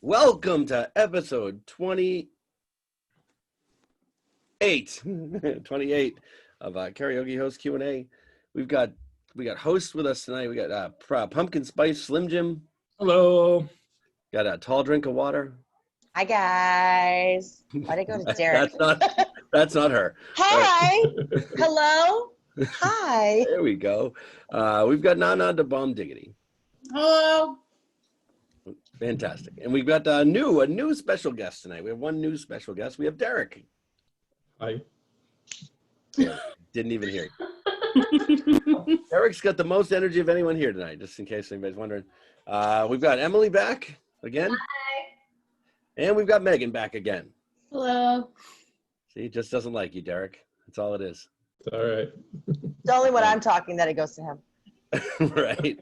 Welcome to episode 28 28 of Karaoke Host Q&A. We got hosts with us tonight. We got Pumpkin Spice Slim Jim. Hello. Got a tall drink of water. Hi guys. Why'd I go to Derek? That's not her. Hi. Hello. Hi. There we go. We've got Nanna Da Bomb Diggity. Hello. Fantastic. And we've got a new special guest tonight. We have one new special guest. We have Derek. Hi. Yeah, didn't even hear you. Derek's got the most energy of anyone here tonight, just in case anybody's wondering. We've got Emily back again. Hi. And we've got Megan back again. Hello. See, it just doesn't like you, Derek. That's all it is. It's all right. It's only when I'm talking that it goes to him. Right.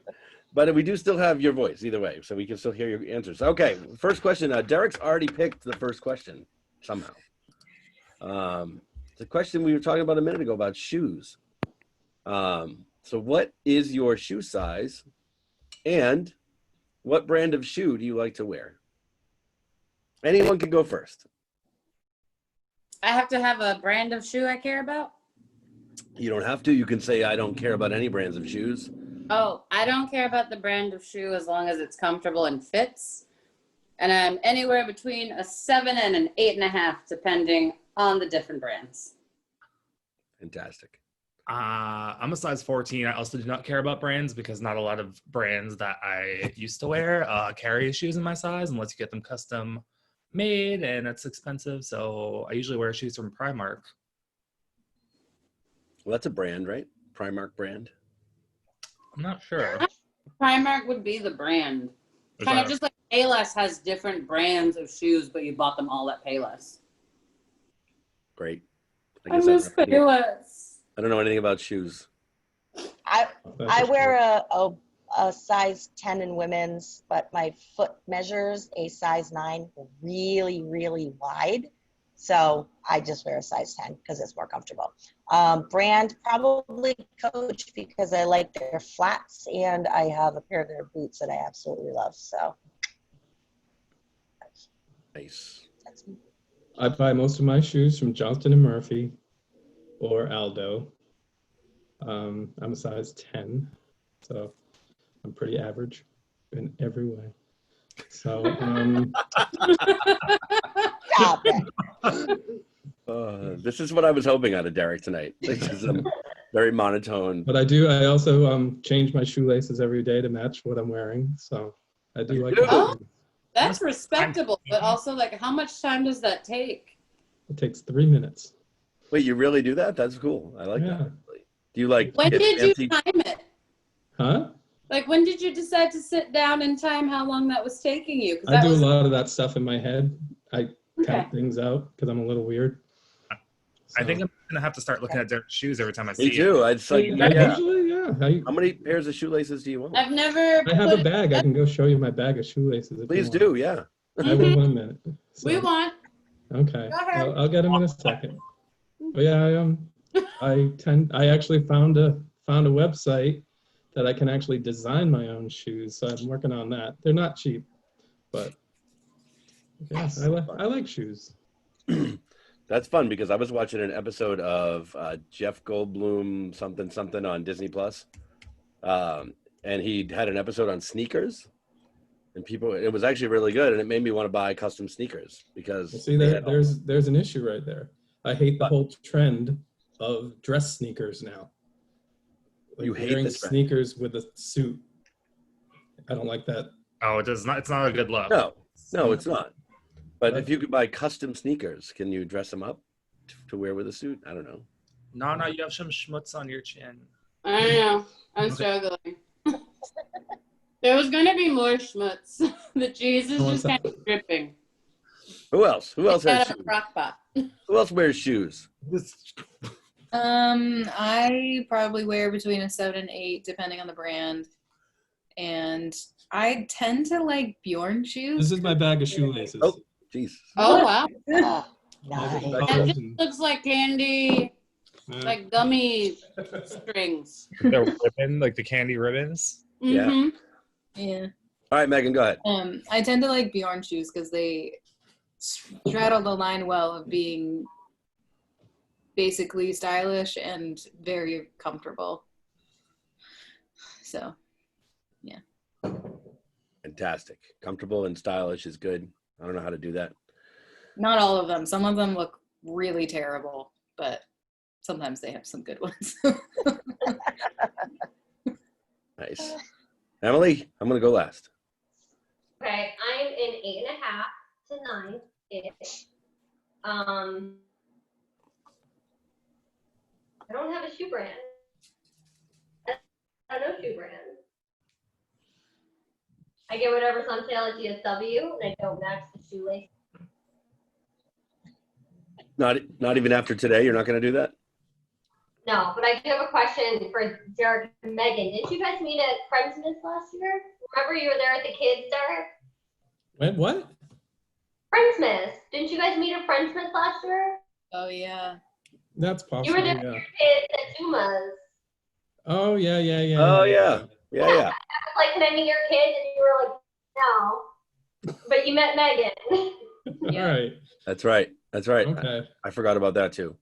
But we do still have your voice either way, so we can still hear your answers. Okay, first question. Derek's already picked the first question somehow. The question we were talking about a minute ago about shoes. So what is your shoe size and what brand of shoe do you like to wear? Anyone can go first. I have to have a brand of shoe I care about? You don't have to. You can say, I don't care about any brands of shoes. Oh, I don't care about the brand of shoe as long as it's comfortable and fits. And I'm anywhere between a 7 and an 8.5, depending on the different brands. Fantastic. I'm a size 14. I also do not care about brands because not a lot of brands that I used to wear carry shoes in my size unless you get them custom made, and it's expensive. So I usually wear shoes from Primark. Well, that's a brand, right? Primark brand. I'm not sure. Primark would be the brand. Is Kind of that- just like Payless has different brands of shoes, but you bought them all at Payless. Great. I guess miss Payless. I don't know anything about shoes. I wear a size 10 in women's, but my foot measures a size 9 really, really wide. So I just wear a size 10 because it's more comfortable. Brand, probably Coach because I like their flats and I have a pair of their boots that I absolutely love. So Nice. that's me. I buy most of my shoes from Johnston & Murphy or Aldo. I'm a size 10, so I'm pretty average in every way. So Stop it. This is what I was hoping out of Derek tonight. This is very monotone. but I also change my shoelaces every day to match what I'm wearing. So I do like Oh. That's respectable, but also, like, how much time does that take? It takes 3 minutes. Wait, you really do that? That's cool. I like Yeah. that. Do you like When get did fancy- you time it? Huh? Like, when did you decide to sit down and time how long that was taking you? 'Cause I that do was a lot of that stuff in my head. I okay. count things out because I'm a little weird. I think I'm gonna have to start looking at their shoes every time I see Me too. I'd like, Yeah, yeah. usually, yeah. How many pairs of shoelaces do you want? I've never. I have a put- bag. I can go show you my bag of shoelaces. If Please you want. do, yeah. I will in a minute. We So, want. okay. Go ahead. I'll get them in a second. But yeah, I actually found a website that I can actually design my own shoes. So I'm working on that. They're not cheap, but yeah, I like shoes. That's fun because I was watching an episode of Jeff Goldblum something on Disney Plus, and he had an episode on sneakers, and it was actually really good, and it made me want to buy custom sneakers because See, there's an issue right there. I hate the whole trend of dress sneakers now. Like You hate wearing the trend. sneakers with a suit. I don't like that. Oh, it does not. It's not a good look. No, it's not. But if you could buy custom sneakers, can you dress them up to wear with a suit? I don't know. No, you have some schmutz on your chin. I don't know. I'm struggling. There was gonna be more schmutz. The cheese is just kind of dripping. Who else? Who else has Out of a shoes? crock pot. Who else wears shoes? I probably wear between a 7 and 8, depending on the brand. And I tend to like Bjorn shoes. This is my bag of shoelaces. Oh, jeez. Oh wow! Oh, Nice. nice. That just looks like candy, like gummy strings. They're ribbon, like the candy ribbons. Yeah. Mhm. Yeah. All right, Megan, go ahead. I tend to like Bjorn shoes because they straddle the line well of being basically stylish and very comfortable. So, yeah. Fantastic. Comfortable and stylish is good. I don't know how to do that. Not all of them. Some of them look really terrible, but sometimes they have some good ones. Nice. Emily, I'm going to go last. Okay, I'm in 8.5 to 9-ish. I don't have a shoe brand. I don't know shoe brand. I get whatever's on sale at GSW, and I don't match the shoelace. Not even after today, you're not going to do that? No, but I do have a question for Derek and Megan. Didn't you guys meet at Friendsmith last year? Remember you were there with the kids, Derek? Wait, what? Friendsmith. Didn't you guys meet at Friendsmith last year? Oh, yeah. That's You possible, were there with yeah. your kids at Tuma's. Oh, yeah. Oh, yeah. I was like, can I meet your kids? And you were like, no. But you met Megan. Yeah. All right. That's right. Okay. I forgot about that too.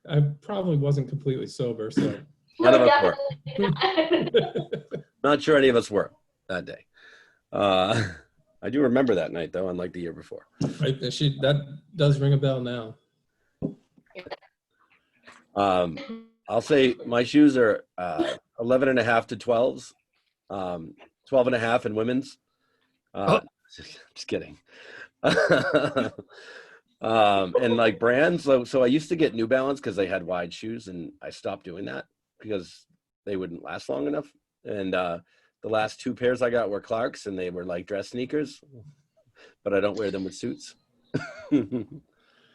I probably wasn't completely sober, so. None of us were. Definitely not. Not sure any of us were that day. I do remember that night, though, unlike the year before. Right, that does ring a bell now. I'll say my shoes are 11.5 to 12s, 12.5 in women's. Just kidding. And like brands, so I used to get New Balance because they had wide shoes, and I stopped doing that because they wouldn't last long enough. And the last 2 pairs I got were Clarks, and they were like dress sneakers, but I don't wear them with suits.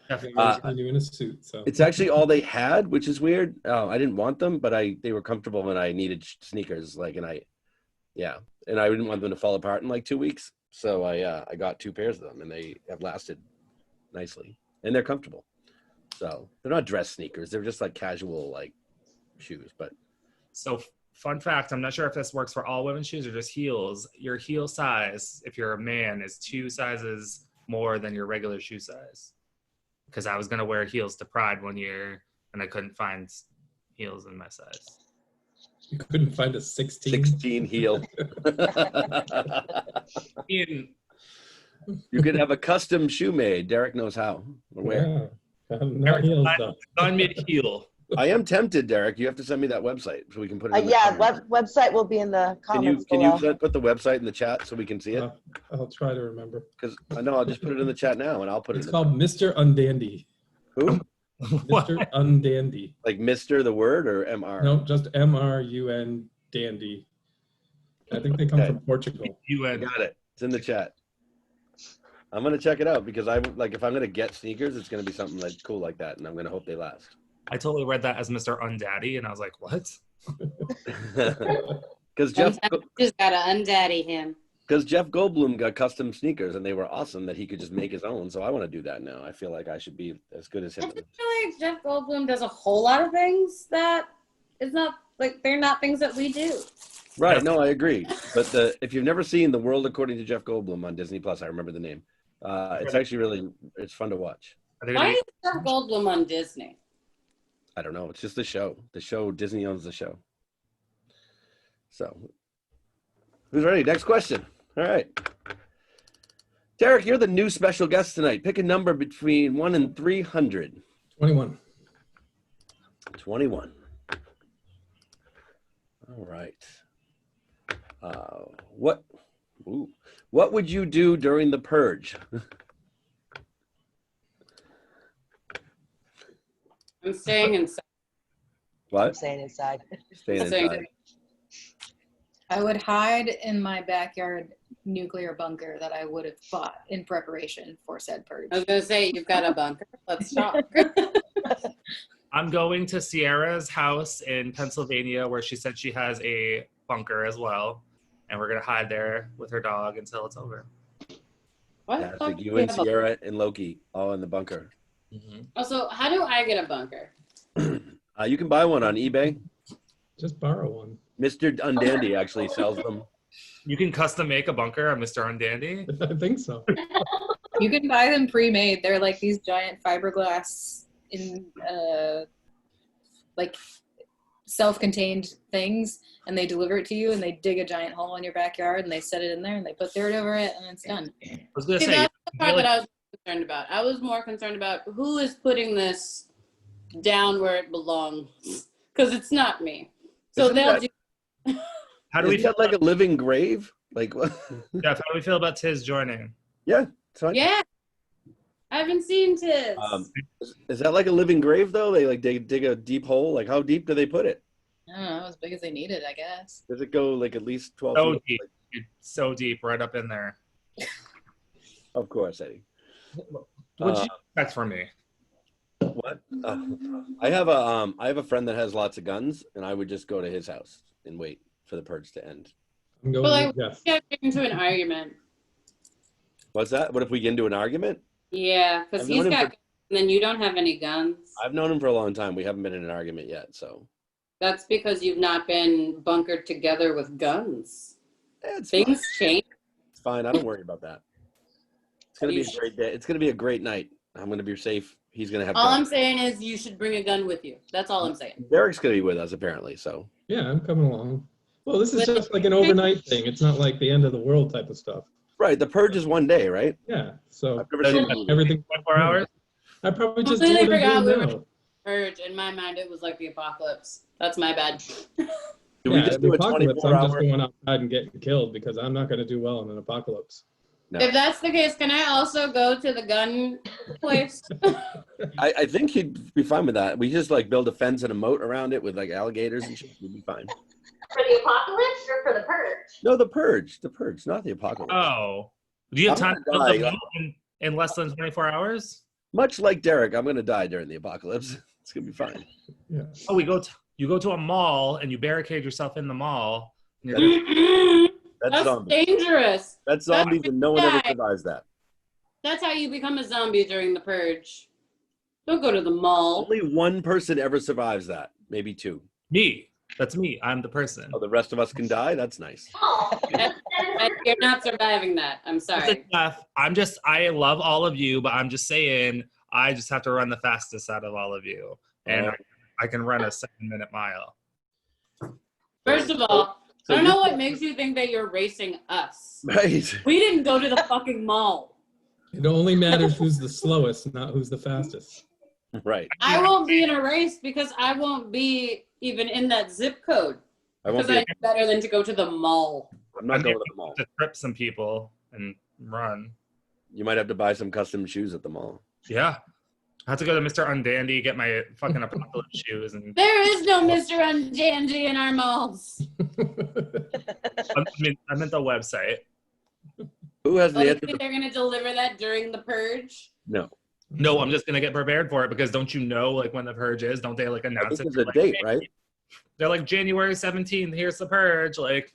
Definitely doing a suit. So It's actually all they had, which is weird. I didn't want them, but they were comfortable when I needed sneakers. And I didn't want them to fall apart in like 2 weeks. So I got 2 pairs of them, and they have lasted nicely, and they're comfortable. So they're not dress sneakers; they're just like casual like shoes. But So fun fact, I'm not sure if this works for all women's shoes or just heels. Your heel size, if you're a man, is 2 sizes more than your regular shoe size. Because I was going to wear heels to Pride one year, and I couldn't find heels in my size. you couldn't find a 16? 16 heel. You could have a custom shoe made. Derek knows how or where. Yeah. Not heels, though. Don made a heel. I am tempted, Derek. You have to send me that website so we can put it in the Yeah, comments. website will be in the comments Can below. you put the website in the chat so we can see it? I'll try to remember. Because I know I'll just put it in the chat now, and I'll put It's it. called Mr. Undandy. Who? Mr. Undandy. Like Mr. the word or MR? No, just MRUN Dandy. I think they come Okay. from Portugal. I got it. It's in the chat. I'm gonna check it out because if I'm gonna get sneakers, it's gonna be something like cool like that, and I'm gonna hope they last. I totally read that as Mr. Undaddy, and I was like, what? Because Jeff Just gotta undaddy him. Goldblum got custom sneakers, and they were awesome that he could just make his own. So I want to do that now. I feel like I should be as good as I him. feel like Jeff Goldblum does a whole lot of things that is not like they're not things that we do. Right? No, I agree. But if you've never seen The World According to Jeff Goldblum on Disney Plus, I remember the name. It's actually it's fun to watch. Why is Jeff Goldblum on Disney? I don't know. It's just the show. The show, Disney owns the show. So, who's ready? Next question. All right. Derek, you're the new special guest tonight. Pick a number between 1 and 300. 21. 21. All right. What would you do during the purge? I'm staying inside. What? I'm staying inside. Staying inside. I would hide in my backyard nuclear bunker that I would have bought in preparation for said purge. I was gonna say you've got a bunker. Let's talk. I'm going to Sierra's house in Pennsylvania where she said she has a bunker as well. And we're going to hide there with her dog until it's over. What? Yeah, like you and Sierra and Loki all in the bunker. Mm-hmm. Also, how do I get a bunker? You can buy one on eBay. Just borrow one. Mr. Undandy actually sells them. You can custom make a bunker on Mr. Undandy. I think so. You can buy them pre-made. They're like these giant fiberglass in like self-contained things, and they deliver it to you, and they dig a giant hole in your backyard, and they set it in there, and they put dirt over it, and it's done. I was gonna See, say, that's the part that I was concerned about. I was more concerned about who is putting this down where it belongs, because it's not me. So Isn't they'll that- do. how do we Isn't feel that like a living grave? Like what? Jeff, how do we feel about Tiz joining? Yeah, it's fine. Yeah, I haven't seen Tiz. Is that like a living grave though? They like dig a deep hole. Like how deep do they put it? I don't know, as big as they need it, I guess. Does it go like at least 12 So feet? deep, dude, so deep, right up in there. Of course, Eddie. What'd you expect from me? What? I have a friend that has lots of guns, and I would just go to his house and wait for the purge to end. I'm going But like, with Jeff. get into an argument. What's that? What if we get into an argument? Yeah, because I've he's known him got for- guns, and then you don't have any guns. I've known him for a long time. We haven't been in an argument yet, so That's because you've not been bunkered together with guns. it's Things fine. change. It's fine. I don't worry about that. It's gonna Are be you a great day. It's gonna be a great night. I'm gonna be safe. He's gonna have. All I'm guns. saying is you should bring a gun with you. That's all I'm saying. Derek's gonna be with us apparently. So Yeah, I'm coming along. Well, this is But- just like an overnight thing. It's not like the end of the world type of stuff. right, the purge is one day, right? Yeah, so I've never seen that. everything. 24 hours? I probably just do Completely what I'm forgot we doing were- now. Purge, in my mind, it was like the apocalypse. That's my bad. Do we Yeah, just the do a apocalypse, 24 I'm just hour? going outside and getting killed because I'm not going to do well in an apocalypse. No. If that's the case, can I also go to the gun place? I think he'd be fine with that. We just like build a fence and a moat around it with like alligators and shit. We'd be fine. For the apocalypse or for the purge? No, the purge, not the apocalypse. Oh. Do you have I'm time to gonna build die. a boat in less than 24 hours? Much like Derek, I'm gonna die during the apocalypse. It's gonna be fine. Yeah. Oh, you go to a mall and you barricade yourself in the mall. And you're Mm-mm. That's That's zombies. dangerous. That's zombies, and no one ever die. survives that. That's how you become a zombie during the purge. Don't go to the mall. Only one person ever survives that. Maybe two. me. That's me. I'm the person. Oh, the rest of us can die. That's nice. Oh, You're not surviving that. I'm Listen, sorry. Jeff, I love all of you, but I'm just saying, I just have to run the fastest out of all of you. And I can run a 7-minute mile. First of all, So I don't know you- what makes you think that you're racing us. Right. We didn't go to the fucking mall. It only matters who's the slowest, not who's the fastest. Right. I won't be in a race because I won't be even in that zip code. I won't Because be. I know better than to go to the mall. I'm not going to the mall. To trip some people and run. You might have to buy some custom shoes at the mall. Yeah. I have to go to Mr. Undandy, get my fucking apocalypse shoes. And There is no Mr. Unjanji in our malls. I meant the website. Who has Oh, the you answer? think they're going to deliver that during the purge? No. No, I'm just gonna get prepared for it because don't you know like when the purge is? Don't they like I announce think it? there's a date, right? They're like January 17th. Here's the purge. Like,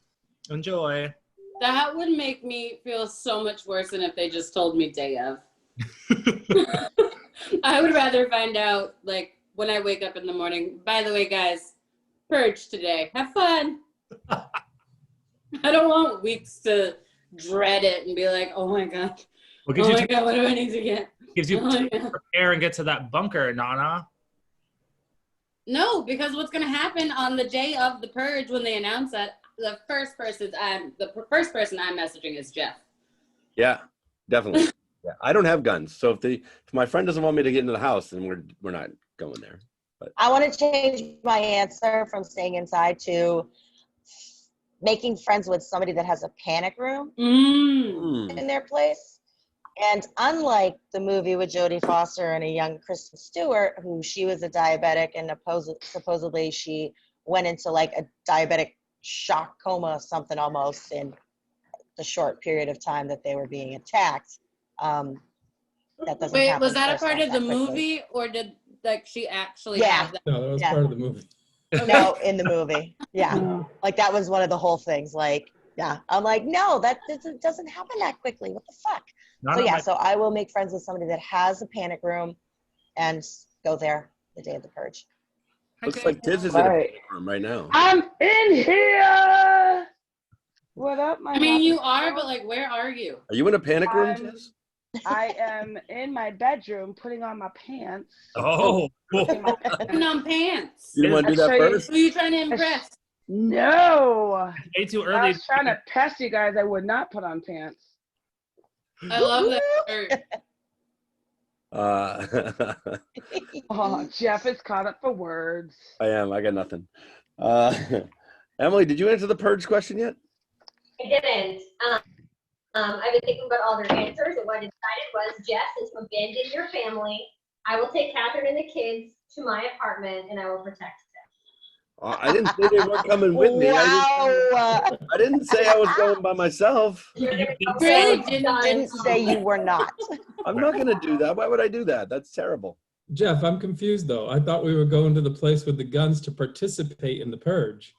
enjoy. That would make me feel so much worse than if they just told me day of. I would rather find out, like, when I wake up in the morning, by the way, guys, purge today. Have fun. I don't want weeks to dread it and be like, oh my God. What Oh gives you my time God, what do I need to get? gives you Oh my time to God. prepare and get to that bunker, Nana? No, because what's going to happen on the day of the purge when they announce that, the first person I'm messaging is Jeff. Yeah, definitely. Yeah, I don't have guns, so if my friend doesn't want me to get into the house, then we're not going there. I want to change my answer from staying inside to making friends with somebody that has a panic room Hmm. in their place. And unlike the movie with Jodie Foster and a young Kristen Stewart, who she was a diabetic and supposedly she went into like a diabetic shock coma or something almost in the short period of time that they were being attacked. That doesn't Wait, happen was that a first part off of the that quickly. movie, or did like she actually Yeah. have that? No, that was Yeah. part of the movie. No, in the movie. Yeah. Like that was one of the whole things. Like, yeah. I'm like, no, that doesn't happen that quickly. What the fuck? Nana, So yeah, so I will make friends with somebody that has a panic room and go there the day of the purge. Looks like Tiz is in a panic room right now. I'm in here. What up, my I mean, you happy are, people? but like, where are you? Are you in a panic room, I'm- Jess? I am in my bedroom putting on my pants. Oh, Putting my Putting on pants. You want to do that Actually- first? Who are you trying to impress? No. way too I early. was trying to pest you guys. I would not put on pants. I love that shirt. Oh, Jeff is caught up for words. I am. I got nothing. Emily, did you answer the purge question yet? I didn't. I've been thinking about all their answers, and what I decided was, Jess, since you abandoned your family, I will take Catherine and the kids to my apartment, and I will protect them. I didn't say they weren't coming with me. Wow. I didn't say I was going by myself. You're gonna go Really with didn't- guns. Didn't say you were not. I'm not going to do that. Why would I do that? That's terrible. Jeff, I'm confused though. I thought we were going to the place with the guns to participate in the purge.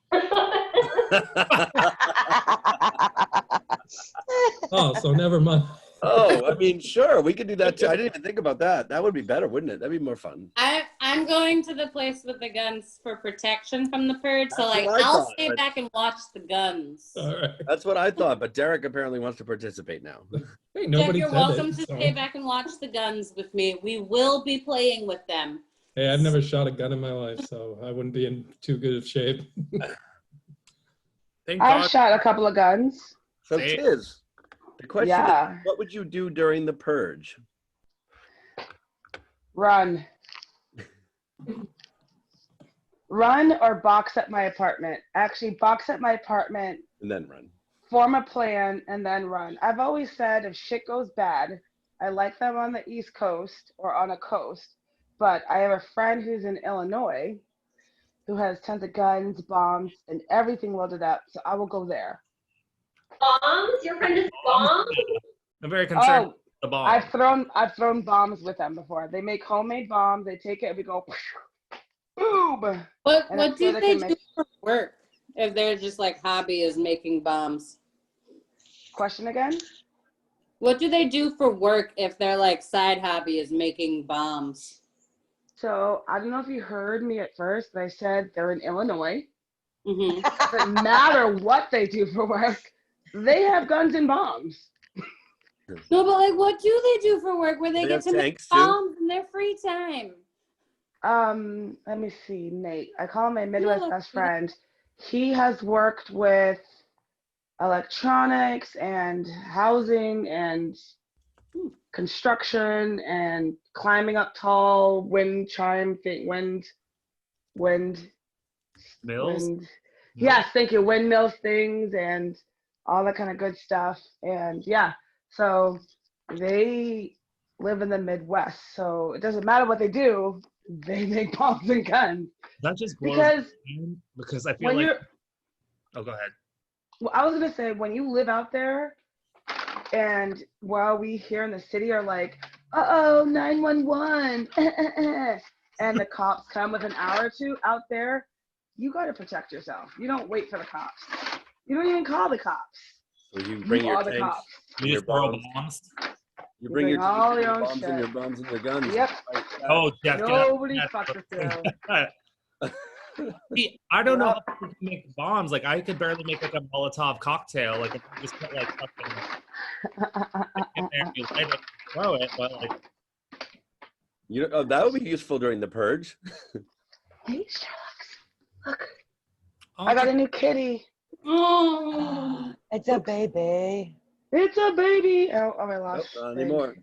Oh, so never mind. Oh, I mean, sure, we could do that too. I didn't even think about that. That would be better, wouldn't it? That'd be more fun. I'm going to the place with the guns for protection from the purge. So That's like, what I I'll thought, stay but- back and watch the guns. All right. That's what I thought, but Derek apparently wants to participate now. Hey, Jeff, nobody you're said welcome it, to so- stay back and watch the guns with me. We will be playing with them. Hey, I've never shot a gun in my life, so I wouldn't be in too good of shape. Thank I've God. shot a couple of guns. So, Say it. Tiz, the question Yeah. is, what would you do during the purge? Run. Run or box at my apartment. Actually, box at my apartment, And then run. form a plan, and then run. I've always said if shit goes bad, I like them on the East Coast or on a coast, but I have a friend who's in Illinois who has tons of guns, bombs, and everything loaded up, so I will go there. Bombs? Your friend is bombs? I'm very concerned Oh, with the bomb. I've thrown bombs with them before. They make homemade bombs. They take it and we go boom. What And what I'm sure do they they can do for work if their just like hobby is making bombs? Question again? What do they do for work if their like side hobby is making bombs? So I don't know if you heard me at first, but I said they're in Illinois. Hmm Doesn't matter what they do for work. They have guns and bombs. No, but like, what do they do for work where they They get have to make tanks, too? bombs in their free time? Let me see, Nate. I call him my Midwest Yeah. best friend. He has worked with electronics and housing and construction and climbing up tall wind chime thing, wind. Mills? Yes, thank you. Windmills things and all that kind of good stuff. And yeah, so they live in the Midwest. So it doesn't matter what they do, they make bombs and guns. That just blows Because my mind because I feel when like. you're, Oh, go ahead. well, I was gonna say when you live out there, and while we here in the city are like, uh-oh, 911, and the cops come with an hour or two out there, you got to protect yourself. You don't wait for the cops. You don't even call the cops. So you bring You your are the tanks, cops. and You your just throw bombs. bombs. You bring your bring all tanks, and your your own bombs, and your shit. bombs and your guns. Yep. Right, Oh, Jeff, get out. Nobody Yes. fucks with you. See, I don't know Yep. how people can make bombs. Like, I could barely make like a Molotov cocktail. Like, if you just put like fucking in there and you light it, throw it. But like, You know, that would be useful during the purge. Hey, Sherlock. Look, oh, I got a new kitty. Oh, It's a baby. It's a baby. Oh my Nope, gosh. not anymore.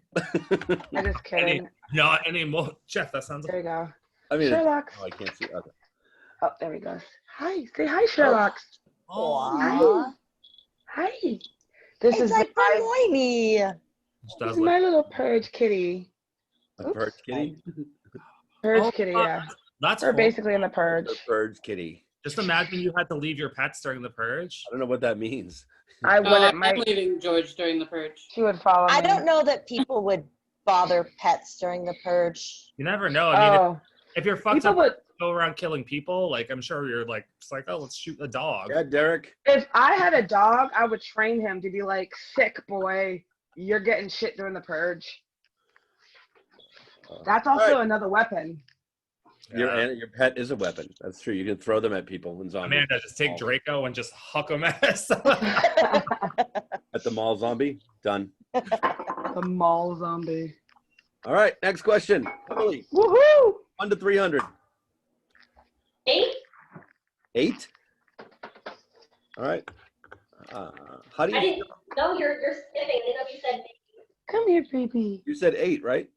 I'm just kidding. not anymore. Jeff, that sounds. There you go. I mean, Sherlock. oh, I can't see. Okay. Oh, there he goes. Hi. Say hi, Sherlock. Oh, Aw. Hi. This It's is like my, Hermione. it this does is look. my little purge kitty. A purge kitty. Purge Oh, kitty, yeah. That's We're horrible. basically in the purge. The purge kitty. Just imagine you had to leave your pets during the purge. I don't know what that means. I wouldn't. I'm My leaving George during the purge. she would follow me. I don't know that people would bother pets during the purge. You never know. I mean, Oh, if you're fucked people up, would. go around killing people. Like, I'm sure you're like, it's like, oh, let's shoot a dog. Yeah, Derek. If I had a dog, I would train him to be like, sick boy, you're getting shit during the purge. That's also Right. another weapon. Your pet is a weapon. That's true. You can throw them at people and zombies. Amanda, just take Draco and just huck him at us. At the mall zombie. Done. The mall zombie. All right. Next question. Emily, Woohoo! 1 to 300. 8? 8. All right. How do I you? didn't. No, you're skipping. I didn't know if you said 8. Come here, baby. You said 8, right?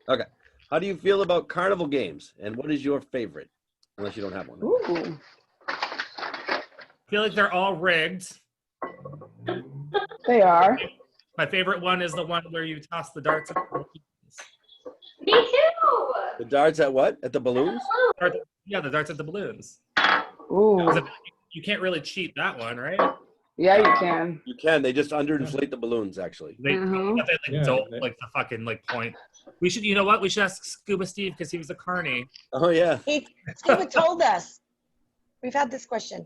Okay. How do you feel about carnival games, and what is your favorite? Unless you don't have one. Ooh. I feel like they're all rigged. They are. My favorite one is the one where you toss the darts at the balloons. Me too. The darts at what? At the balloons? Yeah, the darts at the balloons. Ooh. You can't really cheat that one, right? Yeah, you can. You can. They just underinflate the balloons, actually. They, Mhm. but they Yeah, don't they- like the fucking like point. We should, you know what? We should ask Scuba Steve because he was a carny. Oh yeah. Steve told us. We've had this question.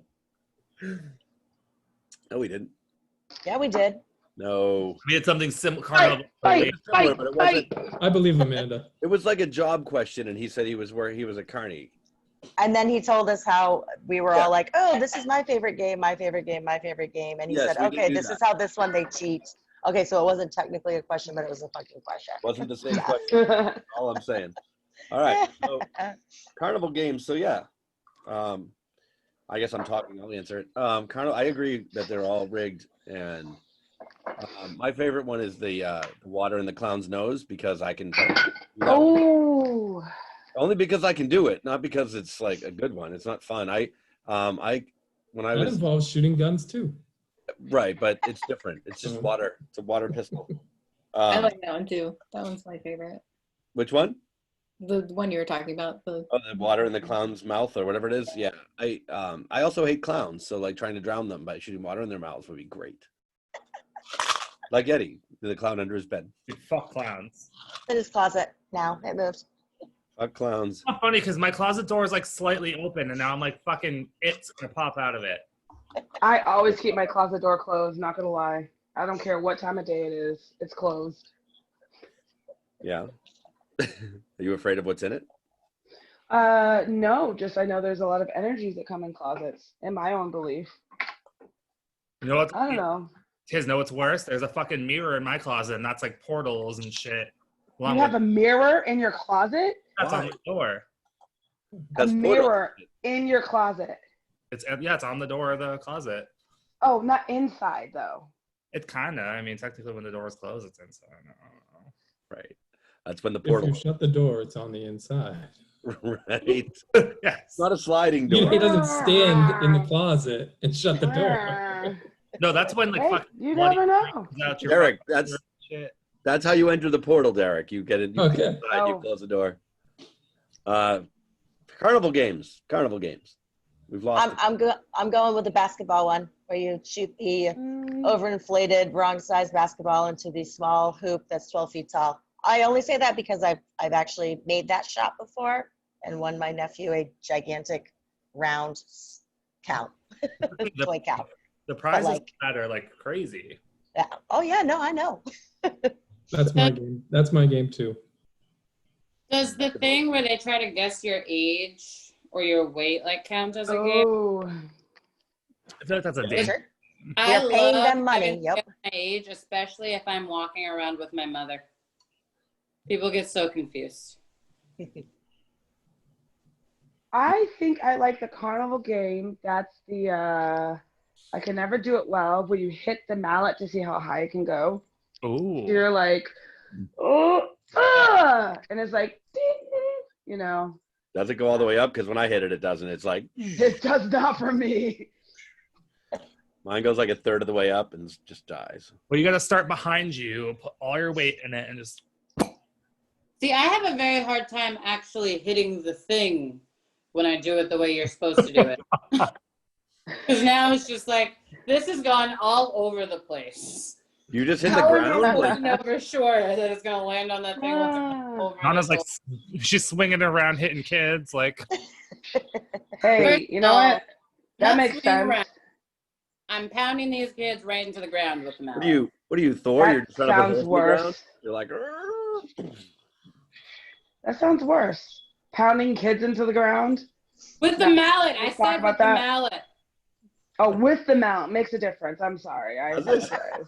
No, we didn't. Yeah, we did. No. We had something similar. Carnival. Fight, fight, But it fight. wasn't. I believe Amanda. It was like a job question, and he said he was a carny. And then he told us how we were Yeah. all like, oh, this is my favorite game, my favorite game, my favorite game. And he Yes, said, we did okay, do this that. is how this one they cheat. Okay, so it wasn't technically a question, but it was a fucking question. Wasn't the same question. That's all I'm saying. All right. So carnival games. So yeah. I guess I'm talking. I'll answer it. Carnival. I agree that they're all rigged, and my favorite one is the water in the clown's nose because I can. Oh. Only because I can do it, not because it's like a good one. It's not fun. When I That was involves shooting guns too. right, but it's different. It's just water. It's a water pistol. I like that one too. That one's my favorite. Which one? The one you were talking about. Oh, the water in the clown's mouth or whatever it is. Yeah. I also hate clowns, so like trying to drown them by shooting water in their mouths would be great. Like Eddie, the clown under his bed. Fuck clowns. In his closet now. It moved. Fuck clowns. It's not funny because my closet door is like slightly open, and now I'm like fucking it's gonna pop out of it. I always keep my closet door closed, not gonna lie. I don't care what time of day it is. It's closed. Yeah. Are you afraid of what's in it? No, just I know there's a lot of energies that come in closets, in my own belief. You know what's I don't know. Kids know what's worse? There's a fucking mirror in my closet, and that's like portals and shit. You have a mirror in your closet? That's on Why? the door. A mirror in your closet. It's on the door of the closet. Oh, not inside though. It kinda. I mean, technically, when the door is closed, it's inside. I don't know. Right. That's when the If portal. you shut the door, it's on the inside. Right. Yes. It's not a sliding He door. doesn't stand in the closet and shut the door. No, that's when like Hey, fucking you bloody never know. comes out your Derek, fucking shit. that's how you enter the portal, Derek. You get it. You Okay. go inside, you Oh. close the door. Carnival games. Carnival games. We've lost. I'm going with the basketball one where you shoot the overinflated wrong size basketball into the small hoop that's 12 feet tall. I only say that because I've actually made that shot before and won my nephew a gigantic round count, toy count. The prizes like- that are like crazy. Yeah. Oh yeah, no, I know. That's my game. That's my game too. Does the thing where they try to guess your age or your weight like count as a game? Oh. I feel like that's a game. Sure. I You're paying love them money, having to yep. guess my age, especially if I'm walking around with my mother. People get so confused. I think I like the carnival game. That's the I can never do it well, where you hit the mallet to see how high it can go. Ooh. You're like, and it's like, you know, Does it go all the way up? Because when I hit it, it doesn't. It's like it does not for me. mine goes like a third of the way up and just dies. Well, you got to start behind you, put all your weight in it, and just. See, I have a very hard time actually hitting the thing when I do it the way you're supposed to do it. Because now it's just like, this has gone all over the place. You just hit the How are ground. you- Like, I know for sure that it's going to land on that thing. once it's over Nana's and like, she's swinging around, hitting kids. Like, Hey, First you know of all, what? That not makes swinging sense. around. I'm pounding these kids right into the ground with the mallet. what are you, Thor? That You're just trying to put sounds holes in the ground? worse. You're like, "Arr." That sounds worse. pounding kids into the ground? With the mallet. I Let's talk said about with the that. mallet. Oh, with the mount makes a difference. I'm sorry. I Does it? apologize.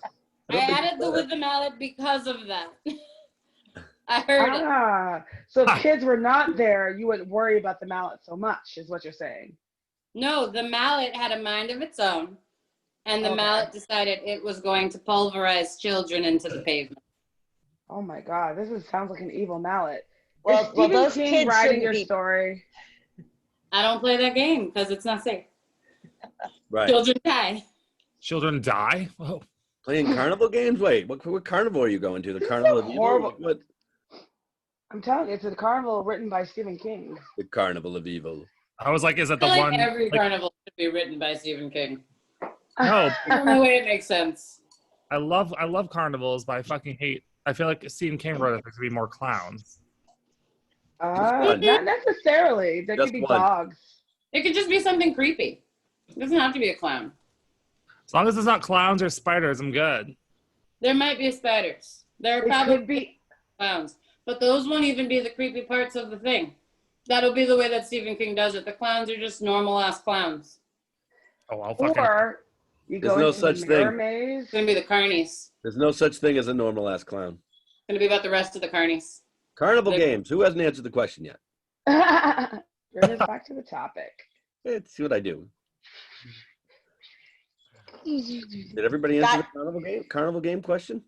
I added the with the mallet because of that. I heard it. Ah, so if kids were not there, you wouldn't worry about the mallet so much, is what you're saying. No, the mallet had a mind of its own, and the Okay. mallet decided it was going to pulverize children into the pavement. Oh my God, sounds like an evil mallet. Well, Is Stephen those King kids writing shouldn't your be. story? I don't play that game because it's not safe. Right. Children die. Children die? Whoa. Playing carnival games? Wait, what carnival are you going to? The Carnival of Evil? horrible- What? I'm telling you, it's a carnival written by Stephen King. The Carnival of Evil. I was like, is that I the feel one? like every like, carnival should be written by Stephen King. no, The only way it makes sense. I love carnivals, but I fucking hate. I feel like Stephen King wrote it to be more clowns. one. Not necessarily. There Just could be one. dogs. It could just be something creepy. It doesn't have to be a clown. As long as it's not clowns or spiders, I'm good. There might be spiders. There are It probably could be. clowns. But those won't even be the creepy parts of the thing. That'll be the way that Stephen King does it. The clowns are just normal-ass clowns. Oh, I'll fucking. Or you There's go no into such the thing. mirror maze. It's going to be the carnies. There's no such thing as a normal ass clown. It's going to be about the rest of the carnies. Carnival They- games. Who hasn't answered the question yet? Bring us back to the topic. Let's see what I do. Did everybody answer the carnival game question?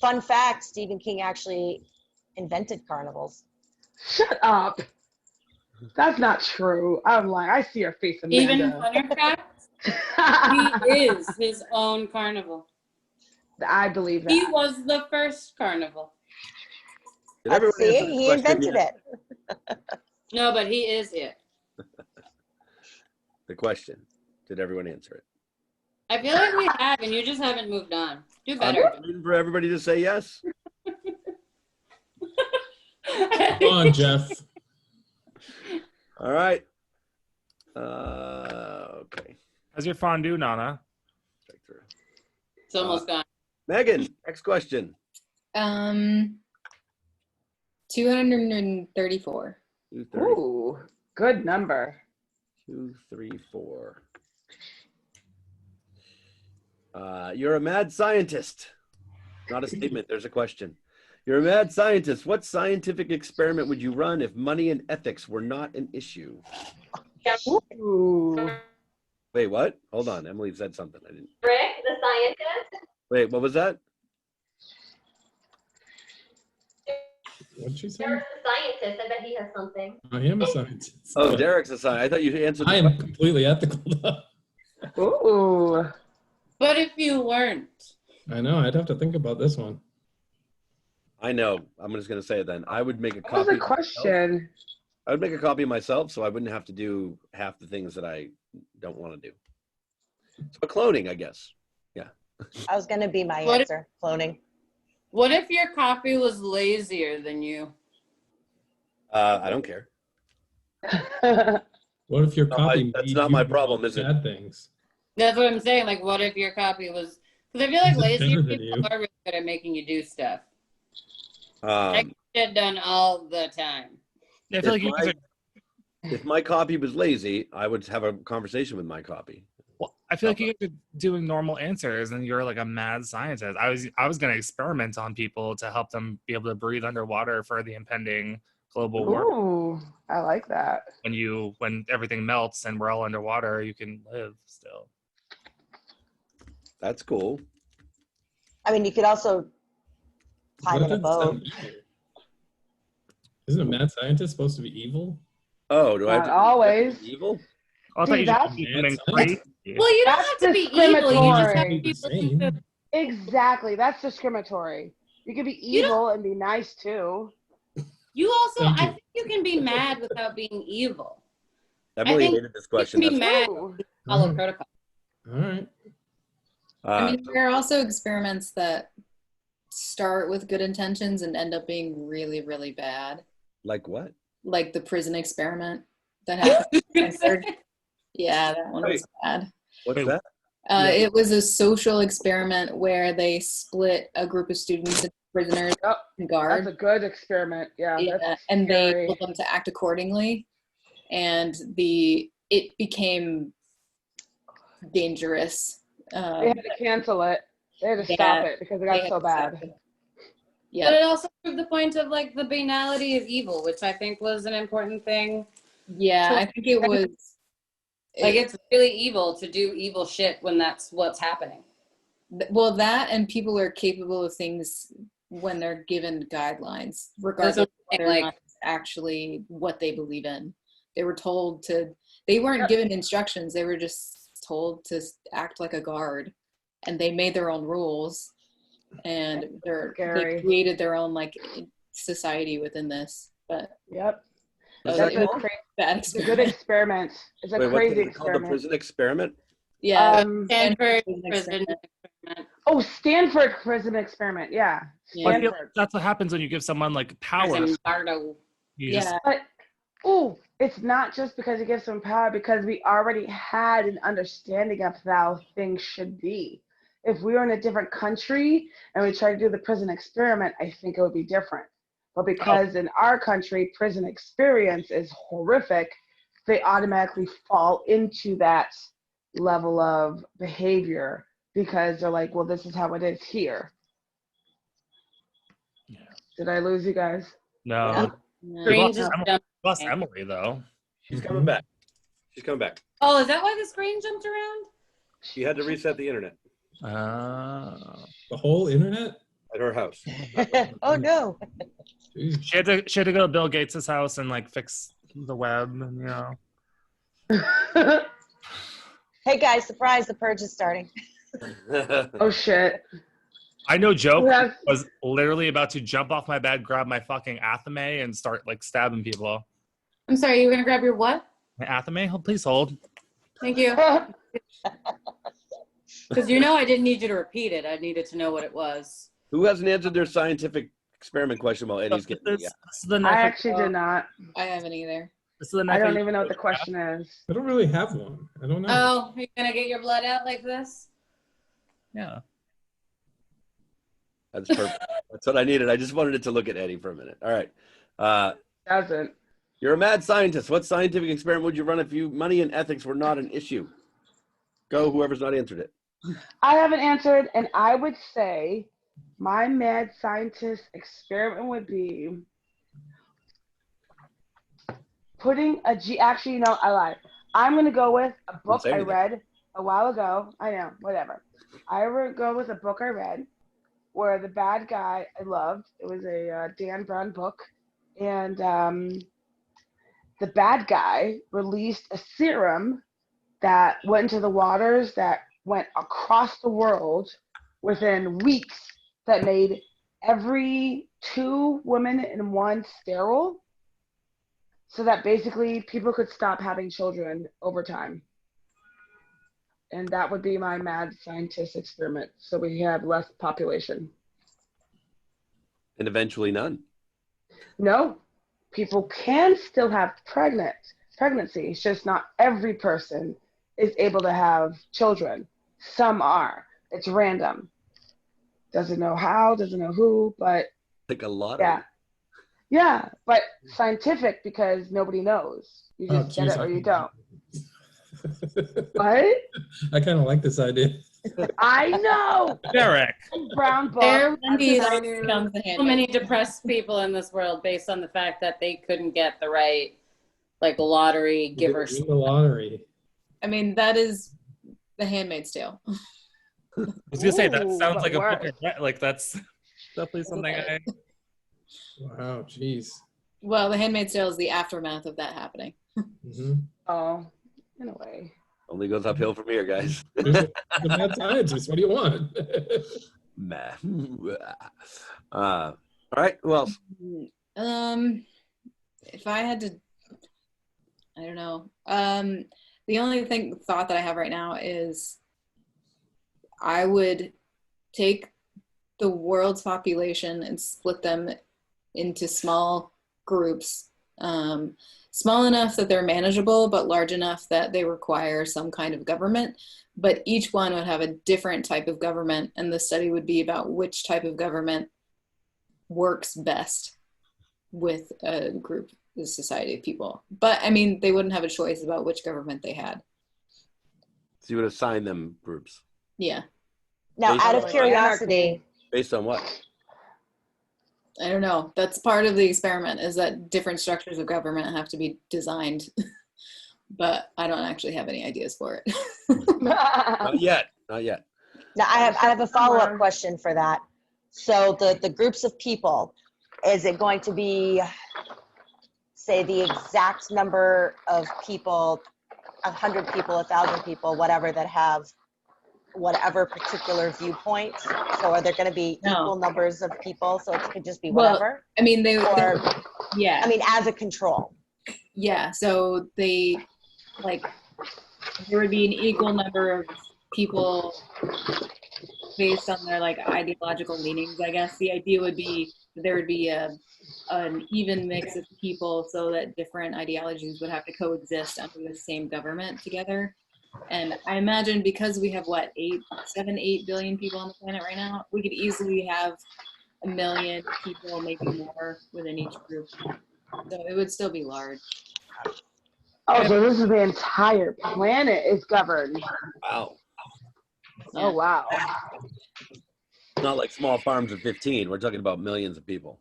Fun fact, Stephen King actually invented carnivals. Shut up. That's not true. I'm lying. I see your face, Even Amanda. funner fact, he is his own carnival. I believe that. He was the first carnival. Did everyone answer See, the he question invented yet? it. No, but he is it. The question. Did everyone answer it? I feel like we have, and you just haven't moved on. Do I'm better. waiting for everybody to say yes. Come on, Jeff. All right. Okay. How's your fondue, Nana? Check through. It's almost gone. Megan, next question. 234. 230, Ooh, good number. 234. You're a mad scientist. Not a statement. There's a question. You're a mad scientist. What scientific experiment would you run if money and ethics were not an issue? Ooh. Wait, what? Hold on. Emily said something. I didn't. Rick, the scientist. Wait, what was that? What'd she say? Derek's the scientist. I bet he has something. I am a scientist. Oh, Derek's a scientist. I thought you answered. I am completely ethical, though. Ooh. But if you weren't, I know. I'd have to think about this one. I know. I'm just going to say it then. I would make a What was copy. the question? I would make a copy of myself so I wouldn't have to do half the things that I don't want to do. So cloning, I guess. I was going to be my What- answer, cloning. what if your copy was lazier than you? I don't care. What if your No, copy? that's made not you my do problem, is it? Bad things. That's what I'm saying. Like, what if your copy was? Because I feel like Is it lazier better than people you? are really good at making you do stuff. I Um, get done all the time. Yeah, I feel like you guys are, if my copy was lazy, I would have a conversation with my copy. well, I feel like you guys are doing normal answers, and you're like a mad scientist. I was going to experiment on people to help them be able to breathe underwater for the impending global warming. Ooh, I like that. When everything melts and we're all underwater, you can live still. That's cool. I mean, you could also climb in a That doesn't boat. sound evil. Isn't a mad scientist supposed to be evil? Oh, do I have Not to always. be evil? I thought See, you that's- just Mad something scientist. crazy. Well, you don't That's have to be evil. You just have to discriminatory. be The willing to. same. Exactly. That's discriminatory. You could be You don't- evil and be nice too. You also, Thank I you. think you can be mad without being evil. Emily think hated this question. you can be That's mad. Ooh. Follow protocol. All right. I mean, there are also experiments that start with good intentions and end up being really, really bad. like what? Like the prison experiment that happened. Yeah, that one was bad. What's Wait, that? It was a social experiment where they split a group of students into prisoners and guards. That's a good experiment. Yeah, that's and scary. they told them to act accordingly, and it became dangerous. They had to cancel it. They had to stop it because it got so bad. Yeah. But it also proved the point of like the banality of evil, which I think was an important thing. Yeah, I think it was. Like, it's really evil to do evil shit when that's what's happening. Well, that and people are capable of things when they're given guidelines, regardless of whether or not it's actually what they believe in. They were told to, they weren't given instructions. They were just told to act like a guard, and they made their own rules, and they created their own like society within this. But that's a good experiment. It's a crazy experiment. Called the prison experiment? Yeah. Stanford prison experiment. Oh, Stanford prison experiment. Yeah. Stanford. That's what happens when you give someone like power. But it's not just because you give someone power, because we already had an understanding of how things should be. If we were in a different country and we tried to do the prison experiment, I think it would be different. But because in our country, prison experience is horrific, they automatically fall into that level of behavior because they're like, well, this is how it is here. Yeah. Did I lose you guys? No. Screen just jumped. Plus Emily, though. She's coming back. She's coming back. Oh, is that why the screen jumped around? She had to reset the internet. The whole internet? At her house. Oh, no. She had to go to Bill Gates' house and like fix the web, and, you know. Hey guys, surprise, the Purge is starting. Oh shit. I know Joe was literally about to jump off my bed, grab my fucking athame, and start like stabbing people. I'm sorry, you were gonna grab your what? My athame? Please hold. Thank you. Because you know I didn't need you to repeat it. I needed to know what it was. Who hasn't answered their scientific experiment question while Eddie's getting it? I actually did not. I haven't either. I don't even know what the question is. I don't really have one. I don't know. Oh, you're gonna get your blood out like this? Yeah. That's perfect. That's what I needed. I just wanted it to look at Eddie for a minute. All right. Doesn't. You're a mad scientist. What scientific experiment would you run if money and ethics were not an issue? Go, whoever's not answered it. I haven't answered, and I would say my mad scientist experiment would be putting actually, no, I lied. I'm going to go with a book I read a while ago. I know, whatever. I would go with a book I read where the bad guy I loved, it was a Dan Brown book, and the bad guy released a serum that went into the waters that went across the world within weeks that made every 2 women in 1 sterile, so that basically people could stop having children over time. And that would be my mad scientist experiment, so we have less population. And eventually none. No, people can still have pregnancy. It's just not every person is able to have children. Some are. It's random. Doesn't know how, doesn't know who, but like a lot. Yeah, but scientific because nobody knows. You just get it or you don't. What? I kind of like this idea. I know. Derek. Brown book. There would be so many depressed people in this world based on the fact that they couldn't get the right, like, lottery givers. The lottery. I mean, that is The Handmaid's Tale. I was gonna say that sounds like a book. Like that's definitely something I. Wow, jeez. Well, The Handmaid's Tale is the aftermath of that happening. Mm-hmm. Oh, in a way. Only goes uphill from here, guys. The mad scientist. What do you want? All right. Who else? If I had to, I don't know. The only thought that I have right now is I would take the world's population and split them into small groups Small enough that they're manageable, but large enough that they require some kind of government. But each one would have a different type of government, and the study would be about which type of government works best with a group, a society of people. But I mean, they wouldn't have a choice about which government they had. So you would assign them groups. Yeah. Now, Based out on of curiosity, Based on what? I don't know. That's part of the experiment, is that different structures of government have to be designed. But I don't actually have any ideas for it. Not yet. Not yet. now I have a follow-up question for that. So the groups of people, is it going to be, say, the exact number of people, 100 people, 1,000 people, whatever, that have whatever particular viewpoint? So are there going to be equal numbers of people? So it could just be whatever? I mean, yeah. I mean, as a control. Yeah, so there would be an equal number of people based on their like ideological leanings, I guess. The idea would be there would be an even mix of people so that different ideologies would have to coexist under the same government together. And I imagine because we have 8 billion people on the planet right now, we could easily have 1 million people, maybe more, within each group. So it would still be large. Oh, so this is the entire planet is governed. Wow. Yeah. Oh, wow. Not like small farms of 15. We're talking about millions of people.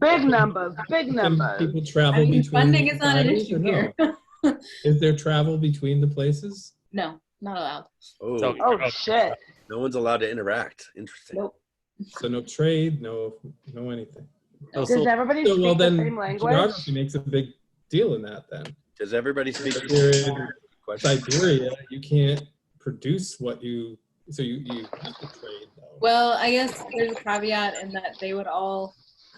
Big numbers, big Can numbers. people travel I mean, between funding the is not an societies issue or here. no? Is there travel between the places? No, not allowed. Oh, Oh, shit. no one's allowed to interact. Interesting. Nope. So no trade, no anything. Does everybody So, speak well, the then same language? geography makes a big deal in that then. Does everybody speak? If you're in Siberia, you can't produce what you have to trade though. Well, I guess there's a caveat in that they would all,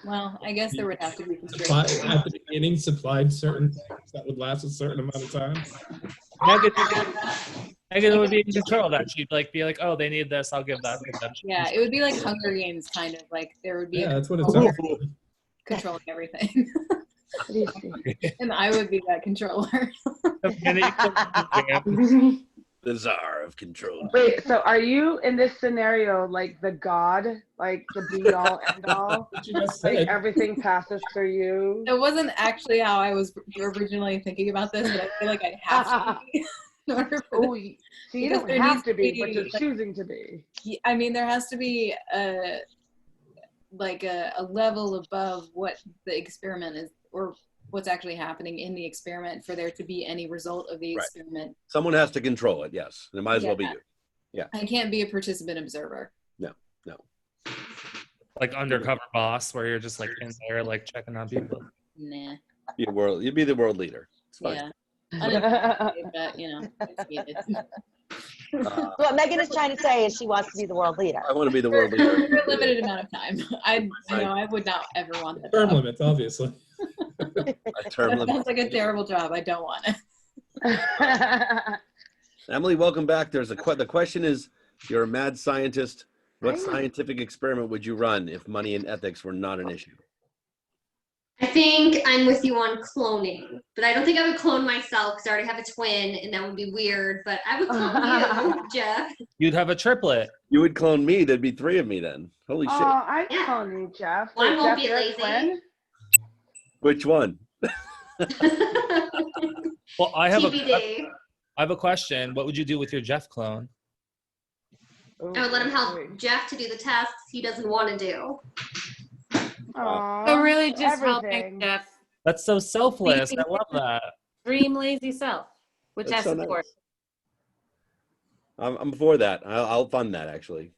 well, I guess there would have to be constraints. At the beginning, supplied certain things that would last a certain amount of time. Megan would be in control of that. She'd be like, oh, they need this, I'll give that to them. Yeah, it would be like Hunger Games, kind of like there would be Yeah, a that's what it sounds like. controlling everything. And I would be that controller. The czar of control. Wait, so are you in this scenario like the god, like the be all end all? Like everything passes through you? It wasn't actually how I was originally thinking about this, but I feel like I'd have to be. In order for Oh, so you don't have to be, but you're choosing to be. I mean, there has to be a level above what the experiment is, or what's actually happening in the experiment, for there to be any result of the experiment. Someone has to control it, yes. It might as well be you. Yeah. I can't be a participant observer. No. Like undercover boss, where you're just like in there, like checking on people. Nah. You'd be the world leader. It's fine. Yeah. But, it's needed. What Megan is trying to say is she wants to be the world leader. I want to be the world leader. For a limited amount of time. I would not ever want that. Term limits, obviously. A term limit. Sounds like a terrible job. I don't want it. Emily, welcome back. The question is, you're a mad scientist. What scientific experiment would you run if money and ethics were not an issue? I think I'm with you on cloning, but I don't think I would clone myself because I already have a twin, and that would be weird. But I would clone you, Jeff. You'd have a triplet. You would clone me. There'd be 3 of me then. Holy shit. Oh, I'd clone you, Jeff. One won't Jeff, be you're a lazy. twin? Which one? Well, I have TBD. a question. What would you do with your Jeff clone? I would let him help Jeff to do the tasks he doesn't want to do. Aww, So really just everything. helping Jeff That's so selfless. I love that. dream lazy self, which That's I so support. nice. I'm for that. I'll fund that, actually.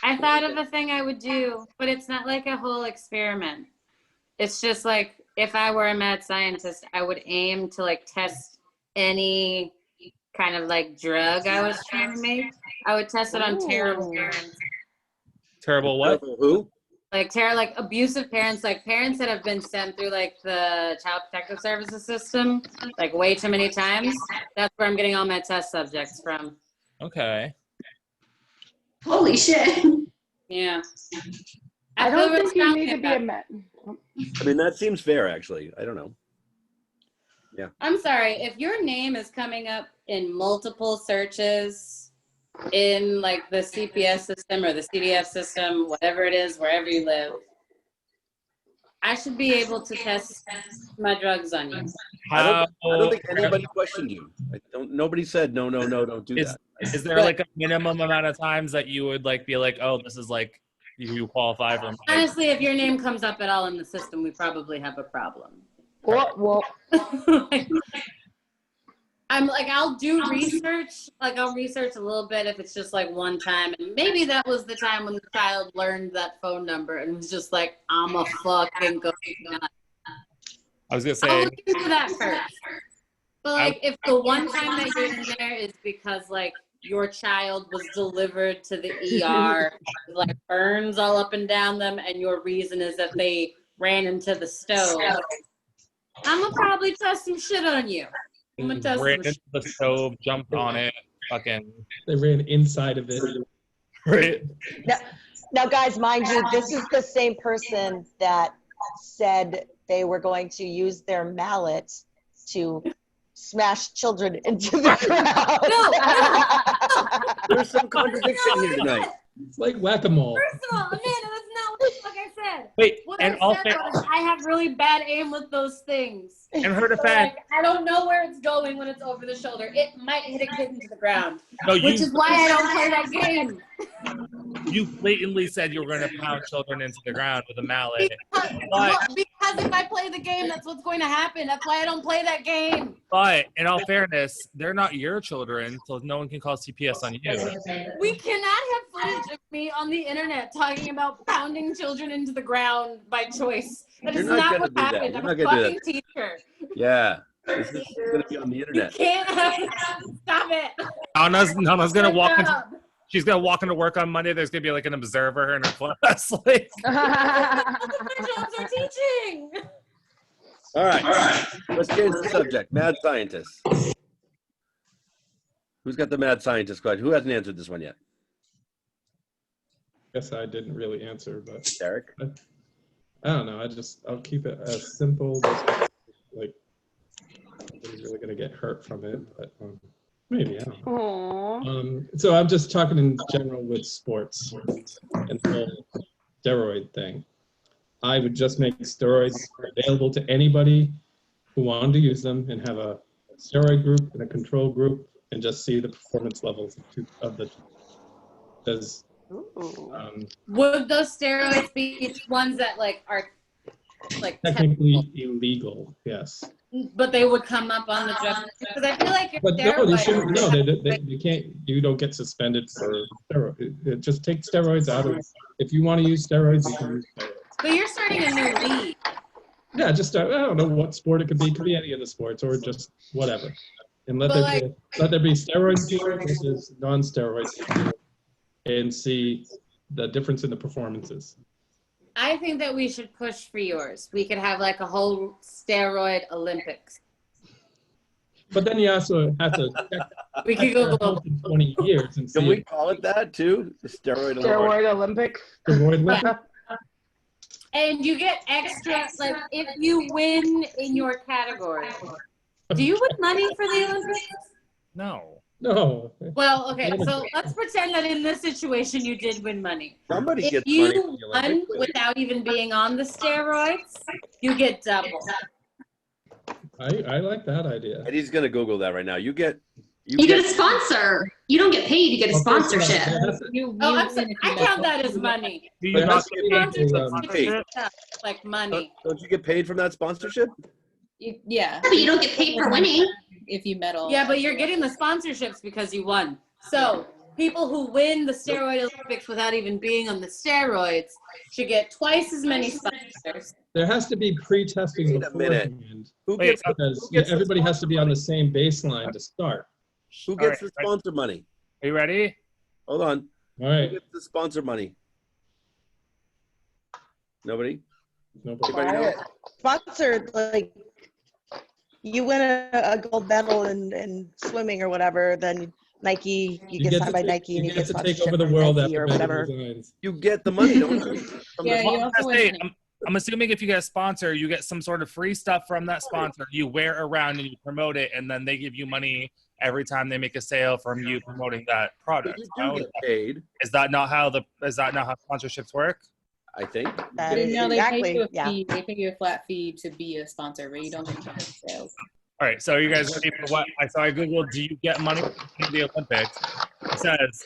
I thought of a thing I would do, but it's not like a whole experiment. It's just like if I were a mad scientist, I would aim to like test any kind of like drug I was trying to make. I would test it on terrible parents. Terrible what? Who? Like abusive parents, like parents that have been sent through like the Child Protective Services system, like way too many times. That's where I'm getting all my test subjects from. Okay. Holy shit. Yeah. I feel don't real think you strongly need to be about a it. man. I mean, that seems fair, actually. I don't know. I'm sorry, if your name is coming up in multiple searches in like the CPS system or the CDF system, whatever it is, wherever you live, I should be able to test my drugs on you. I don't think anybody questioned you. Nobody said no, don't do that. Is there like a minimum amount of times that you would like be like, oh, this is like you qualify for? Honestly, if your name comes up at all in the system, we probably have a problem. Well, I'm like, I'll do research. Like, I'll research a little bit if it's just like one time. And maybe that was the time when the child learned that phone number and was just like, I'm a fucking go nuts. I was going to I'll say. look into that first. But like, if the one time that you're in there is because like your child was delivered to the ER, like burns all up and down them, and your reason is that they ran into the stove, I'm gonna probably test some shit on you. I'm gonna test Ran some into the stove, jumped on it, fucking. They ran inside of it. Right. Now, guys, mind you, this is the same person that said they were going to use their mallet to smash children into the ground. There's some contradiction here tonight. It's like whack-a-mole. First of all, Amanda, that's not what the fuck I said. Wait, What and I all said fair, was I have really bad aim with those things. and her So, defense. like, I don't know where it's going when it's over the shoulder. It might hit a kid into the ground, No, which is why I don't play that game. You blatantly said you were going to pound children into the ground with a mallet. Because if I play the game, that's what's going to happen. That's why I don't play that game. But in all fairness, they're not your children, so no one can call CPS on you. We cannot have footage of me on the internet talking about pounding children into the ground by choice. That is You're not not what gonna do that. happened. You're I'm not a gonna do fucking teacher. Yeah, this is going to be on the You internet. can't have stop it. Nana's gonna walk into. Job. She's gonna walk into work on Monday. There's gonna be like an observer in her class. Like, My jobs are teaching. All right. Let's change the subject. Mad scientists. Who's got the mad scientist question? Who hasn't answered this one yet? Guess I didn't really answer, but Derek? I don't know. I'll keep it as simple as like nobody's really gonna get hurt from it, but maybe I don't know. Aww. So I'm just talking in general with sports and the whole steroid thing. I would just make steroids available to anybody who wanted to use them and have a steroid group and a control group and just see the performance levels of the. Because would those steroids be ones that like are like technically illegal, yes. but they would come up on the drug because I feel like your But no, they shouldn't. steroids. No, they can't. You don't get suspended for steroids. Just take steroids out of. If you want to use steroids, you can use steroids. But you're starting a new league. Yeah, just I don't know what sport it could be. It could be any of the sports or just whatever. And let there be steroid people versus non-steroid people, and see the difference in the performances. I think that we should push for yours. We could have like a whole steroid Olympics. But then you also have to check We could go your global. health in 20 years and see. Can we call it that too? The steroid Olympics? Steroid Olympics. Steroid Olympics? And you get extra, like if you win in your category. Do you win money for the Olympics? no. No. Well, okay, so let's pretend that in this situation you did win money. Somebody If gets money you from the won Olympics. without even being on the steroids, you get double. I like that idea. Eddie's going to Google that right now. You get a sponsor. You don't get paid, you get a sponsorship. Oh, I count that as money. Do you But it not has to get be paid? like, Hey, Like money. don't you get paid from that sponsorship? Yeah, But you don't get paid for winning. if you medal. Yeah, but you're getting the sponsorships because you won. So people who win the steroid Olympics without even being on the steroids should get twice as many sponsors. There has to be pre-testing Wait a minute. beforehand Who Wait, gets, because who gets, everybody has to be on the same baseline to start. who gets All the right. sponsor money? Are you ready? Hold on. All Who right. gets the sponsor money? Nobody? Nobody. Anybody know? Sponsored, like, you win a gold medal in swimming or whatever, then Nike, you get signed by Nike and you get to take sponsorship over the from world Nike after or Megan whatever. resigns. You get the money, don't you? From Yeah, the you also win money. I'm assuming if you get a sponsor, you get some sort of free stuff from that sponsor. You wear around and you promote it, and then they give you money every time they make a sale from you promoting that product. You do get paid. Is that not how sponsorships work? I think. That is No, they exactly, pay you a yeah. fee. They pay you a flat fee to be a sponsor, but you don't get paid for sales. All right, so are you guys ready for what? I Googled, do you get money from the Olympics? It says,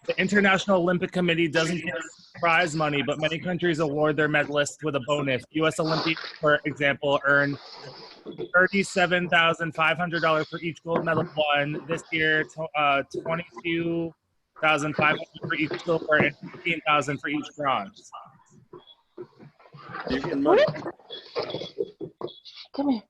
the International Olympic Committee doesn't give prize money, but many countries award their medalists with a bonus. U.S. Olympians, for example, earn $37,500 for each gold medal won. This year, $22,500 for each silver and $15,000 for each bronze. You're getting money. Come here.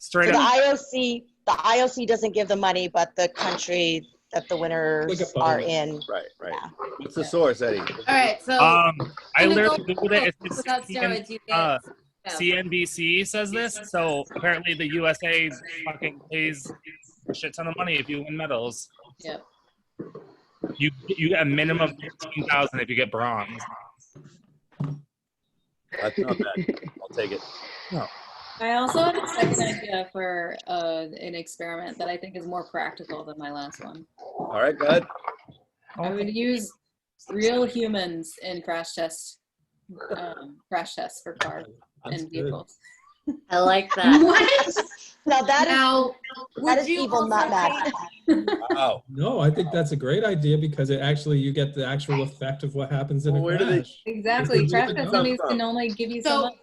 Straight So up. the IOC doesn't give the money, but the country that the winners are in. Right. Yeah. What's the source, Eddie? All right, so I literally Googled it. It's without steroids, you get CNBC says this. So apparently the USA fucking pays a shit ton of money if you win medals. Yep. You get a minimum of $15,000 if you get bronze. That's not bad. I'll take it. No. I also have a second idea for an experiment that I think is more practical than my last one. All right, go ahead. I would use real humans in crash tests for cars and vehicles. I like that. What? Now that Would is you evil, not also mad. Wow. No, I think that's a great idea because you get the actual effect of what happens in Well, a where do they- crash. Exactly. Where Crash do they test come dummies from? can only give you so So, much.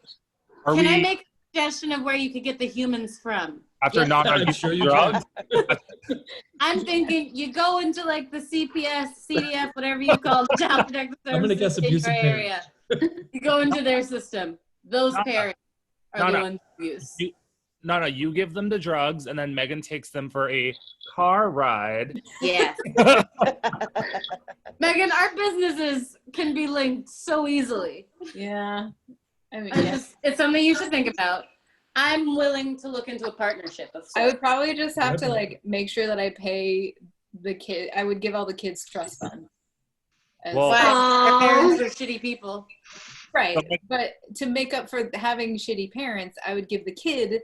Can I make a suggestion of where you could get the humans from? After Yes. not I'm sure you can. I'm thinking you go into like the CPS, CDF, whatever you call the Child Protective Services I'm gonna guess in your abusive area. You go into their system. Those No, no. parents are No, the no. ones who use. No, you give them the drugs, and then Megan takes them for a car ride. Yes. Megan, our businesses can be linked so easily. Yeah. I mean, It's something you should think about. I'm willing to look into a partnership of sorts. I would probably just have to like make sure that I pay the kid. I would give all the kids trust fund. Well- Their parents are shitty people. Right, but to make up for having shitty parents, I would give the kid.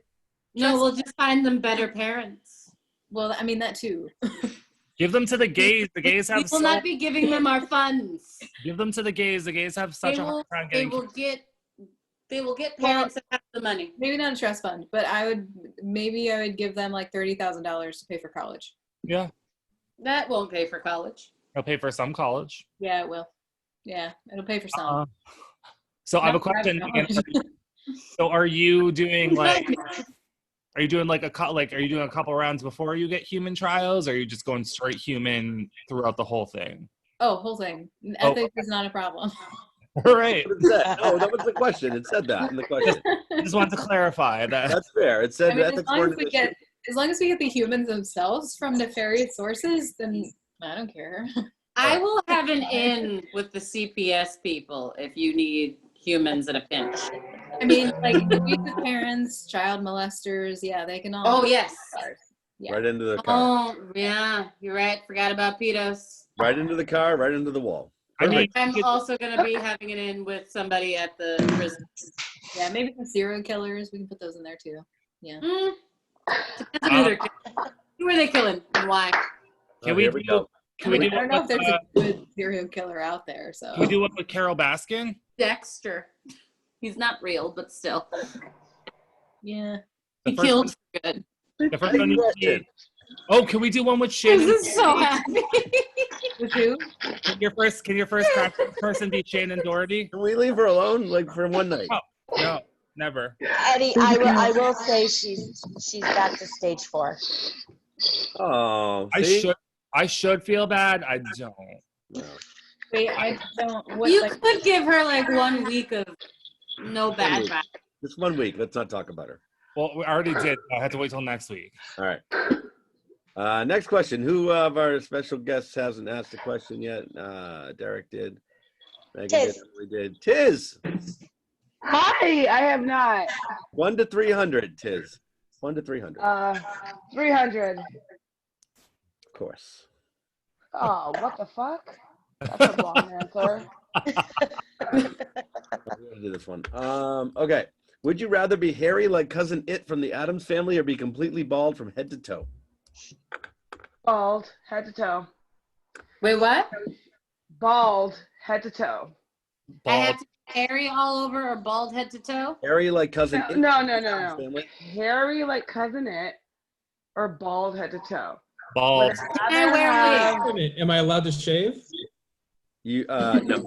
No, we'll just find them better parents. Well, I mean that too. Give them to the gays. The gays have. We will not be giving them our funds. Give them to the gays. The gays have such a hard time getting. They will get parents that have the money. Maybe not a trust fund, but I would give them like $30,000 to pay for college. Yeah. That won't pay for college. It'll pay for some college. Yeah, it will. Yeah, it'll pay for some. So I have a question. So are you doing like? Are you doing a couple rounds before you get human trials, or are you just going straight human throughout the whole thing? Oh, whole thing. Ethics is not a problem. All right. What is that? No, that was the question. It said that in the question. Just wanted to clarify that. That's fair. It said ethics weren't an issue. As long as we get the humans themselves from nefarious sources, then I don't care. I will have an in with the CPS people if you need humans in a pinch. I mean, like abusive parents, child molesters, yeah, they can all. Oh yes. Yeah. Right into the car. Oh yeah, you're right. Forgot about pedos. Right into the car, right into the wall. I'm also going to be having it in with somebody at the prison. Yeah, maybe some serial killers. We can put those in there too. Yeah. Depends on who they're killing. Who are they killing and why? Can we do? Can we do? I don't know if there's a good serial killer out there. So. Can we do one with Carol Baskin? Dexter. He's not real, but still. Yeah. He killed for good. The first one you did. Oh, can we do one with Shannon? This is so happy. With who? Can your first person be Shannon Doherty? Can we leave her alone, for one night? No, never. Eddie, I will say she's back to stage 4. Oh, see? I should feel bad. I don't. No. Wait, I don't. You could give her 1 week of no bad vibe. Just 1 week. Let's not talk about her. Well, we already did. I have to wait till next week. All right. Next question. Who of our special guests hasn't asked a question yet? Derek did. Megan Tiz. did. Tiz. Hi, I have not. 1 to 300, Tiz. 1 to 300. 300. course. Oh, what the fuck? That's a long answer. I'm gonna do this one. Okay. Would you rather be hairy like Cousin It from the Addams Family or be completely bald from head to toe? Bald, head to toe. Wait, what? Bald, head to toe. I have to be hairy all over or bald head to toe? Hairy like Cousin It? No. from the Addams Family? Hairy like Cousin It or bald head to toe? Bald. Can I wear wigs? Am I allowed to shave? You no.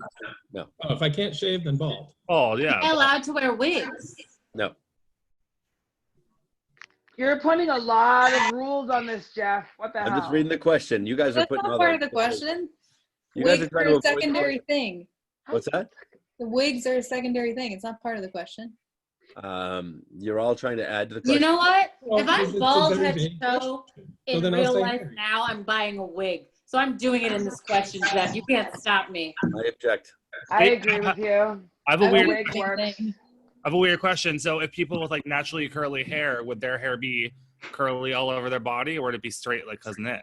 No. Oh, if I can't shave, then bald. Bald, yeah. Am I allowed to wear wigs? No. You're putting a lot of rules on this, Jeff. What the hell? I'm just reading the question. You guys are That's putting not all part the of the question. You guys Wigs are trying are to a avoid secondary thing. What's that? The wigs are a secondary thing. It's not part of the question. You're all trying to add to the question. You know what? Well, If I'm it's a bald very head to big toe in then I'll real say life hairy. now, I'm buying a wig. So I'm doing it in this question, Jeff. You can't stop me. I object. I agree with you. I have I a would weird do the same thing. I have a weird question. So if people with like naturally curly hair, would their hair be curly all over their body or would it be straight like Cousin It?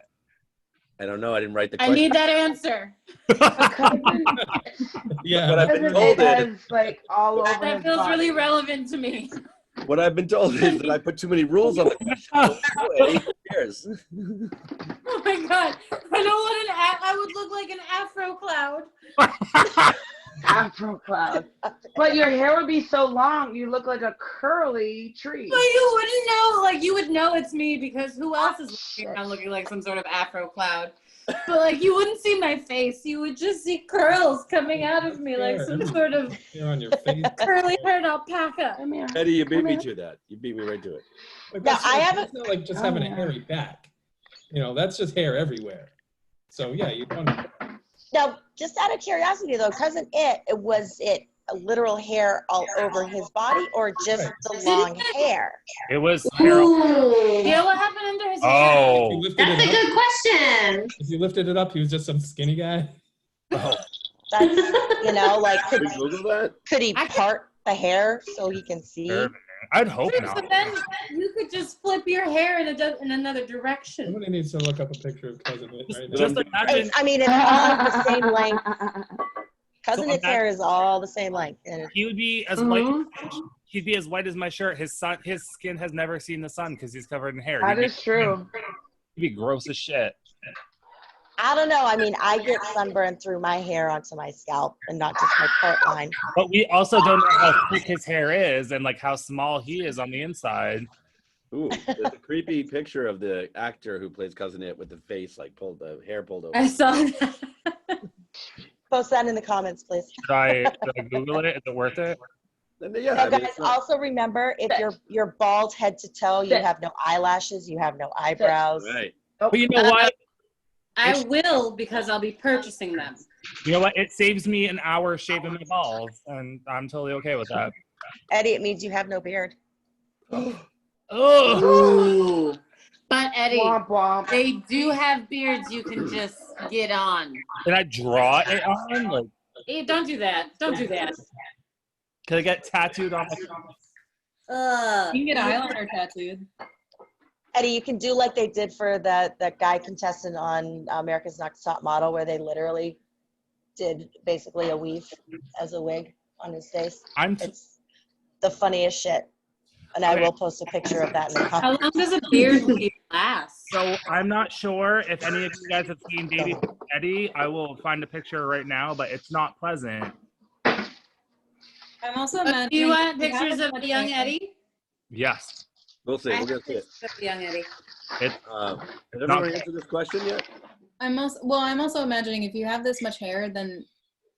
I don't know. I didn't write the I question. need that answer. Yeah. What I've been Cousin told It is, has like all over That his feels body. really relevant to me. what I've been told is that I put too many rules on the question. So, Eddie, who cares? Oh my god. I know what I would look like an Afro cloud. Afro cloud. But your hair would be so long, you look like a curly tree. But you wouldn't know, like you would know it's me because who else is walking around looking like some sort of Afro cloud? But like you wouldn't see my face. You would just see curls coming out of me like some sort of Hair on your face. curly haired alpaca. Come here. Eddie, you beat me to that. You beat me right to it. But No, that's I not- haven't- It's not like just having a hairy back. You know, that's just hair everywhere. So yeah, you don't. Now, just out of curiosity though, Cousin was it a literal hair all over his body or just the long hair? It was hair. Ooh, You know what happened under his If you Oh. lifted that's a it up, good question. if you lifted it up, he was just some skinny guy. Oh, That's, you know, like can we Google that? could he part the hair so he can see? I'd hope hair? not. So then you could just flip your hair in another direction. Somebody needs to look up a picture of Cousin It right now. Just imagine. I mean, it's all the same length. Cousin So It's hair is all the same length. And He would be as white. He'd be as white as my shirt. His skin has never seen the sun because he's covered in hair. That is true. He'd be gross as shit. I don't know. I mean, I get sunburned through my hair onto my scalp and not just my part line. But we also don't know how thick his hair is and like how small he is on the inside. Ooh, there's a creepy picture of the actor who plays Cousin It with the face like the hair pulled over. I saw that. Post that in the comments, please. Should I Google it? Is it worth it? And yeah, Now, I mean, guys, it's not- also remember, if you're bald head to toe, you have no eyelashes, you have no eyebrows. right. But you know what? I will because I'll be purchasing them. You know what? It saves me an hour shaving my balls, and I'm totally okay with that. Eddie, it means you have no beard. Oh, Ooh. But Eddie, Womp womp. they do have beards you can just get on. can I draw it on? Like, Hey, don't do that. Don't do that. can I get tattooed on my? You can get eyeliner tattooed. Eddie, you can do like they did for that guy contestant on America's Next Top Model, where they literally did basically a weave as a wig on his face. It's the funniest shit. And I will post a picture of that in the How comments. long does a beard weave last? So I'm not sure if any of you guys have seen Baby Eddie. I will find a picture right now, but it's not pleasant. I'm also Do imagining. you want if you have pictures as of much young hair- Eddie? Yes. We'll see. We're gonna see it. Of young Eddie. It, Has everyone answered this question yet? I'm also imagining if you have this much hair, then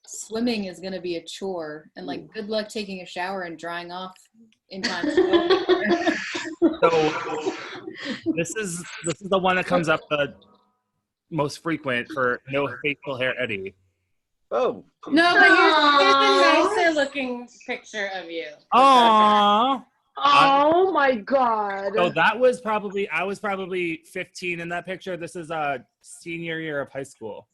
swimming is going to be a chore, and like good luck taking a shower and drying off in time. so this is the one that comes up the most frequent for no facial hair Eddie. Oh. No, but here's a nicer looking picture of you. Aww. Oh my God. So I was probably 15 in that picture. This is a senior year of high school.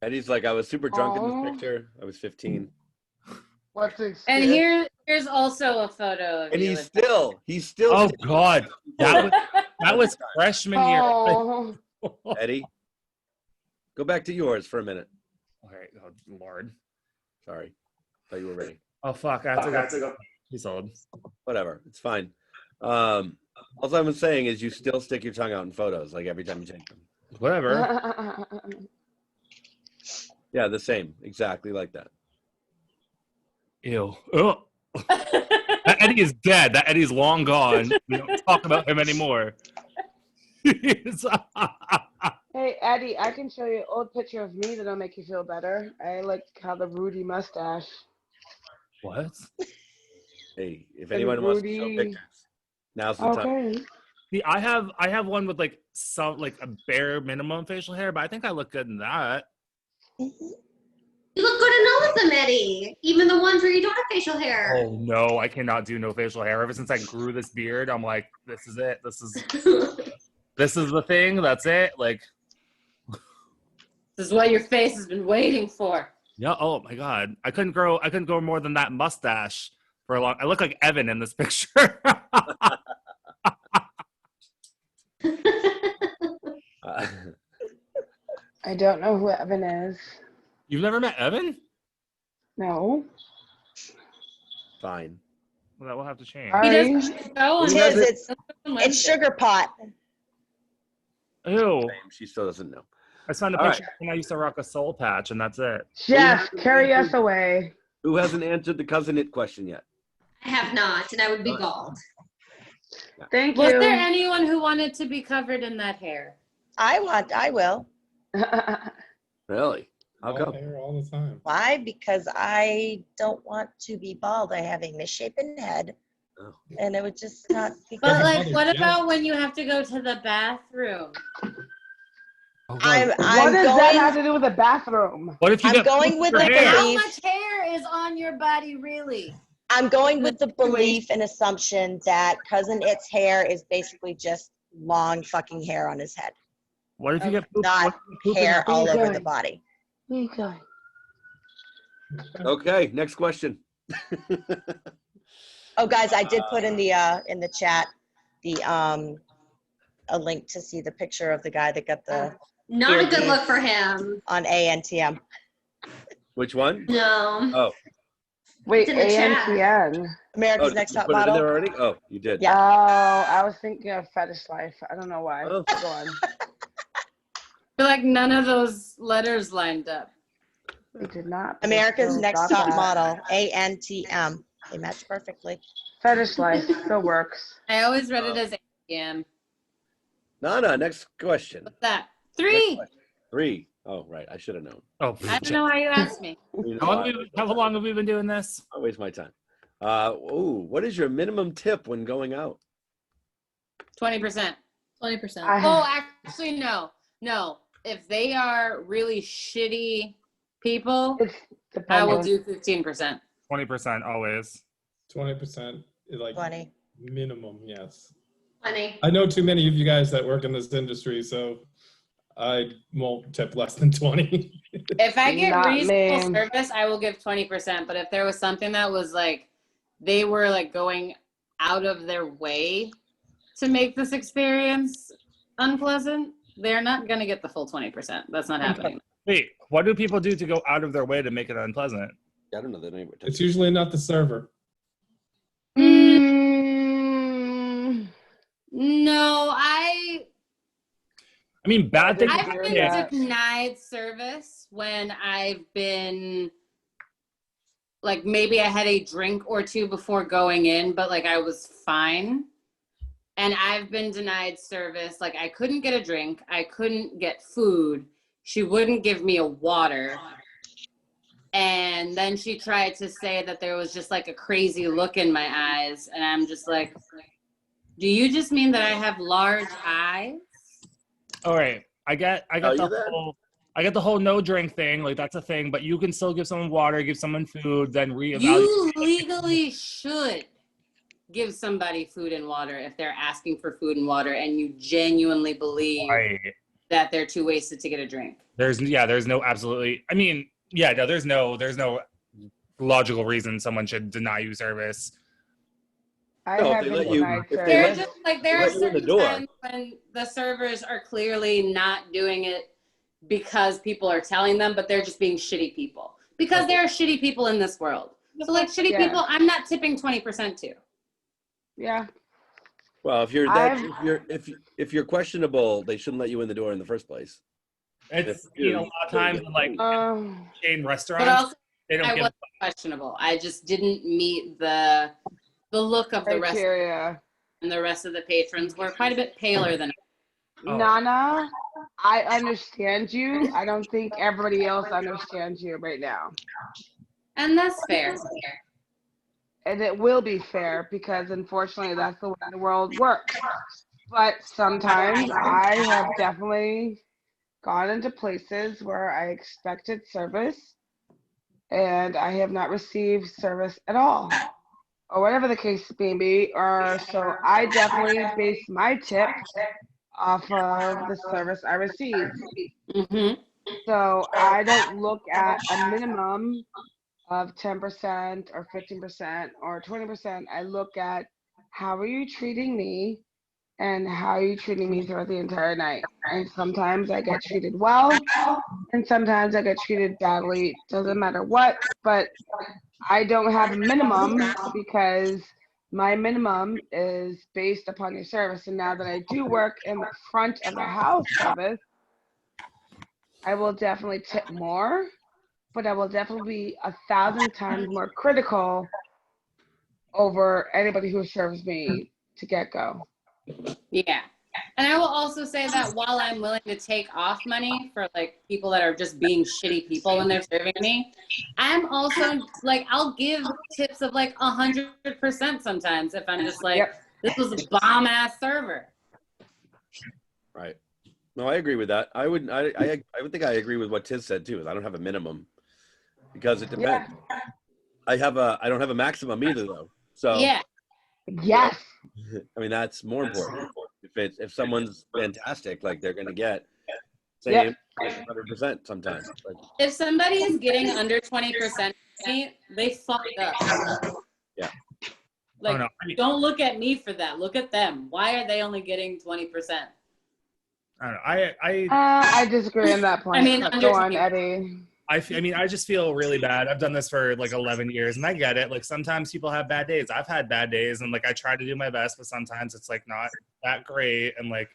Eddie's like, I was super drunk in Aw. this picture. I was 15. What's the And here's also a photo of And you. he's still Oh God, that was freshman year. Oh, Eddie, go back to yours for a minute. All right. Oh, Lord. Sorry. Thought you were ready. Oh, fuck. I have to go. He's old. Whatever. It's fine. All I'm saying is you still stick your tongue out in photos, like every time you take them. Whatever. Yeah, the same. Exactly like that. Ew. Oh. That Eddie is dead. That Eddie's long gone. We don't talk about him anymore. Hey, Eddie, I can show you an old picture of me that'll make you feel better. I like how the Rudy mustache. What? Hey, if anyone wants to show pictures, now's the time. Okay. See, I have one with like some like a bare minimum facial hair, but I think I look good in that. You look good in all of them, Eddie. Even the ones where you don't have facial hair. Oh no, I cannot do no facial hair. Ever since I grew this beard, I'm like, this is it. This is the thing. That's it. Like, This is what your face has been waiting for. yeah. Oh my god, I couldn't grow more than that mustache for a long. I look like Evan in this picture. I don't know who Evan is. You've never met Evan? No. Fine. Well, that will have to change. He Sorry. doesn't go It on is. It's Sugar Pot. Ew. She still doesn't know. I found a All picture when I used to rock a soul patch, and that's it. Jeff, carry us away. Who hasn't answered the cousin it question yet? I have not, and I would be galled. Thank Was you. there anyone who wanted to be covered in that hair? I will. Really? How Bald come? hair all the time. Why? Because I don't want to be bald. I have a misshapen head, Oh. and it would just not be good. But like, Mother what jealous. about when you have to go to the bathroom? I'm What does that going. have to do with the bathroom? What if you I'm get going with your the hair? How belief. much hair is on your body, really? I'm going with the belief and assumption that Cousin It's hair is basically just long fucking hair on his head, What if you get poop? not what if you poop in hair your- all over Okay. the body. Okay. Okay, next question. Oh, guys, I did put in the chat a link to see the picture of the guy that got the Not a good look for him. on ANTM. Which one? No. Oh, Wait, It's in the chat. ANTN. America's did Next you Top put it in Model. there already? Oh, you did. Yeah. Oh, I was thinking of Fetish Life. I don't know why. Oh. Go on. I feel like none of those letters lined up. We did not. America's Still Next got Top that. Model, ANTM. They match perfectly. Fetish Life still works. I always read it as ATM. Nana, next question. What's that? Next 3. question. 3. Oh, right. I should have known. Oh, I don't know why you asked me. how long have we been doing this? I'll waste my time. What is your minimum tip when going out? 20%. 20%. Oh, actually, no. No. If they are really shitty people, It's I will dependent. do 15%. 20% always. 20% is like 20. minimum, yes. Funny. I know too many of you guys that work in this industry, so I won't tip less than 20. If I get Not reasonable me. service, I will give 20%. But if there was something that was like, they were like going out of their way to make this experience unpleasant, they're not going to get the full 20%. That's not happening. Wait, what do people do to go out of their way to make it unpleasant? I don't know the name. It's usually not the server. No, I mean, bad things. I've hear been that. denied service when I've been like maybe I had a drink or two before going in, but like I was fine. And I've been denied service. Like I couldn't get a drink, I couldn't get food. She wouldn't give me a water. And then she tried to say that there was just like a crazy look in my eyes. And I'm just like, do you just mean that I have large eyes? All right, I get you the whole no drink thing. Like that's a thing, but you can still give someone water, give someone food, then reevaluate. You legally should give somebody food and water if they're asking for food and water and you genuinely believe Right. that they're too wasted to get a drink. There's no absolutely. I mean, yeah, no, there's no logical reason someone should deny you service. I No, if have they been let you, denied if they They're let service. just like, they there are let you in the certain door. times when the servers are clearly not doing it because people are telling them, but they're just being shitty people. Because there are shitty people in this world. So like shitty Yeah. people, I'm not tipping 20% to. Yeah. Well, if you're I've- if you're questionable, they shouldn't let you in the door in the first place. It's If you a lot of times in like chain But restaurants, also, they don't I give. was questionable. I just didn't meet the look of the rest, criteria. and the rest of the patrons were quite a bit paler than. Oh. Nana, I understand you. I don't think everybody else understands you right now. And that's fair. And it will be fair because unfortunately that's the way the world works. But sometimes I have definitely gone into places where I expected service and I have not received service at all. Or whatever the case may be. Or so I definitely base my tip off of the service I receive. Mm-hmm. So I don't look at a minimum of 10% or 15% or 20%. I look at how are you treating me and how are you treating me throughout the entire night. And sometimes I get treated well and sometimes I get treated badly. Doesn't matter what, but I don't have a minimum because my minimum is based upon your service. And now that I do work in the front of the house service, I will definitely tip more, but I will definitely be 1,000 times more critical over anybody who serves me to get go. Yeah. And I will also say that while I'm willing to take off money for like people that are just being shitty people when they're serving me, I'm also like, I'll give tips of like 100% sometimes if I'm just like, this was a bomb ass server. Right. No, I agree with that. I would think I agree with what Tiz said too. Is I don't have a minimum because it depends. I don't have a maximum either though. So yeah. Yes. I mean that's more important. If someone's fantastic, like they're gonna get Yep. 100% sometimes. Like, If somebody is getting under 20%, they fucked up. yeah. Like, no. don't look at me for that. Look at them. Why are they only getting 20%? I don't know. I disagree on that point. I mean, But under go on, 20%. Eddie. I mean, I just feel really bad. I've done this for like 11 years and I get it. Like sometimes people have bad days. I've had bad days and like I try to do my best, but sometimes it's like not that great. And like,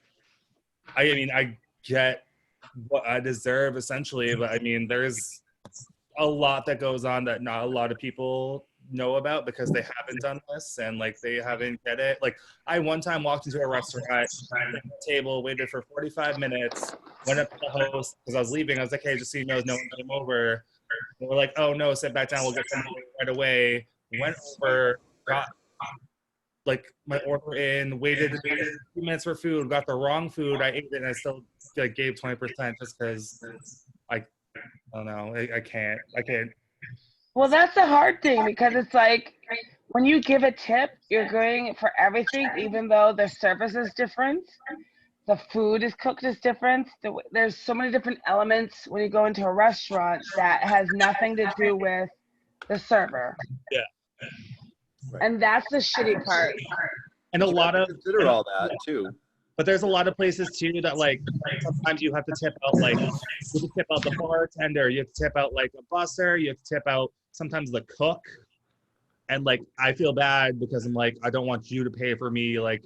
I mean, I get what I deserve essentially, but I mean, there's a lot that goes on that not a lot of people know about because they haven't done this and like they haven't get it. Like I one time walked into a restaurant, table, waited for 45 minutes, went up to the host because I was leaving. I was like, hey, just so you know, no one came over. And we're like, oh no, sit back down, we'll get someone right away. Went over, got like my order in, waited 2 minutes for food, got the wrong food, I ate it and I still like gave 20% just because I don't know, I can't. Well, that's the hard thing because it's like when you give a tip, you're going for everything, even though the service is different. The food is cooked is different. There's so many different elements when you go into a restaurant that has nothing to do with the server. Yeah. Right. And that's the shitty part. And a lot of consider all that too. But there's a lot of places too that like sometimes you have to tip out like you have to tip out the bartender, you have to tip out like a busser, you have to tip out sometimes the cook. And like I feel bad because I'm like, I don't want you to pay for me like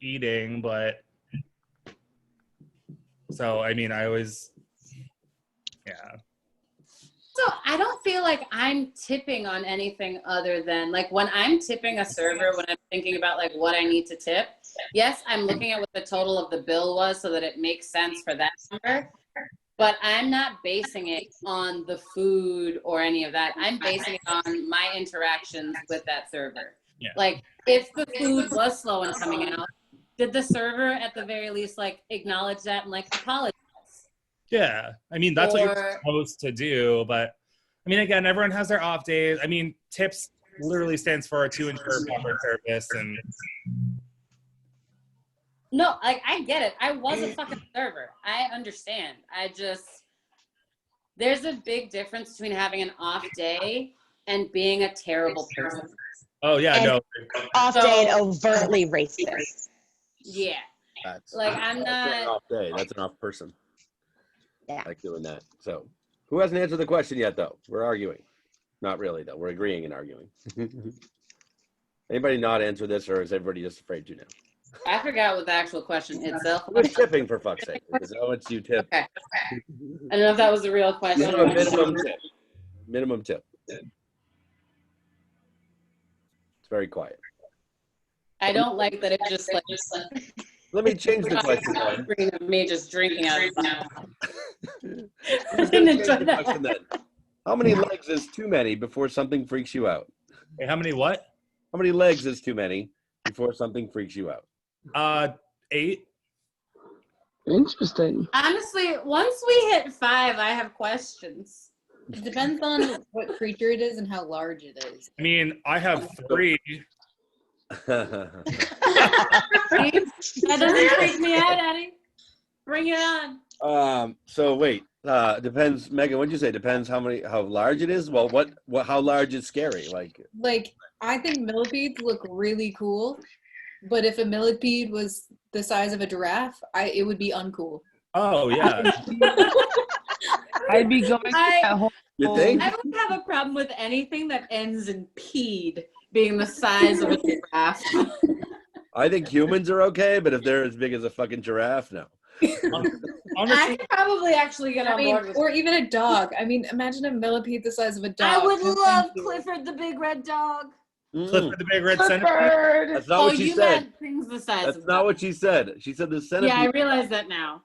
eating, but so I mean I always So I don't feel like I'm tipping on anything other than like when I'm tipping a server, when I'm thinking about like what I need to tip, yes, I'm looking at what the total of the bill was so that it makes sense for that number, but I'm not basing it on the food or any of that. I'm basing it on my interactions with that server. Yeah. Like if the food was slow in coming out, did the server at the very least like acknowledge that and like apologize? Yeah, I mean, that's what you're supposed to do. But I mean, again, everyone has their off days. I mean, tips literally stands for to ensure proper service. And no, like I get it. I was a fucking server. I understand. There's a big difference between having an off day and being a terrible person. Oh yeah, And no. off day and overtly racist. Yeah. That's Like, I'm that's an not. off day. That's an off person. Yeah. Like doing that. So, who hasn't answered the question yet, though? We're arguing. Not really, though. We're agreeing and arguing. Anybody not answer this, or is everybody just afraid to now? I forgot what the actual question itself Who is tipping, for fuck's sake? Oh, it's you tip. Okay. I don't know if that was a real question. You have a minimum tip. Minimum tip. It's very quiet. I don't like that it just like. Let me change the question then. Screen of me just drinking out of the Who's gonna change the question then? How many legs is too many before something freaks you out? Hey, how many what? How many legs is too many before something freaks you out? 8. Interesting. Honestly, once we hit 5, I have questions. It depends on what creature it is and how large it is. I mean, I have 3. That doesn't freak me out, Eddie. Bring it on. So wait, depends. Megan, what'd you say? Depends how large it is. Well, what how large is scary? Like I think millipedes look really cool, but if a millipede was the size of a giraffe, it would be uncool. Oh yeah. I'd be going that whole. You think? I don't have a problem with anything that ends in "peed" being the size of a giraffe. I think humans are okay, but if they're as big as a fucking giraffe, no. I could probably actually get on board with or even a dog. I mean, imagine a millipede the size of a dog. I would love Clifford the Big Red Dog. Clifford the Big Red Centipede. That's not what she said. Meant things the size That's of not what she said. She said the centipede. Yeah, I realize that now.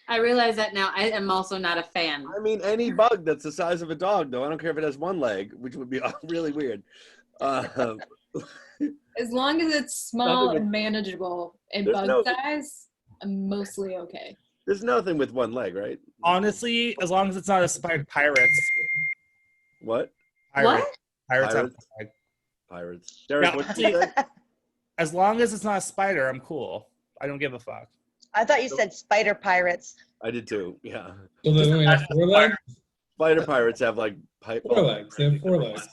I am also not a fan. I mean, any bug that's the size of a dog, though. I don't care if it has one leg, which would be really weird. As long as it's small and manageable and bug size, I'm mostly okay. There's nothing with one leg, right? Honestly, as long as it's not a spider. Pirates. What? Pirates. What? Pirates. Pirates. Derek, what did you say? As long as it's not a spider, I'm cool. I don't give a fuck. I thought you said spider pirates. I did too. Yeah. So they only have 4 legs? Spider pirates have like 4 legs. They have 4 legs.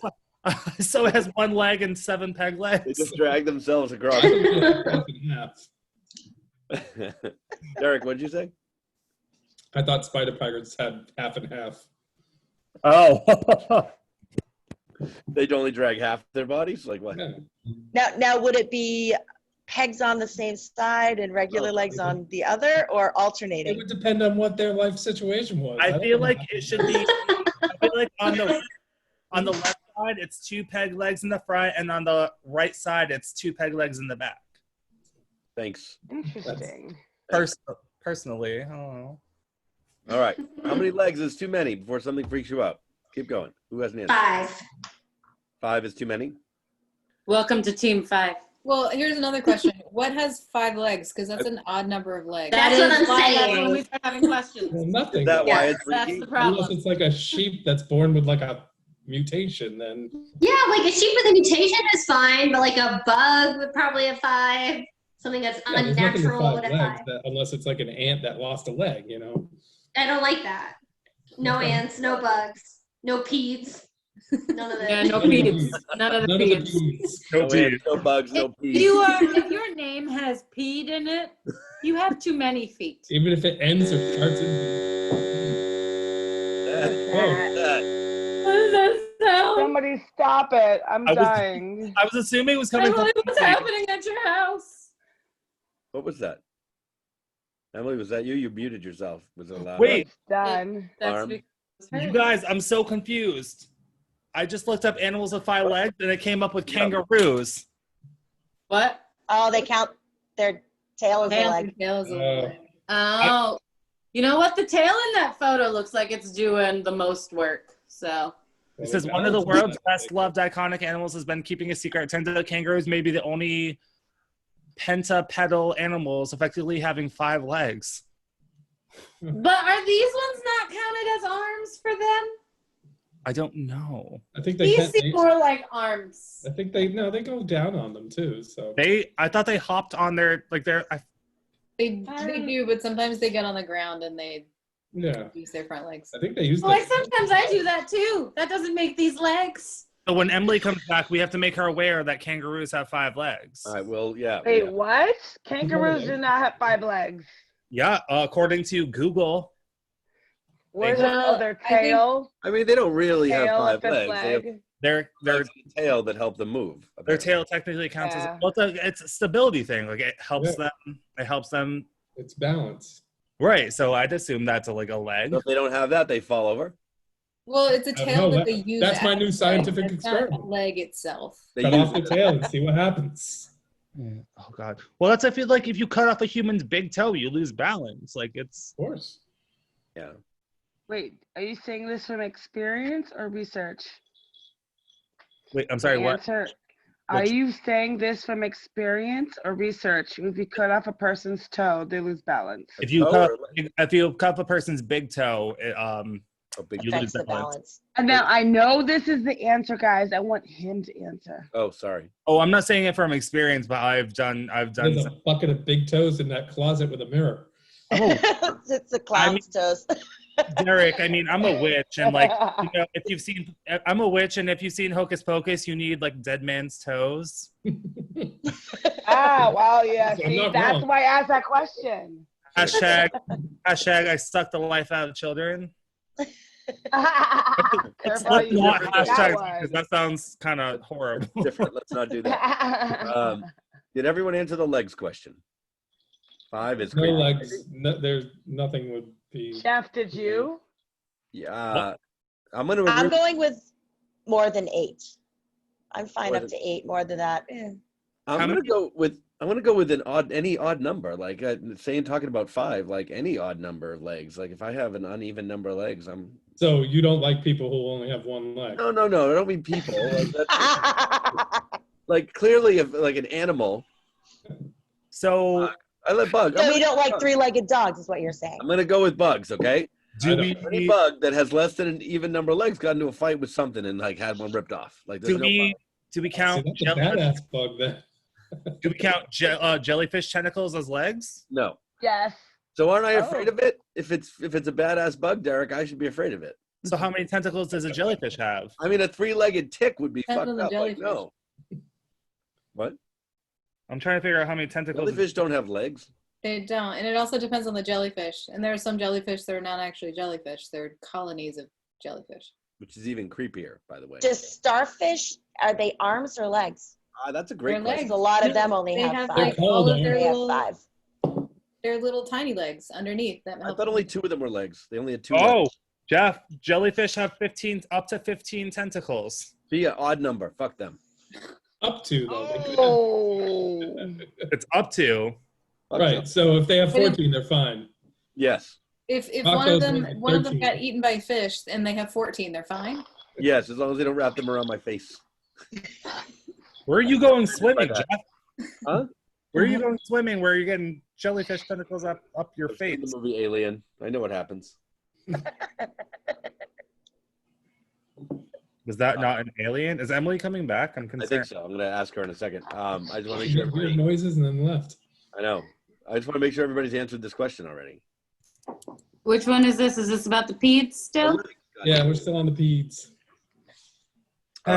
So it has 1 leg and 7 peg legs. They just drag themselves across. Derek, what did you say? I thought spider pirates had half and half. Oh. They'd only drag half their bodies? Like what? Yeah. Now would it be pegs on the same side and regular legs on the other, or alternating? It would depend on what their life situation was. I feel like it should be. I feel like on the left side it's 2 peg legs in the front, and on the right side it's 2 peg legs in the back. Thanks. Interesting. Personally, I don't know. All right. How many legs is too many before something freaks you out? Keep going. Who has an answer? 5. 5 is too many? Welcome to Team 5. Well, here's another question. What has 5 legs? Because that's an odd number of legs. That's what I'm That's saying. when we start having questions. Well, nothing. Is that why it's That's freaky? the problem. Unless it's like a sheep that's born with like a mutation, then Yeah, like a sheep with a mutation is fine, but like a bug would probably have 5. Something that's yeah, there's nothing with unnatural would 5 have legs 5. unless it's like an ant that lost a leg, you know. I don't like that. No ants, no bugs, no peeds. None of that. Yeah, no peeds. None of the None of the peeds. bees. No ants, no bugs, no peas. If your name has peed in it, you have too many feet. Even if it ends or starts in What does that sound? Somebody stop it. I'm dying. I was assuming it was coming from. Emily, what's happening at your house? What was that? Emily, was that you? You muted yourself. Was it loud? Wait, It's done. That's Arm. because you guys, I'm so confused. I just looked up animals with 5 legs, and it came up with kangaroos. What? Oh, they count their tail as a leg. Oh, you know what? The tail in that photo looks like it's doing the most work. So It says one of the world's best loved iconic animals has been keeping a secret. It turns out kangaroos may be the only pentapedal animals effectively having 5 legs. but are these ones not counted as arms for them? I don't know. I think they These seem more like arms. I think they go down on them too. So I thought they hopped on their They do, but sometimes they get on the ground and they yeah, use their front legs. I think they use Like sometimes I do that too. That doesn't make these legs. So when Emily comes back, we have to make her aware that kangaroos have 5 legs. All right. Well, yeah. Wait, yeah. what? Kangaroos do not have 5 legs. Yeah, according to Google. Where's Well, their tail? I mean, they don't really have Tail 5 fifth legs. They have leg. Their tail that help them move. their apparently. tail technically counts Yeah. as it's a stability thing. Like it helps them. It helps them. It's balance. Right. So I'd assume that's like a leg. So if they don't have that, they fall over. Well, it's a I don't tail know, that they use. that's my as new a scientific leg. It's not experiment. a leg itself. They Cut use off the tail and see what happens. Oh God. Well, that's I feel like if you cut off a human's big toe, you lose balance. Like it's. Of course. Yeah. Wait, are you saying this from experience or research? Wait, I'm sorry. What? Answer. Are you saying this from experience or research? If you cut off a person's toe, they lose balance. If you cut off a person's big toe, you lose Affects the balance. And now I know this is the answer, guys. I want him to answer. Oh, sorry. Oh, I'm not saying it from experience, but I've done. There's a bucket of big toes in that closet with a mirror. It's the clown's toes. Derek, I mean, I'm a witch, and like, you know, if you've seen, I'm a witch, and if you've seen Hocus Pocus, you need like dead man's toes. Well, yeah. So I'm See, not that's wrong. why I asked that question. Hashtag I suck the life out of children. It's Careful, you not forget that hashtag one. because that sounds kind of horrible. Different. Let's not do that. Did everyone answer the legs question? 5 is No creepy. legs. No, there's nothing would be. Chef, did you? Yeah. I'm going to I'm agree. going with more than 8. I'm fine More up than- to 8. More than that. I'm going to go with any odd number. Like talking about 5, like any odd number of legs. Like if I have an uneven number of legs, I'm. So you don't like people who only have one leg? No. I don't mean people. Like, like clearly, if like an animal. So I let bugs. So you don't like 3-legged dogs, is what you're saying. I'm going to go with bugs. Okay. Do Any bug that has less than an even number of legs got into a fight with something and like had one ripped off. Like there's do we count? See, that's a badass bug then. Do we count jellyfish tentacles as legs? No. Yes. So aren't I afraid of it? If it's a badass bug, Derek, I should be afraid of it. So how many tentacles does a jellyfish have? I mean, a 3-legged tick would be Depends on fucked the up. Like, jellyfish. no. What? I'm trying to figure out how many tentacles. Jellyfish don't have legs. They don't, and it also depends on the jellyfish. And there are some jellyfish that are not actually jellyfish; they're colonies of jellyfish. Which is even creepier, by the way. Does starfish, are they arms or legs? That's a great Their question. legs. A lot of them only They have have 5. like all of their They have little, 5. their little tiny legs underneath. That I help thought only them. 2 of them were legs. They only had 2 Oh, legs. Jeff, jellyfish have up to 15 tentacles. Be an odd number. Fuck them. Up to though. They could It's up to. Fuck right. them. So if they have But it- 14, they're fine. Yes. If Tacos one of them with one of them 13. got eaten by fish and they have 14, they're fine. Yes, as long as they don't wrap them around my face. Where are you going swimming, Like that. Jeff? Huh? Where are you going swimming? Where are you getting jellyfish tentacles up your I've seen face? the movie Alien. I know what happens. Was that not an alien? Is Emily coming back? I'm I concerned. think so. I'm going to ask her in a second. I just want to make She sure made weird everybody, noises and then left. I know. I just want to make sure everybody's answered this question already. Which one is this? Is this about the peds still? Yeah, we're still on the peds.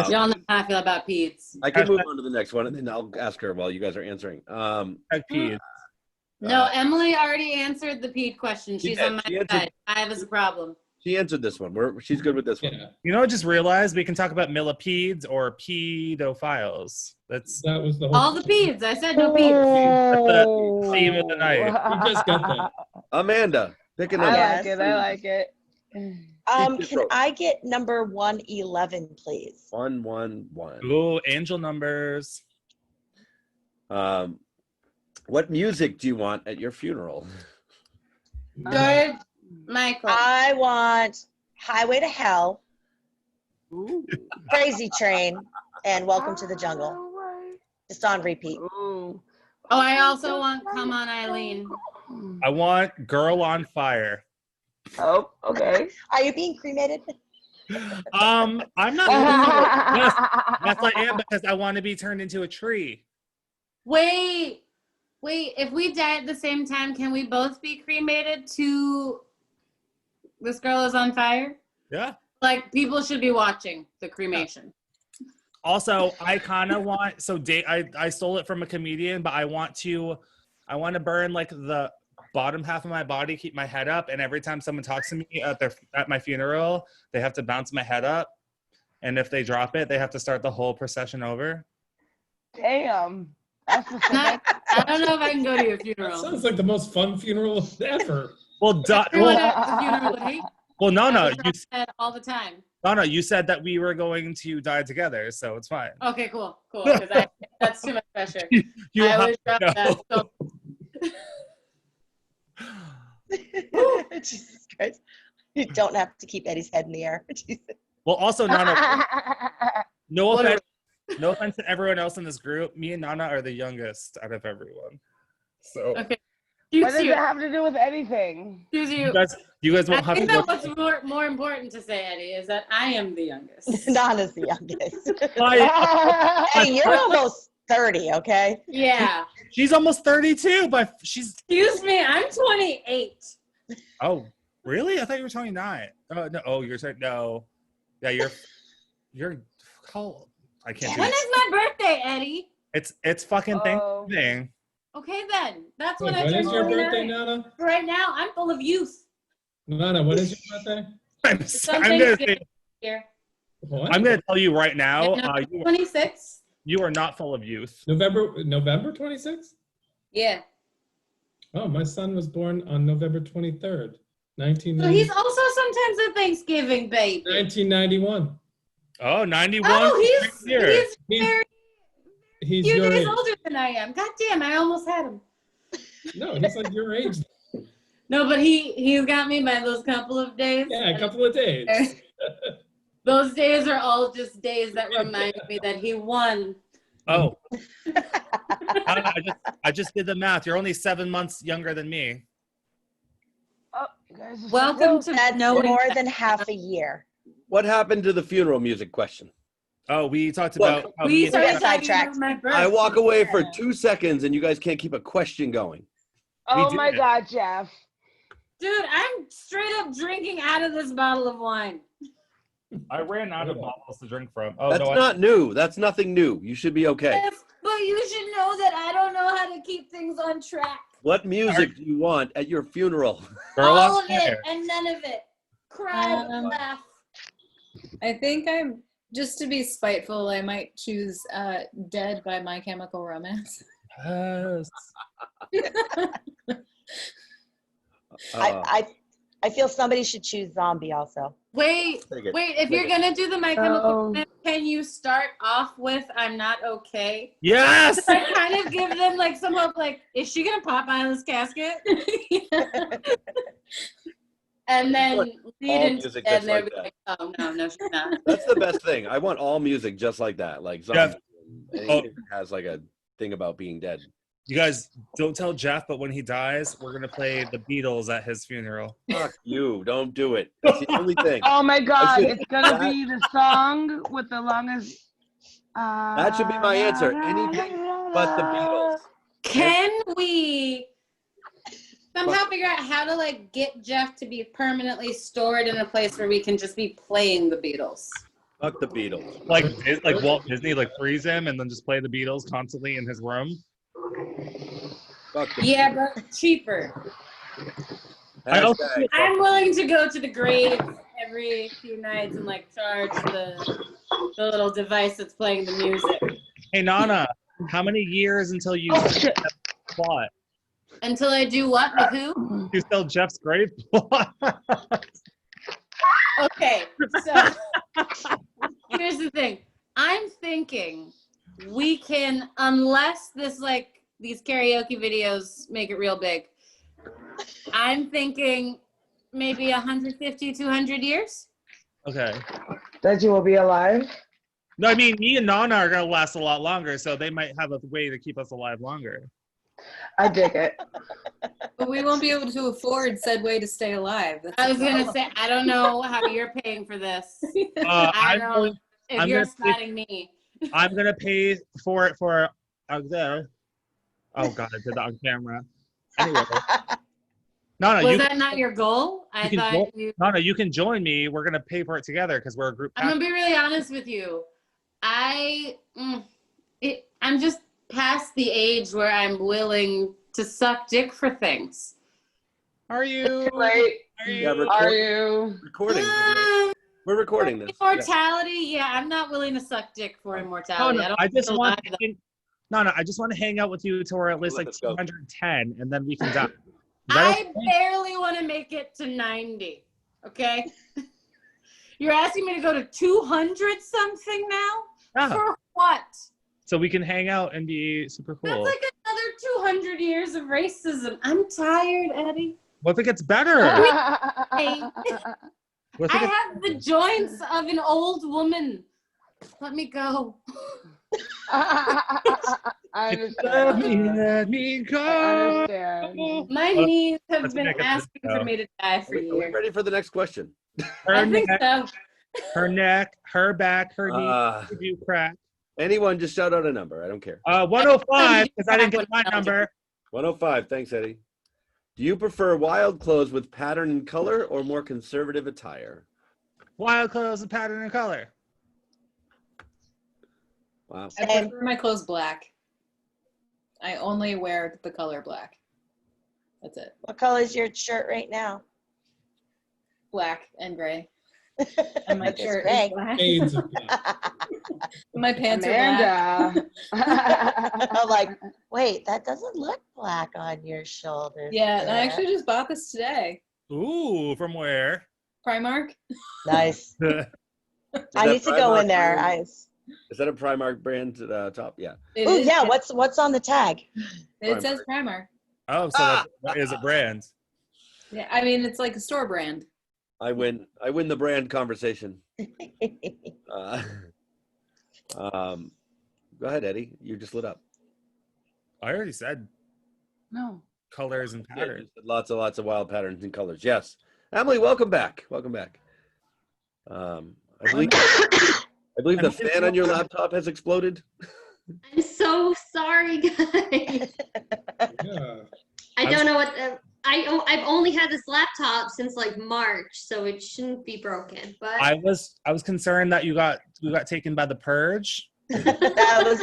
Y'all know how I feel about peds. I can move on to the next one, and then I'll ask her while you guys are answering. Peds. No, Emily already answered the ped question. She She's did. on my She answered- side. 5 is a problem. She answered this one. She's good with this one. Yeah, You know, I just realized we can talk about millipedes or pedophiles. That's that was the whole. All the peds. I said no peds. the theme of the night. We just got that. Amanda, pick a number. I like it. I like it. Can I get number 111, please? 111. Ooh, angel numbers. What music do you want at your funeral? George Michael. I want Highway to Hell, Crazy Train, and Welcome to the Jungle. Just on repeat. Ooh. Oh, I also want Come On Eileen. I want Girl on Fire. Oh, okay. Are you being cremated? I'm not. Yes, I am because I want to be turned into a tree. Wait, if we die at the same time, can we both be cremated to This Girl Is on Fire? Yeah. Like, people should be watching the cremation. Also, I kind of want I stole it from a comedian, but I want to burn like the bottom half of my body, keep my head up, and every time someone talks to me at my funeral, they have to bounce my head up, and if they drop it, they have to start the whole procession over. Damn. That's I don't know if I can go to your funeral. Sounds like the most fun funeral ever. Well, Everyone at the funeral would hate. Nana, I would drop that all the time. Nana, you said that we were going to die together, so it's fine. Okay, cool. Because that's too much pressure. You I always drop that. So. Jesus Christ. You don't have to keep Eddie's head in the air. Well, also, Nana, no offense to everyone else in this group. Me and Nana are the youngest out of everyone. So. Okay. What does it have to do with anything? You guys won't have to. I think that what's more important to say, Eddie, is that I am the youngest. Nana's the youngest. Eddie, you're almost 30, okay? Yeah. She's almost 32, but she's. Excuse me, I'm 28. Oh, really? I thought you were 29. Oh no. Oh, you're saying no. Yeah, you're. How? I can't. When is my birthday, Eddie? It's fucking Thanksgiving. Okay, then. That's when Wait, I when turned is your 29. birthday, Nana? Right now, I'm full of youth. Nana, when is your birthday? I'm gonna tell you right now. 26. You are not full of youth. November 26th? Yeah. Oh, my son was born on November 23rd, 1990. So he's also sometimes a Thanksgiving baby. 1991. Oh, 91. Oh, he's your days age. older than I am. God damn, I almost had him. No, he's like your age. No, but he's got me by those couple of days. Yeah, a couple of days. Those days are all just days that remind me that he won. Oh. I just did the math. You're only 7 months younger than me. Oh, you guys are Welcome to That's knowing more that. than half a year. What happened to the funeral music question? Oh, we talked about. We started started sidetracked. my birthday. I walk away for 2 seconds and you guys can't keep a question going. Oh We my did. God, Jeff. Dude, I'm straight up drinking out of this bottle of wine. I ran out of bottles to drink from. Oh, That's no, not new. That's nothing new. You should be okay. Yes, but you should know that I don't know how to keep things on track. What music do you want at your funeral? Girl, All I'm of it there. and none of it. Cry and laugh. I think I'm, just to be spiteful, I might choose Dead by My Chemical Romance. Yes. I feel somebody should choose Zombie also. Wait, Take it. if Take you're it. gonna do the My Chemical Oh. Romance, can you start off with "I'm Not Okay"? Yes. I kind of give them like some hope. Like, is she gonna pop out of this casket? And then Look, lead all into music it, and that's they'll like be that. like, "Oh no, she's not." That's the best thing. I want all music just like that. Like Zombie. Anything that has like a thing about being dead. You guys don't tell Jeff, but when he dies, we're gonna play the Beatles at his funeral. Fuck you. Don't do it. That's the only thing. Oh my God, should- it's gonna be the song with the longest. That should be my answer. Anything but the Beatles. Can we somehow figure out how to like get Jeff to be permanently stored in a place where we can just be playing the Beatles? Fuck the Beatles. Like Walt Disney, like freeze him and then just play the Beatles constantly in his room. Fuck the Yeah, but cheaper. Hashtag I'm willing to go to the grave every few nights and like charge the little device that's playing the music. Hey Nana, how many years until you shit. plot? Until I do what with who? You sell Jeff's grave plot? Okay, so here's the thing. I'm thinking we can, unless this like these karaoke videos make it real big, I'm thinking maybe 150, 200 years. Okay. That you will be alive? No, I mean, me and Nana are going to last a lot longer, so they might have a way to keep us alive longer. I dig it. But we won't be able to afford said way to stay alive. That's I was the going to problem. say, I don't know how you're paying for this. I I'm don't know going- if I'm you're gonna say- spotting me. I'm going to pay for it for there. Oh, God, I did that on camera. Anyway. Nana, Was you, that not your goal? I can thought Nana, you can join me. We're going to pay for it together because we're a group. I'm going to be really honest with you. I'm just past the age where I'm willing to suck dick for things. Are you? Right. Yeah, Are you? recording. We're recording this. Immortality? Yeah, I'm not willing to suck dick for immortality. No, I just don't want lie, I just want to hang out with you till we're at least like Let's go. 210, and then we can die. I barely want to make it to 90. Okay. You're asking me to go to 200 something now? Yeah. For what? So we can hang out and be super cool. That's like another 200 years of racism. I'm tired, Eddie. What if it gets better? I What if it gets- have the joints of an old woman. Let me go. I understand. Let me go. I understand. My knees have let's been make it asking for me to die for Are we years. ready for the next question? I think so. Her neck, her back, her Uh, knees, you crack. Anyone, just shout out a number. I don't care. 105, because I didn't get my number. 105. Thanks, Eddie. Do you prefer wild clothes with pattern and color or more conservative attire? Wild clothes with pattern and color. Wow. I prefer my clothes black. I only wear the color black. That's it. What color is your shirt right now? Black and gray. And my It's shirt gray. is black. Shades of black. My pants are black. Amanda. I'm like, wait, that doesn't look black on your shoulders. Yeah, and I there." actually just bought this today. Ooh, from where? Primark. Nice. Is I that need to go Primark in there. brand? Is that a Primark brand top? Yeah. It Oh is- yeah, what's on the tag? It says Primark. Oh, so that is a brand. Yeah, I mean it's like a store brand. I win the brand conversation. Go ahead, Eddie. You just lit up. I already said No. colors and Yeah, patterns. you said lots of wild patterns and colors. Yes. Emily, welcome back. Welcome back. I believe the fan on your laptop has exploded. I'm so sorry, guys. Yeah. I don't know what. I've only had this laptop since like March, so it shouldn't be broken. But I was concerned that you got taken by the Purge. That was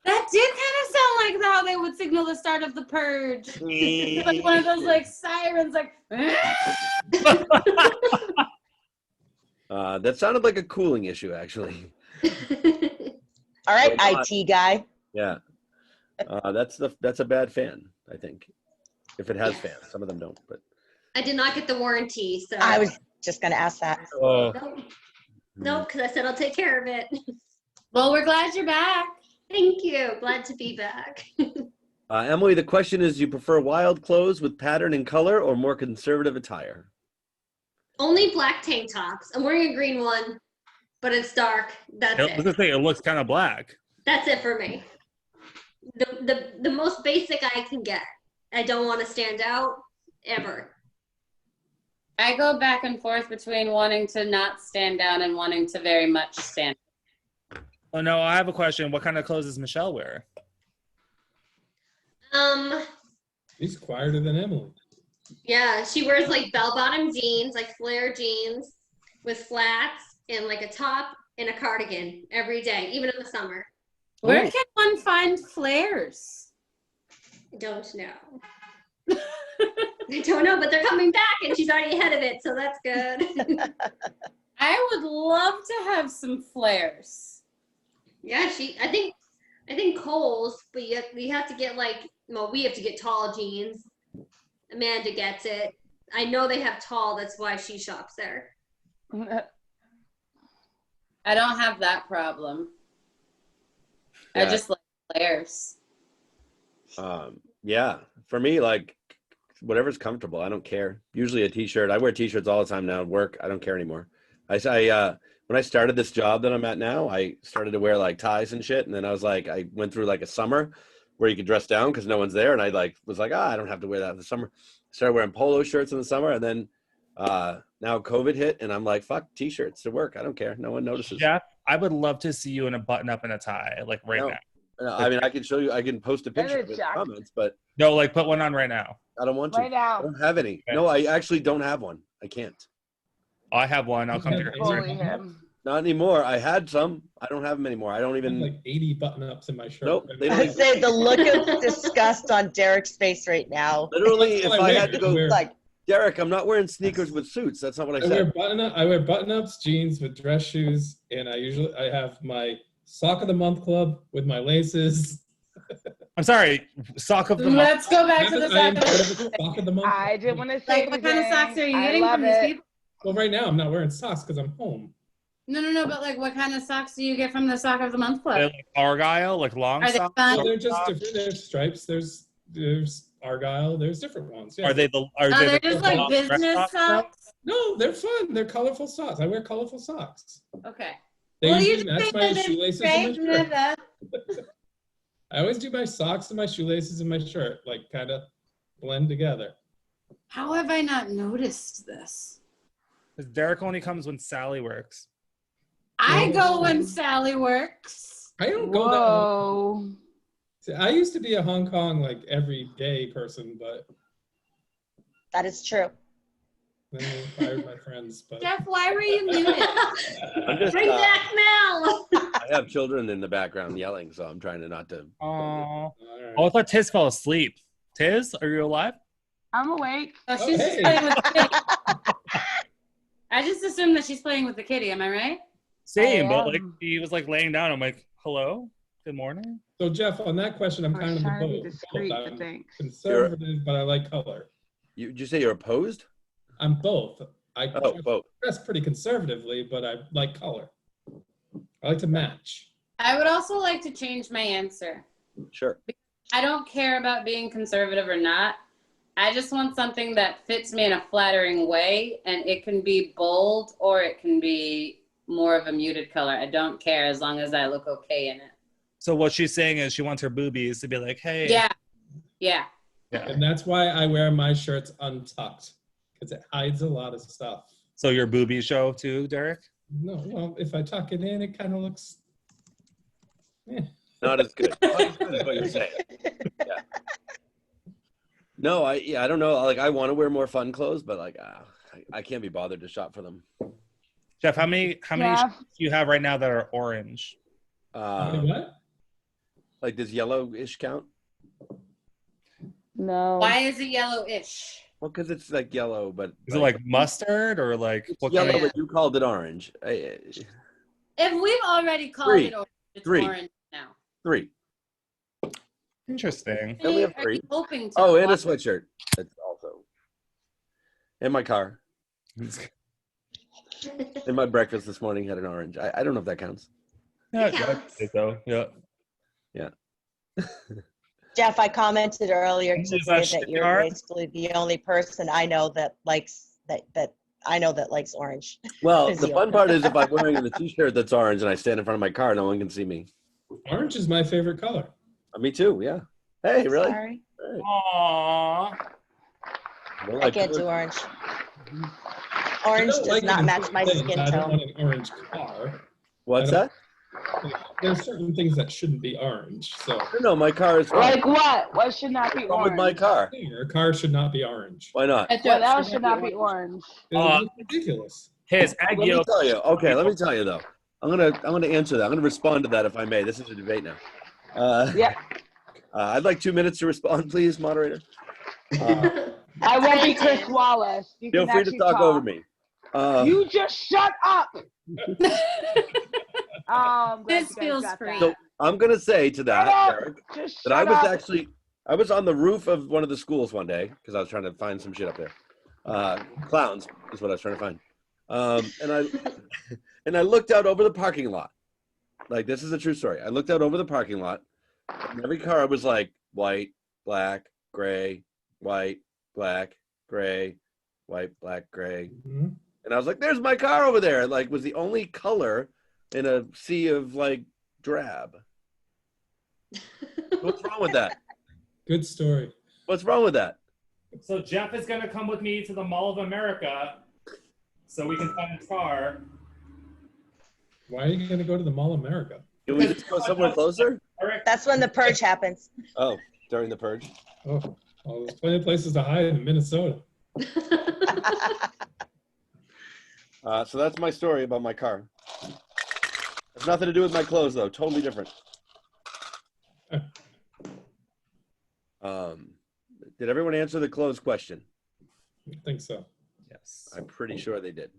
That did kind of sound like how they would signal the start of the Purge. Like one of those like sirens, like. That sounded like a cooling issue, actually. all right, Well, not- IT guy. Yeah. That's a bad fan, I think. If it has fans, some of them don't, but I did not get the warranty, so I was just gonna ask that. Oh, nope, because I said I'll take care of it. Well, we're glad you're back. Thank you. Glad to be back. Emily, the question is: you prefer wild clothes with pattern and color, or more conservative attire? Only black tank tops. I'm wearing a green one, but it's dark. That's I was it. gonna say it looks kind of black. That's it for me. The most basic I can get. I don't want to stand out ever. I go back and forth between wanting to not stand down and wanting to very much stand. Oh no, I have a question. What kind of clothes does Michelle wear? She's quieter than Emily. Yeah, she wears like bell-bottom jeans, like flare jeans with flats and like a top and a cardigan every day, even in the summer. Where can one find flares? I don't know. I don't know, but they're coming back and she's already ahead of it, so that's good. I would love to have some flares. Yeah, I think Kohl's, but you have to get we have to get tall jeans. Amanda gets it. I know they have tall, that's why she shops there. I don't have that problem. Yeah. I just like flares. Yeah, for me, like whatever's comfortable. I don't care. Usually a t-shirt. I wear t-shirts all the time now at work. I don't care anymore. When I started this job that I'm at now, I started to wear like ties and shit. And then I went through like a summer where you could dress down because no one's there. And I was like, I don't have to wear that in the summer. Started wearing polo shirts in the summer. And then now COVID hit and I'm like, fuck t-shirts to work. I don't care. No one notices. Jeff, I would love to see you in a button-up and a tie, like right now. I mean, I can show you. I can post a picture of it in the comments, but no, like put one on right now. I don't want to. Right now. I don't have any. Okay. No, I actually don't have one. I can't. I have one. I'll come to your Bully him. Not anymore. I had some. I don't have them anymore. I don't I have even. like 80 button-ups in my shirt. Nope, they I don't would even. say the look of disgust on Derek's face right now. Literally, if That's what I I had to go, wear. Like, Derek, I'm not wearing sneakers with suits. That's not what I said. I wear button-ups, jeans with dress shoes, and I have my sock of the month club with my laces. I'm sorry, sock of the month. Let's go back to the I am sock. part of the sock of the month. I didn't want to say Like, what kind of socks are you anything. I getting love from these it. people? Well, right now I'm not wearing socks because I'm home. No, but like, what kind of socks do you get from the Sock of the Month They're Club? like Argyle, like long Are they socks. fun? Well, they're just Short different. There's stripes. There's Argyle. There's different ones. Yeah. Are they the? Are Oh, they they're the just like long dress business socks? socks? No, they're fun. They're colorful socks. I wear colorful socks. Okay. They Well, you usually match just my said they're shoelaces and my straight shirt. up. I always do my socks and my shoelaces and my shirt, like kind of blend together. How have I not noticed this? Derek only comes when Sally works. I go when Sally works. I don't go that. Whoa. See, I used to be a Hong Kong like every day person, but that is true. then they fired my friends. But Jeff, why were you muted? I'm just, Bring back Mel. I have children in the background yelling, so I'm trying to not to. Oh, all oh, I right. thought Tiz fell asleep. Tiz, are you alive? I'm awake. Oh, she's just hey. playing with the kitty. I just assumed that she's playing with the kitty. Am I right? Same, but am. like he was like laying down. I'm like, hello, good morning. So Jeff, on that question, I'm I kind was of trying to be both. discreet, I I'm think. conservative, but I like color. Did you say you're opposed? I'm both. I Oh, both. dress pretty conservatively, but I like color. I like to match. I would also like to change my answer. Sure. I don't care about being conservative or not. I just want something that fits me in a flattering way, and it can be bold or it can be more of a muted color. I don't care as long as I look okay in it. So what she's saying is she wants her boobies to be like, hey. Yeah. And that's why I wear my shirts untucked, because it hides a lot of stuff. So your boobies show too, Derek? No, well, if I tuck it in, it kind of looks. Not as good. Not as good as what you're saying. Yeah. No, I don't know. Like, I want to wear more fun clothes, but like, I can't be bothered to shop for them. Jeff, how many Jeff? shirts do you have right now that are orange? What? Like, does yellowish count? No. Why is it yellowish? Well, because it's like yellow, but Is it like mustard or like it's what yellow? kind of? But you called it orange. If we've already called Three. it orange, it's Three. orange now. 3. Interesting. And we have Are 3. you hoping to? Oh, and a sweatshirt. That's also in my car. In my breakfast this morning had an orange. I don't know if that counts. Yeah, It I'd counts. say so. Yeah. Jeff, I commented earlier Is today that that you're Shipyard? basically the only person I know that likes that I know that likes orange. Well, Is the you. fun part is if I'm wearing the t-shirt that's orange and I stand in front of my car, no one can see me. Orange is my favorite color. Me too. Yeah. Hey, really? Sorry, Hey. Aww. Well, I can't do orange. Orange I don't does like not it in match certain my things. skin I don't tone. want an orange car. What's I don't- that? There's certain things that shouldn't be orange. So No, my car is fine. Like what? What should not be What's wrong with orange? my car? your car should not be orange. Why not? What else should not be orange? It's ridiculous. His egg Let me yolk. tell you. Okay, let me tell you though. I'm gonna answer that. I'm gonna respond to that if I may. This is a debate now. Yeah. I'd like 2 minutes to respond, please, moderator. I won't be Chris Wallace. You Feel can free to actually talk over me. You just shut up. I'm glad This you guys feels got free. that. So I'm gonna say to that, Shut up. Derek, Just that I shut was up. actually I was on the roof of one of the schools one day because I was trying to find some shit up there. Clowns is what I was trying to find. And I looked out over the parking lot. Like, this is a true story. I looked out over the parking lot, and every car was like white, black, gray, white, black, gray, white, black, gray. Mhm. And I was like, there's my car over there. Like, was the only color in a sea of like drab. What's wrong with that? Good story. What's wrong with that? So Jeff is gonna come with me to the Mall of America, so we can find a car. Why are you going to go to the Mall of America? Can we just go somewhere closer? That's when the purge happens. Oh, during the purge. Oh, well, there's plenty of places to hide in Minnesota. So that's my story about my car. Has nothing to do with my clothes, though. Totally different. Did everyone answer the clothes question? I think so. Yes. I'm pretty sure they did.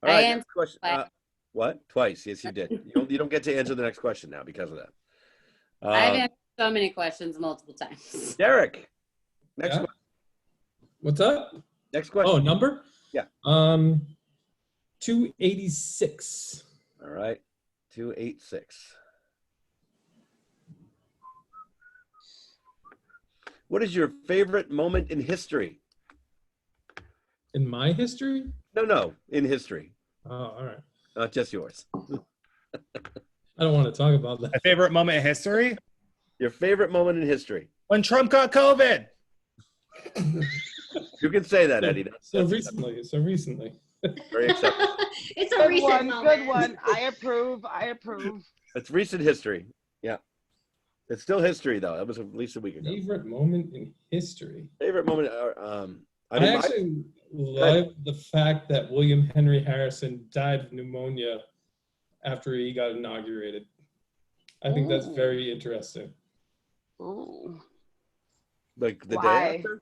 All I right, answered next question. twice. What? Twice? Yes, you did. You don't get to answer the next question now because of that. I've answered so many questions multiple times. Derek, next Yeah. question. What's up? Next question. Oh, number? Yeah. 286. All right, 286. What is your favorite moment in history? In my history? No, in history. Oh, all right. Not just yours. I don't want to talk about that. My favorite moment in history? Your favorite moment in history. When Trump got COVID. You can say that, Eddie. So recently. Very acceptable. It's a Good recent one. moment. Good one. I approve. It's recent history. Yeah. It's still history, though. That was at least a week ago. Favorite moment in history? Favorite moment? I actually love the fact that William Henry Harrison died of pneumonia after he got inaugurated. I think that's very interesting. Ooh. Like the Why? day after?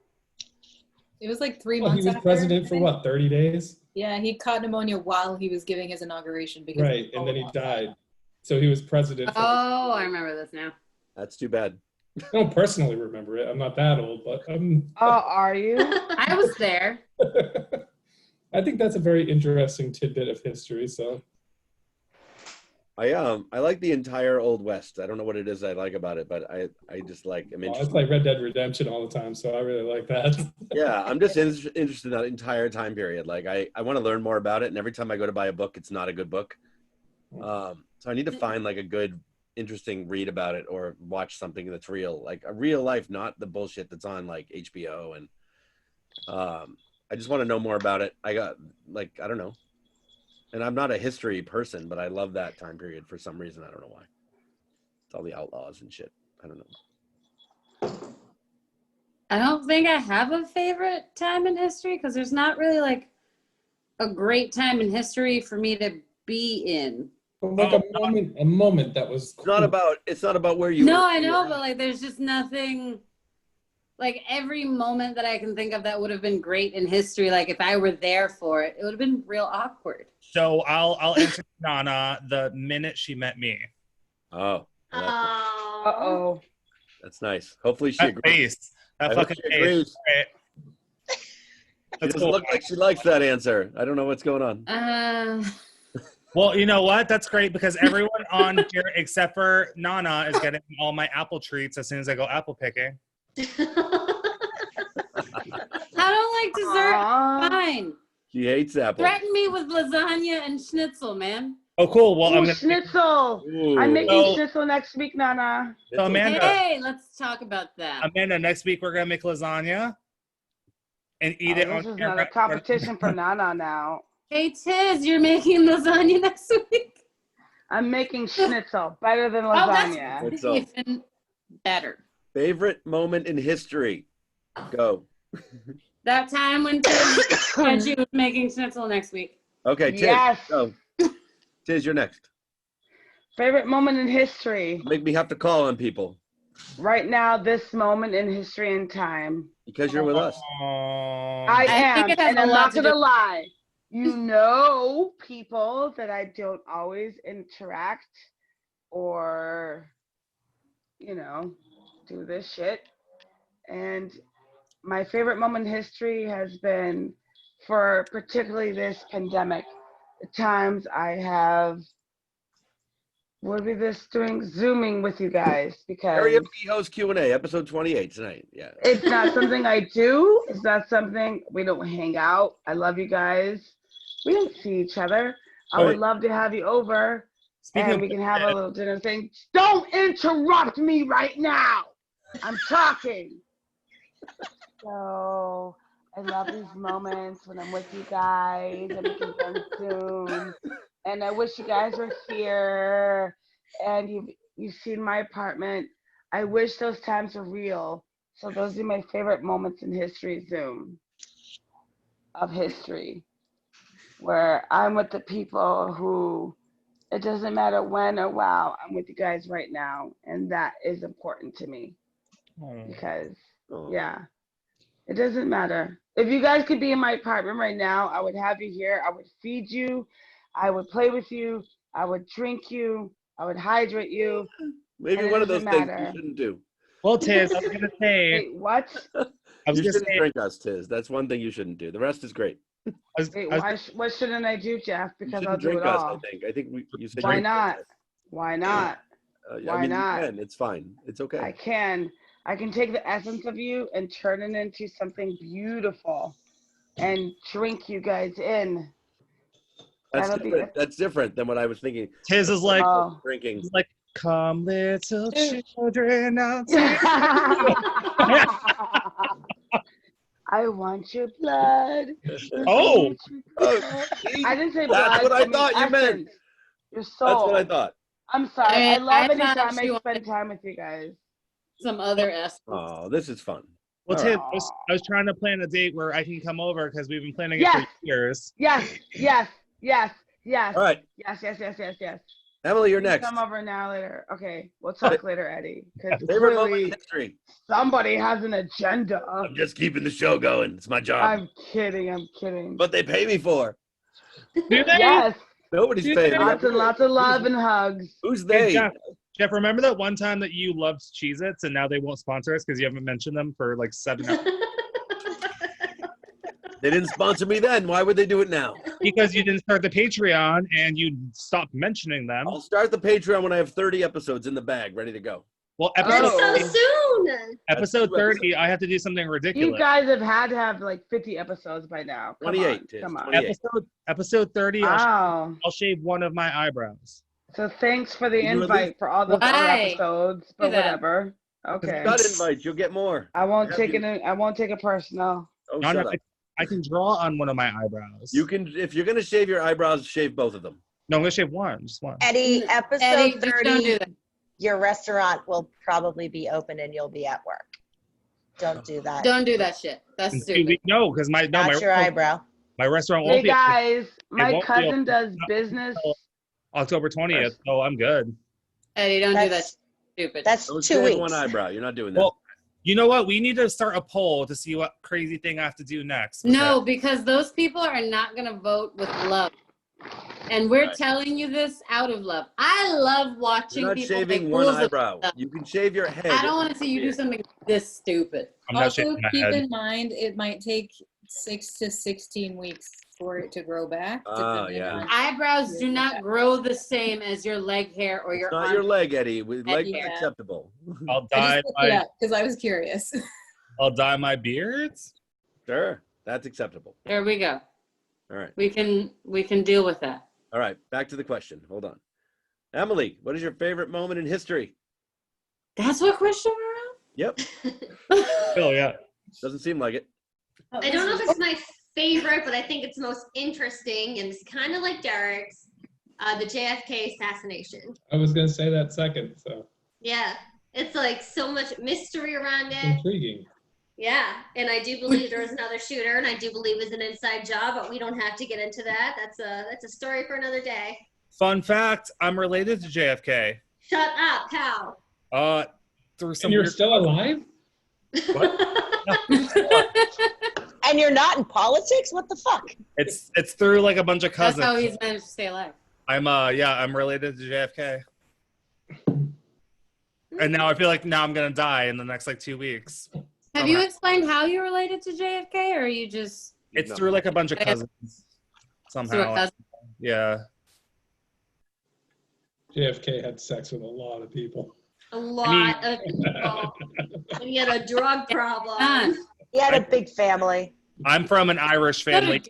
It was like 3 Well, months he was after, president I for think. what, 30 days? Yeah, he caught pneummonia while he was giving his inauguration. Because Right, and then he died. So he was president for Oh, I remember this now. That's too bad. I don't personally remember it. I'm not that old, but Oh, are you? I was there. I think that's a very interesting tidbit of history. So I like the entire Old West. I don't know what it is I like about it, but I just like I'm well, interested. it's like Red Dead Redemption all the time, so I really like that. Yeah, I'm just interested in that entire time period. Like I want to learn more about it, and every time I go to buy a book, it's not a good book. So I need to find like a good, interesting read about it or watch something that's real, like a real life, not the bullshit that's on like HBO. And I just want to know more about it. I got like, I don't know. And I'm not a history person, but I love that time period for some reason. I don't know why. It's all the outlaws and shit. I don't know. I don't think I have a favorite time in history because there's not really like a great time in history for me to be in. Like a moment that was cool. It's not about where you No, were. I know, but like there's just nothing like every moment that I can think of that would have been great in history, like if I were there for it, it would have been real awkward. So I'll answer Nanna the minute she met me. Oh. Uh-oh. That's nice. Hopefully she That agrees. face. That I hope fucking she face. agrees. Right. She That's doesn't cool. look like she likes that answer. I don't know what's going on. Well, you know what? That's great because everyone on here except for Nanna is getting all my apple treats as soon as I go apple picking. I don't like dessert. Fine. She hates apples. Threaten me with lasagna and schnitzel, man. Oh, cool. Well, I'm Ooh, gonna schnitzel. I'm making schnitzel next week, Nana. So Amanda, Hey, let's talk about that. Amanda, next week we're gonna make lasagna and eat it on This is camera. not a competition for Nana now. Hey, Tiz, you're making lasagna next week? I'm making schnitzel. Better than Oh, that's lasagna. even better. Favorite moment in history? Go. That time when Tiz said she was making schnitzel next week. Okay, Tiz. Yes. Go. Tiz, you're next. Favorite moment in history. Make me have to call on people. Right now, this moment in history and time. Because you're with us. I am, think it has and a I'm lot not to gonna do- lie. You know, people that I don't always interact or, do this shit. And my favorite moment in history has been for particularly this pandemic. The times I have doing Zooming with you guys because Karaoke Host Q&A, episode 28 tonight. Yeah. it's not something I do. It's not something, we don't hang out. I love you guys. We don't see each other. I would love to have you over and we can have a little dinner thing. Don't interrupt me right now. I'm talking. So I love these moments when I'm with you guys and we can go Zoom. And I wish you guys were here and you've seen my apartment. I wish those times were real. So those are my favorite moments in history, Zoom, of history. where I'm with the people who it doesn't matter when or wow, I'm with you guys right now. And that is important to me because, yeah, it doesn't matter. If you guys could be in my apartment right now, I would have you here. I would feed you. I would play with you. I would drink you. I would hydrate you. Maybe one of those things you shouldn't do. Well, Tiz, I was gonna say. Wait, what? You shouldn't drink us, Tiz. That's one thing you shouldn't do. The rest is great. Wait, what shouldn't I do, Jeff? Because I'll do drink it us. all. I think you said. Why not? Why not? Why not? You can. It's fine. It's okay. I can. I can take the essence of you and turn it into something beautiful, and drink you guys in. That's different than what I was thinking. Tiz is like drinking. It's like, come little children now. I want your blood. Oh, I didn't say blood. That's what I thought you meant. Your soul. That's what I thought. I'm sorry. I love any thought time she I spend time with you guys. Some other S. Oh, this is fun. Well, All Tiz, right. I was trying to plan a date where I can come over because we've been planning it for years. Yes. All right. Yes. Emily, you're You next. Come over now later. Okay, we'll talk later, Eddie. Because Favorite moment in clearly history. somebody has an agenda. I'm just keeping the show going. It's my job. I'm kidding. But they pay me for. Do they? Yes. Nobody's paying me. Lots and lots of love and hugs. Who's Hey, they? Jeff, remember that one time that you loved Cheez-Its and now they won't sponsor us because you haven't mentioned them for like 7 hours? They didn't sponsor me then. Why would they do it now? Because you didn't start the Patreon and you stopped mentioning them. I'll start the Patreon when I have 30 episodes in the bag, ready to go. Well, So soon. episode 30, I have to do something ridiculous. You guys have had to have like 50 episodes by now. Come 28. Come on. 28. Episode 30, Wow. I'll shave one of my eyebrows. So thanks for the You do at invite for all the other Why? episodes, but Do that. whatever. Okay. Got invites. You'll get more. I won't Have take you- it. I won't take it personal. Oh, No, shut no, up. I can draw on one of my eyebrows. You can, if you're gonna shave your eyebrows, shave both of them. No, I'm gonna shave one, just one. Eddie, episode Eddie, just 30, don't do that. your restaurant will probably be open and you'll be at work. Don't do that. Don't do that shit. That's stupid. No, because my Not your eyebrow. my restaurant Hey won't be guys, my won't be cousin open does until business. October 20th, so I'm good. Eddie, don't do that. That's- Stupid. That's Don't 2 shave weeks. one eyebrow. You're not doing that. Well, you know what? We need to start a poll to see what crazy thing I have to do next. No, because those people are not going to vote with love. And we're Right. telling you this out of love. I love watching You're not people shaving make one fools of eyebrow. themselves. You can shave your head. I don't want to see you do something this stupid. I'm not Also, shaving my keep head. in mind it might take 6 to 16 weeks for it to grow back. Oh, depending yeah. on- Eyebrows do not grow the same as your leg hair or your It's not arm. your leg, Eddie. Leg is Yeah. acceptable. I'll I dye just looked it my up because I was curious. I'll dye my beards. Sure, that's acceptable. There we go. All right. We can deal with that. All right. Back to the question. Hold on. Emily, what is your favorite moment in history? That's what question we're on? Yep. Oh yeah. Doesn't seem like it. I don't know if it's my favorite, but I think it's most interesting, and it's kind of like Derek's, the JFK assassination. I was gonna say that second, so Yeah, it's like so much mystery around it. intriguing. Yeah, and I do believe there was another shooter, and I do believe it was an inside job, but we don't have to get into that. That's a story for another day. Fun fact: I'm related to JFK. Shut up, pal. Through some And you're weird- still alive? And you're not in politics? What the fuck? It's through like a bunch of That's cousins. how he's managed to stay alive. I'm related to JFK. And now I feel like I'm gonna die in the next like 2 weeks. Have you explained how you're related to JFK, or are you just It's through like a bunch of cousins somehow. through a cousin? Yeah. JFK had sex with a lot of people. A lot of people. And he had a drug problem. He had a big family. I'm from an Irish family.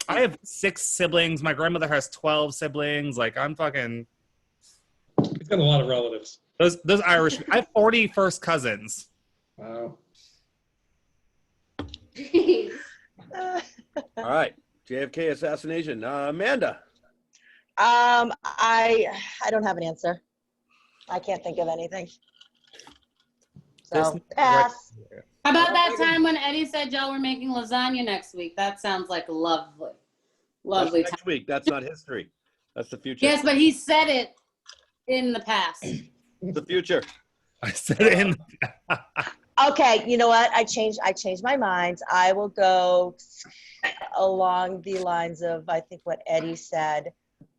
I have 6 siblings. My grandmother has 12 siblings. Like I'm fucking. He's got a lot of relatives. Those Irish. I have 40 first cousins. Wow. All right. JFK assassination. Amanda. I don't have an answer. I can't think of anything. So pass. How about that time when Eddie said y'all were making lasagna next week? That sounds like lovely. Lovely That's time. next week. That's not history. That's the future. Yes, but he said it in the past. The future. I said it in. Okay, you know what? I changed my mind. I will go along the lines of I think what Eddie said.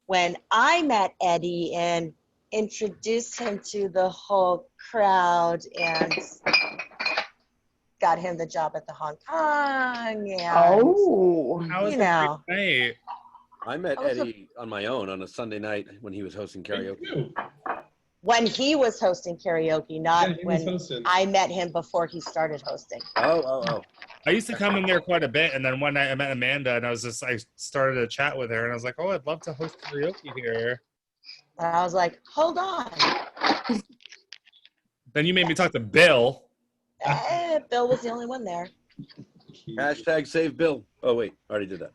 When I met Eddie and introduced him to the whole crowd and got him the job at the Hong Kong and How was you the know. great night? I met Eddie on my own on a Sunday night when he was hosting karaoke. When he was hosting karaoke, not Yeah, he was when hosting. I met him before he started hosting. Oh. I used to come in there quite a bit, and then one night I met Amanda, and I started a chat with her, and I was like, "Oh, I'd love to host karaoke here." And I was like, hold on. Then you made me talk to Bill. Bill was the only one there. Hashtag save Bill. Oh wait, already did that.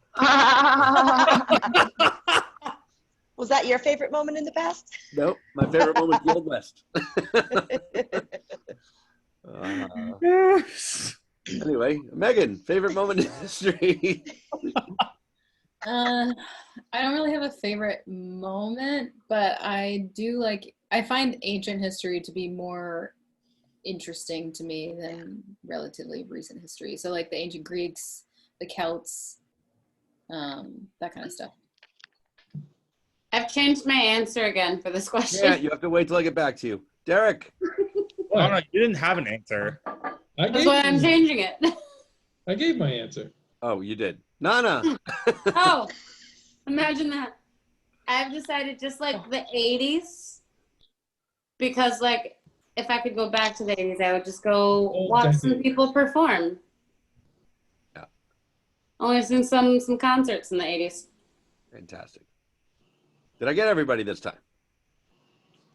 Was that your favorite moment in the past? Nope. My favorite moment, the Old West. Anyway, Megan, favorite moment in history. I don't really have a favorite moment, but I find ancient history to be more interesting to me than relatively recent history. So like the ancient Greeks, the Celts, that kind of stuff. I've changed my answer again for this question. Yeah, you have to wait till I get back to you. Derek. Oh, no, you didn't have an answer. That's why I'm changing it. I gave my answer. Oh, you did. Nana. Oh, imagine that. I've decided just like the 80s, because like if I could go back to the 80s, I would just go watch some people perform. Yeah. Only seen some concerts in the 80s. Fantastic. Did I get everybody this time?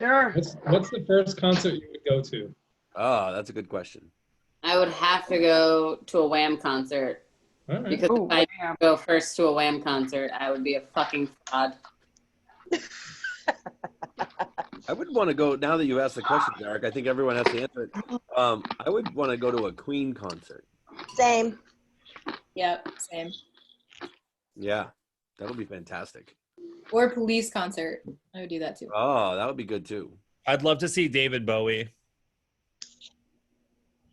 Sure. What's the first concert you would go to? Oh, that's a good question. I would have to go to a Wham concert. All right. Because if I go first to a Wham concert, I would be a fucking fraud. I would want to go, now that you asked the question, Derek, I think everyone has to answer it. I would want to go to a Queen concert. Same. Yep, same. Yeah, that would be fantastic. Or Police concert. I would do that too. Oh, that would be good too. I'd love to see David Bowie.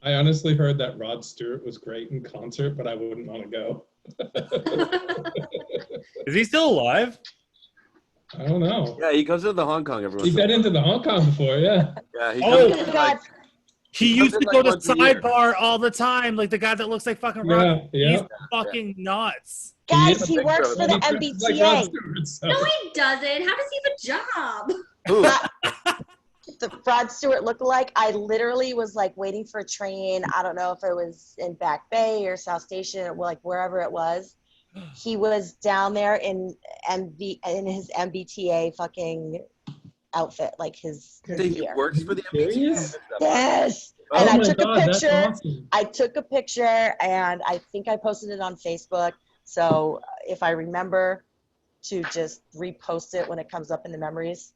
I honestly heard that Rod Stewart was great in concert, but I wouldn't want to go. Is he still alive? I don't know. Yeah, he goes to the Hong Kong every once He's in a been into the Hong Kong before, yeah. Yeah, he Oh, comes in like, he comes used in to like go to once a year. Sidebar all the time, like the guy that looks like fucking Rock. Yeah. He's fucking nuts. Guys, he picture works of for him. the He dresses like Rod MBTA. Stewart, so- No, he doesn't. How does he have a job? Ooh, The Rod Stewart lookalike. I literally was like waiting for a train. I don't know if it was in Back Bay or South Station or like wherever it was. He was down there in his MBTA fucking outfit, like his he gear. works for the Serious? MBTA. Yes. Oh And I my took God, a that's picture. awesome. I took a picture and I think I posted it on Facebook. So if I remember to just repost it when it comes up in the memories.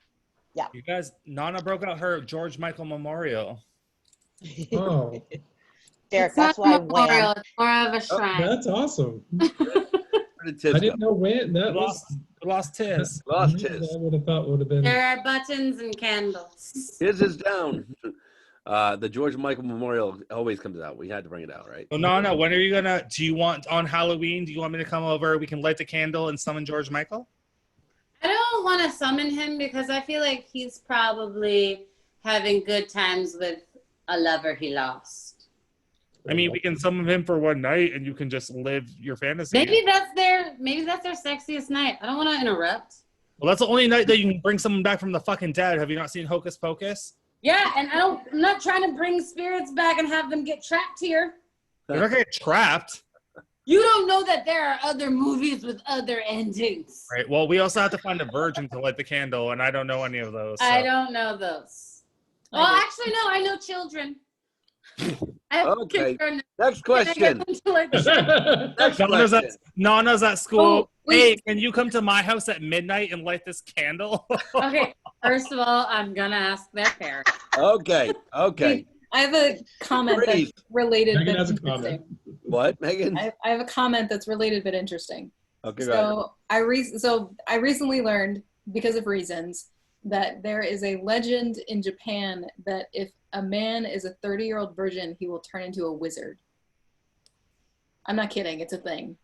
Yeah. You guys, Nana broke out her George Michael memorial. Oh, Derek, It's that's not why a memorial, Wham. it's more of a shrine. that's awesome. Where did Tiz I go? didn't know when that was. Lost his. Lost Tiz. I would have thought would have been. There are buttons and candles. Tiz is down. The George Michael Memorial always comes out. We had to bring it out, right? So Nana, when are you gonna? Do you want on Halloween? Do you want me to come over? We can light the candle and summon George Michael. I don't want to summon him because I feel like he's probably having good times with a lover he lost. I mean, we can summon him for one night, and you can just live your fantasy. Maybe that's their sexiest night. I don't want to interrupt. Well, that's the only night that you can bring someone back from the fucking dead. Have you not seen Hocus Pocus? Yeah, and I'm not trying to bring spirits back and have them get trapped here. They're not gonna get trapped. You don't know that there are other movies with other endings. Right. Well, we also have to find a virgin to light the candle, and I don't know any of those. So. I don't know those. Well, actually, no, I know children. I have Okay. children. Next Can I get question. them to light the Next Nana's question. Nana's at school. Oh, wait. Hey, can you come to my house at midnight and light this candle? Okay, first of all, I'm gonna ask their parents. Okay. I have a comment Freeze. that's related Megan but has a interesting. comment. What, Megan? I have a comment that's related but interesting. Okay, go ahead. So I recently learned, because of reasons, that there is a legend in Japan that if a man is a 30-year-old virgin, he will turn into a wizard. I'm not kidding. It's a thing.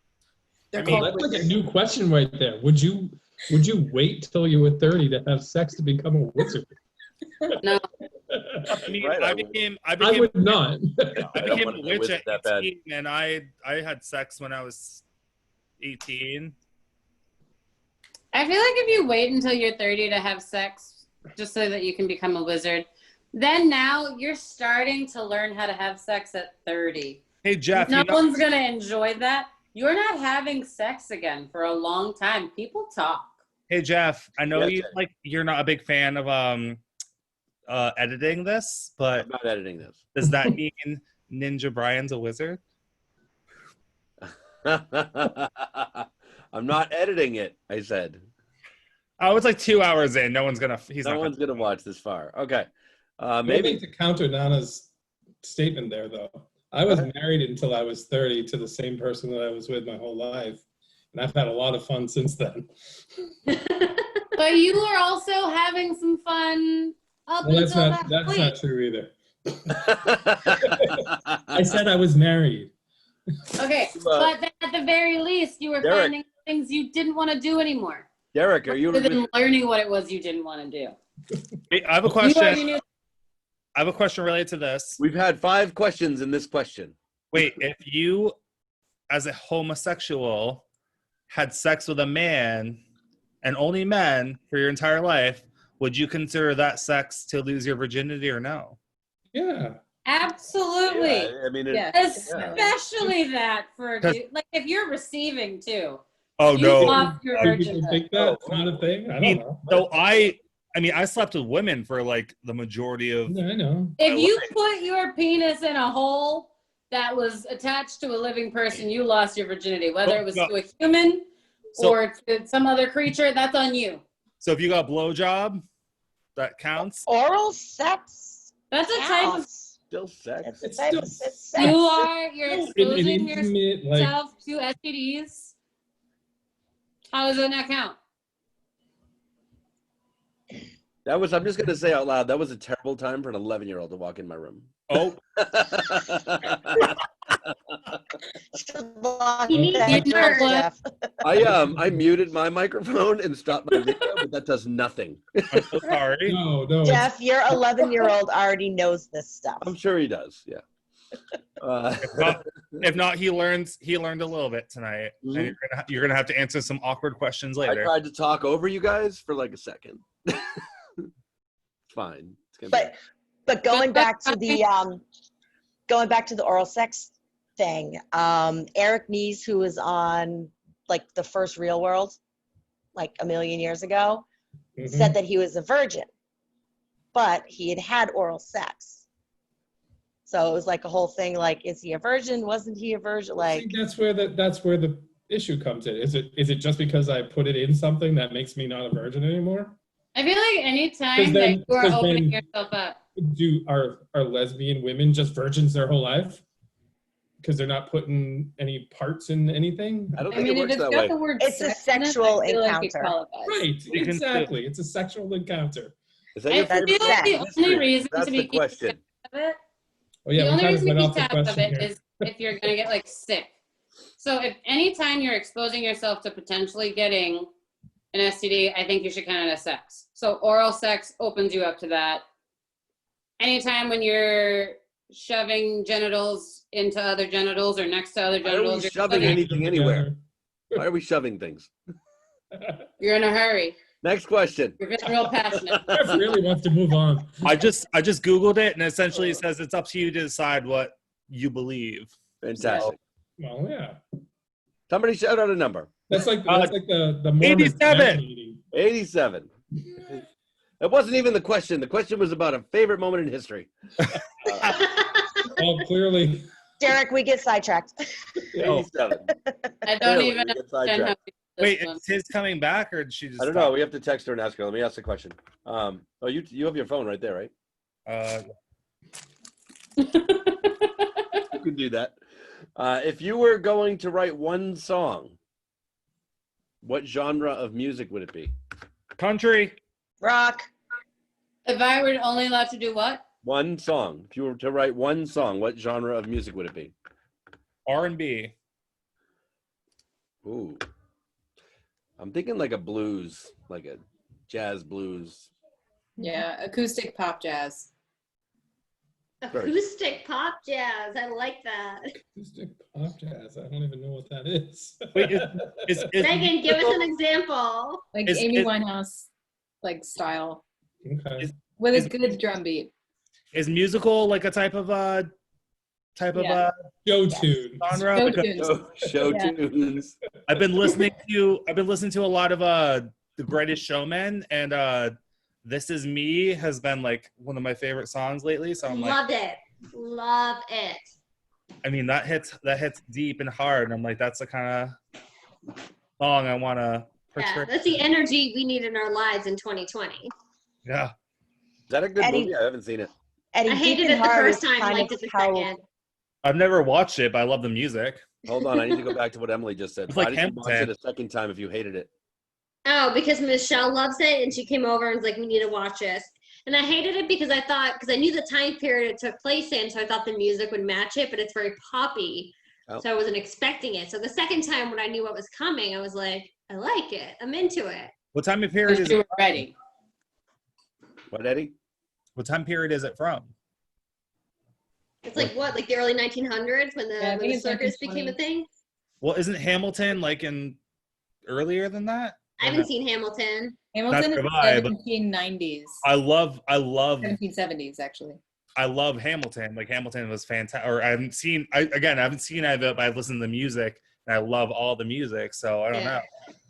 They're called that's like a wizards. new question right there. Would you wait till you were 30 to have sex to become a wizard? No. I mean, Right, I I would. became I would not. I don't became wanna a be a witch wizard at that bad. 18, and I had sex when I was 18. I feel like if you wait until you're 30 to have sex, just so that you can become a wizard, then now you're starting to learn how to have sex at 30. Hey Jeff, No one's gonna enjoy that. You're not having sex again for a long time. People talk. Hey Jeff, I know Yes, sir. you're not a big fan of editing this, but I'm not editing this. does that mean Ninja Brian's a wizard? I'm not editing it, I said. Oh, it's like 2 hours in. No one's gonna. No one's going to watch this far. Okay. I'd Maybe. like to counter Nana's statement there, though. I was married until I was 30 to the same person that I was with my whole life. And I've had a lot of fun since then. But you were also having some fun up Well, until that that's point. not true either. I said I was married. Okay, but then at the very least, you were Derek. finding things you didn't want to do anymore. Derek, are you Other than learning what it was you didn't want to do. Hey, I have a You already question. knew. I have a question related to this. We've had 5 questions in this question. Wait, if you, as a homosexual, had sex with a man and only men for your entire life, would you consider that sex to lose your virginity or no? Yeah. Absolutely. Yeah, I mean, Especially that for a dude. Like if you're receiving too. Oh you no! lost your People virginity. think that's not a thing? I don't know. So I mean, I slept with women for like the majority of. Yeah, I know. If you put your penis in a hole that was attached to a living person, you lost your virginity. Whether it was to a human or to some other creature, that's on you. So if you got blowjob, that counts. Oral sex. That's a type of. Still sex. It's a type of sex. You're exposing yourself to STDs. How does that not count? I'm just going to say out loud, that was a terrible time for an 11-year-old to walk in my room. Oh. I muted my microphone and stopped my video, but that does nothing. I'm so sorry. No. Jeff, your 11-year-old already knows this stuff. I'm sure he does. Yeah. If not, he learned a little bit tonight. Mm-hmm. And you're gonna have to answer some awkward questions later. I tried to talk over you guys for like a second. It's fine. It's gonna But going back to the oral sex thing, Eric Nees, who was on like the first Real World, like a million years ago, said that he was a virgin, but he had had oral sex. So it was like a whole thing. Like, is he a virgin? Wasn't he a virgin? Like, that's where the issue comes in. Is it just because I put it in something that makes me not a virgin anymore? I feel like anytime that you are opening yourself up. Are lesbian women just virgins their whole life? Because they're not putting any parts in anything? I don't think it works that way. It's a sexual encounter. Right, exactly. It's a sexual encounter. Is that your favorite? The only reason That's to the be question. of it, Oh, yeah, the only reason to went keep off the tabs of question it here. is if you're gonna get like sick. So if anytime you're exposing yourself to potentially getting an STD, I think you should count it as sex. So oral sex opens you up to that. Anytime when you're shoving genitals into other genitals or next to other Why are we genitals, shoving anything anywhere? Why are we shoving things? you're in a hurry. Next question. You're getting real passionate. Jeff really wants to move on. I just Googled it, and essentially it says it's up to you to decide what you believe. Fantastic. Well, yeah. Somebody shout out a number. That's like the Mormon 87. 87. That wasn't even the question. The question was about a favorite moment in history. Well, clearly. Derek, we get sidetracked. 87. I don't even understand how. Wait, is his coming back, or did she just? I don't know. We have to text her and ask her. Let me ask the question. You have your phone right there, right? You can do that. If you were going to write one song What genre of music would it be? Country. Rock. If I were only allowed to do what? One song. If you were to write one song, what genre of music would it be? R&B. Ooh. I'm thinking like a blues, like a jazz blues. Yeah, acoustic pop jazz. Acoustic pop jazz. I like that. Acoustic pop jazz. I don't even know what that is. Wait, Megan, give us an example. Like Amy Winehouse, like style. Okay. With a good drum beat. Is musical like a type of show tune genre? Show Because tunes. Show Yeah. tunes. I've been listening to a lot of The Greatest Showman, and This Is Me has been like one of my favorite songs lately. So I'm Loved it. Love it. I mean, that hits deep and hard. And I'm like, that's the kind of song I want to portray. Yeah, that's the energy we need in our lives in 2020. Yeah. Is that a good Eddie- movie? I haven't seen it. Eddie, I hated Deep it in the Heart first is time, kind liked of it the how- second. I've never watched it, but I love the music. Hold on, I need to go back to what Emily just said. It's Why like did you watch it Hamilton. a second time if you hated it? Oh, because Michelle loves it, and she came over and was like, "We need to watch this." And I hated it because I knew the time period it took place in, so I thought the music would match it, but it's very poppy, Oh. so I wasn't expecting it. So the second time when I knew what was coming, I was like, "I like it. I'm into it." What time of period is You it? were ready. What, Eddie? What time period is it from? It's like what, like the early 1900s when Yeah, I the think it's circus became a 1920s. thing. Well, isn't Hamilton like in earlier than that? I haven't seen Hamilton. Hamilton is Neither have I, but- 1790s. I love 1770s, actually. I love Hamilton. Like Hamilton was fantastic. Or I haven't seen any of it, but I've listened to the music and I love all the music. So I don't know.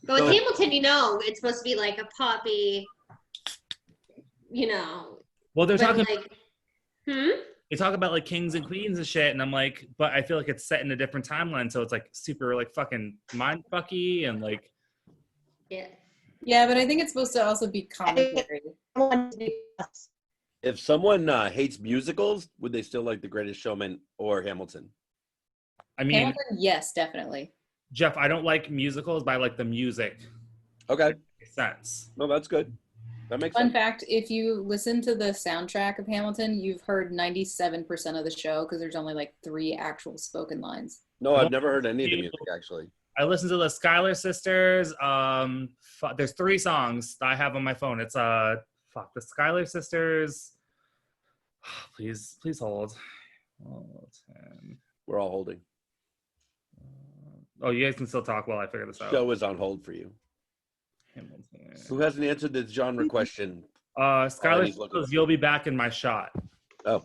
But with So- Hamilton, it's supposed to be like a poppy, Well, they're but talking. like, They talk about like kings and queens and shit, and I'm like, but I feel like it's set in a different timeline, so it's like super like fucking mind fucky and like. yeah. Yeah, but I think it's supposed to also be commentary. If someone hates musicals, would they still like The Greatest Showman or Hamilton? I mean, Hamilton, yes, definitely. Jeff, I don't like musicals, but I like the music. Okay. Makes sense. No, that's good. That makes Fun sense. fact, if you listen to the soundtrack of Hamilton, you've heard 97% of the show because there's only like 3 actual spoken lines. No, I've never heard any of the music, actually. I listened to the Schuyler Sisters. There's 3 songs that I have on my phone. It's the Schuyler Sisters. Please hold. Hamilton. We're all holding. Oh, you guys can still talk while I figure this out. Show is on hold for you. Hamilton. Who hasn't answered the genre question? Schuyler he's looking. Sisters, You'll Be Back in My Shot. Oh,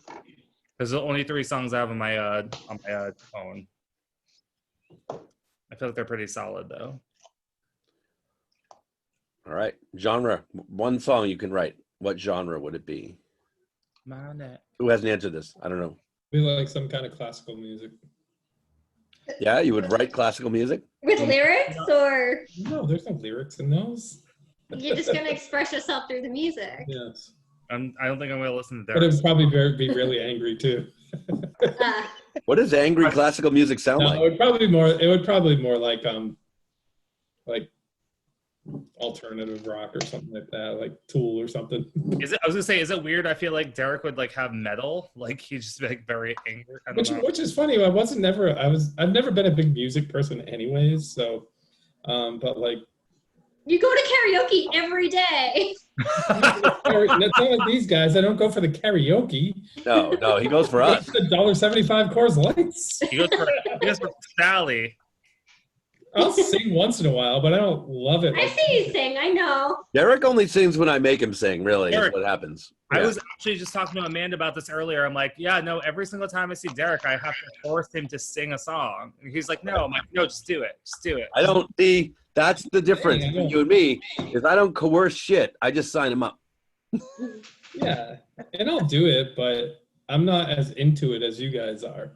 There's only 3 songs I have on my phone. I feel like they're pretty solid though. all right. Genre. One song you can write. What genre would it be? My neck. Who hasn't answered this? I don't know. We like some kind of classical music. Yeah, you would write classical music? With lyrics, or No, there's no lyrics in those. you're just gonna express yourself through the music? Yes. I don't think I'm gonna listen to But it theirs. would probably be really angry too. What does angry classical music sound No, like? it would probably more like alternative rock or something like that, like Tool or something. I was gonna say, is it weird? I feel like Derek would like have metal, like he's just like very angry. I don't know. Which is funny. I've never been a big music person anyways, so but like You go to karaoke every day. that's not like these guys. I don't go for the karaoke. No, he goes for us. The $1.75 Coors Lights. He goes for Sally. I'll sing once in a while, but I don't love it. I see you sing. I know. Derek only sings when I make him sing, really, Derek, is what happens. I Yeah. was actually just talking to Amanda about this earlier. I'm like, yeah, no, every single time I see Derek, I have to force him to sing a song. And he's like, no. I'm like, no, just do it. Just do it. I don't see. That's the difference Hey, I between know. you and me, is I don't coerce shit. I just sign him up. Yeah, and I'll do it, but I'm not as into it as you guys are.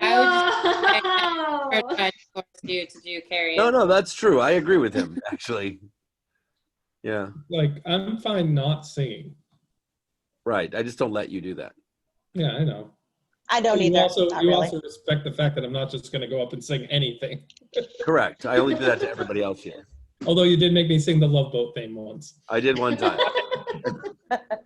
I would just Whoa. try to force you to do karaoke. No, that's true. I agree with him, actually. Yeah, Like, I'm fine not singing. right. I just don't let you do that. Yeah, I know. I don't You either. also Not you really. also respect the fact that I'm not just going to go up and sing anything. Correct. I only do that to everybody else here. Although you did make me sing the Love Boat theme once. I did one time.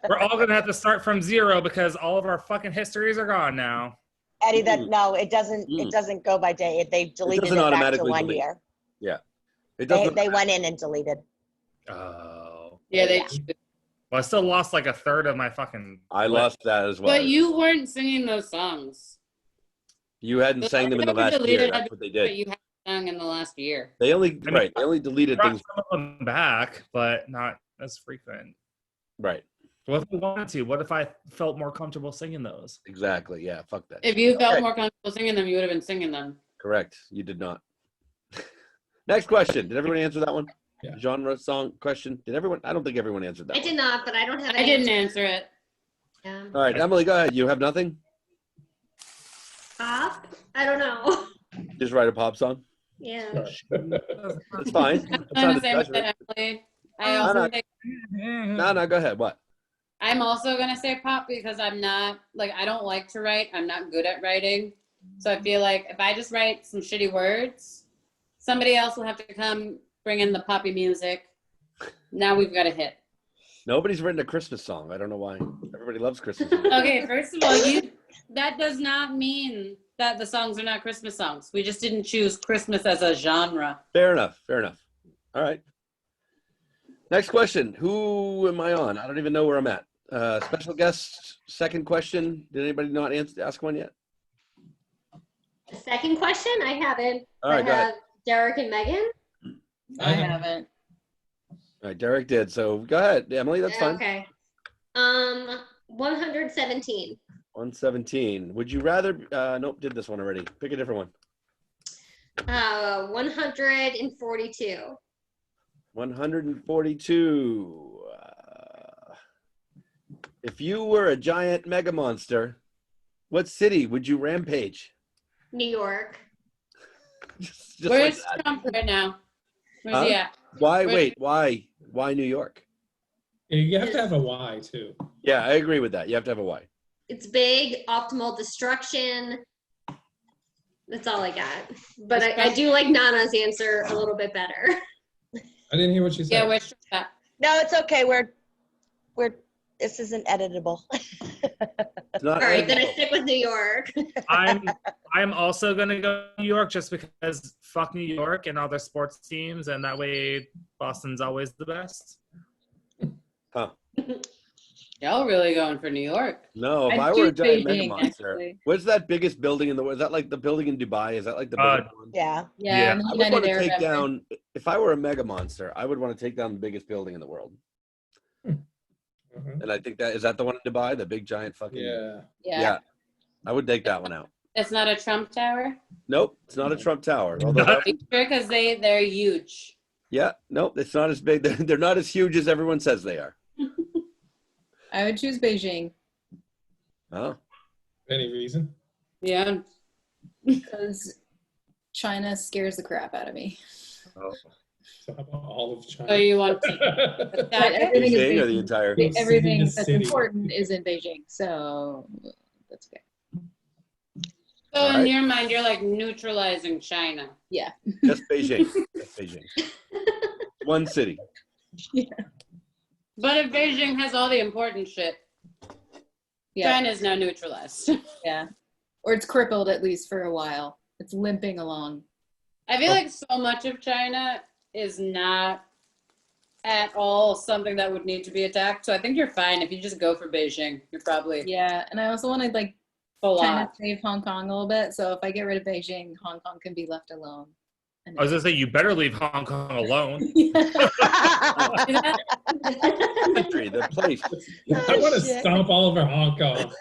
We're all gonna have to start from zero because all of our fucking histories are gone now. Eddie, no, it doesn't. It doesn't go by day. They deleted doesn't it back to automatically 1 delete. year. Yeah. It They doesn't. went in and deleted. Oh. Yeah, they. Well, I still lost like a third of my fucking. I lost that as well. But you weren't singing those songs. You hadn't sang them in the last year. That's what they But did. you haven't sung in the last year. They only I mean, deleted brought things. some of them back, but not as frequent. Right. What if I wanted to? What if I felt more comfortable singing those? Exactly. Yeah. Fuck that. If you felt Okay. more comfortable singing them, you would have been singing them. Correct. You did not. Next question. Did everyone answer that one? Yeah. Genre, song, question. Did everyone? I don't think everyone answered that I one. did not, but I don't have I an didn't answer. answer it. Yeah. All right, Emily, go ahead. You have nothing? Pop? I don't know. Just write a pop song. Yeah. It's fine. It's I'm not the a same with judgment. Emily. I also think No, go ahead. What? I'm also gonna say pop because I'm not I don't like to write. I'm not good at writing. So I feel like if I just write some shitty words, somebody else will have to come bring in the poppy music. Now we've got a hit. Nobody's written a Christmas song. I don't know why. Everybody loves Christmas music. Okay, first of all, that does not mean that the songs are not Christmas songs. We just didn't choose Christmas as a genre. Fair enough. Fair enough. All right. Next question. Who am I on? I don't even know where I'm at. Special guest, second question. Did anybody not ask one yet? The second question, I haven't. All right, I go ahead. have Derek and Megan. I haven't. All right, Derek did. So go ahead, Emily. That's fine. Okay. 117. 117. Would you rather? Nope, did this one already. Pick a different one. 142. 142. If you were a giant mega monster, what city would you rampage? New York. Just Where's like that. Trump right now? Where's Huh? he at? Why? Wait. Why? Why New York? You have to have a why too. Yeah, I agree with that. You have to have a why. It's big, optimal destruction. That's all I got. But I do like Nana's answer a little bit better. I didn't hear what you said. Yeah, where's Trump at? No, it's okay. This isn't editable. It's not All right, then I editable. stick with New York. I'm also gonna go to New York just because fuck New York and all their sports teams, and that way Boston's always the best. Huh. Y'all really going for New York? No, if I'd I were a choose giant mega Beijing, monster, actually. what's that biggest building in the world? Is that like the building in Dubai? Is that like the biggest one? Yeah. Yeah, Yeah. and the I would want United to Arab take Emirates. down, if I were a mega monster, I would want to take down the biggest building in the world. Mhm. And I think is that the one in Dubai, the big giant fucking. Yeah. Yeah. I would take that one out. It's not a Trump tower? Nope, it's not a Trump Tower. Although, Because they're huge. yeah, nope, it's not as big. They're not as huge as everyone says they are. I would choose Beijing Oh, Any reason? Yeah. because China scares the crap out of me. oh. So how about all of China? So you want to But everything is Beijing or the Beijing. entire? Everything City to that's city. important is in Beijing, so that's okay. So All in right. your mind, you're like neutralizing China. Yeah. Just Beijing. Just Beijing. One city. But if Beijing has all the important shit, Yeah. China's now neutralized. Yeah. Or it's crippled at least for a while. It's limping along. I feel like so much of China is not at all something that would need to be attacked. So I think you're fine if you just go for Beijing. You're probably Yeah, and I also want to like full kind on. of save Hong Kong a little bit. So if I get rid of Beijing, Hong Kong can be left alone. I was gonna say you better leave Hong Kong alone. Country, the place. I want to shit. stomp all over Hong Kong.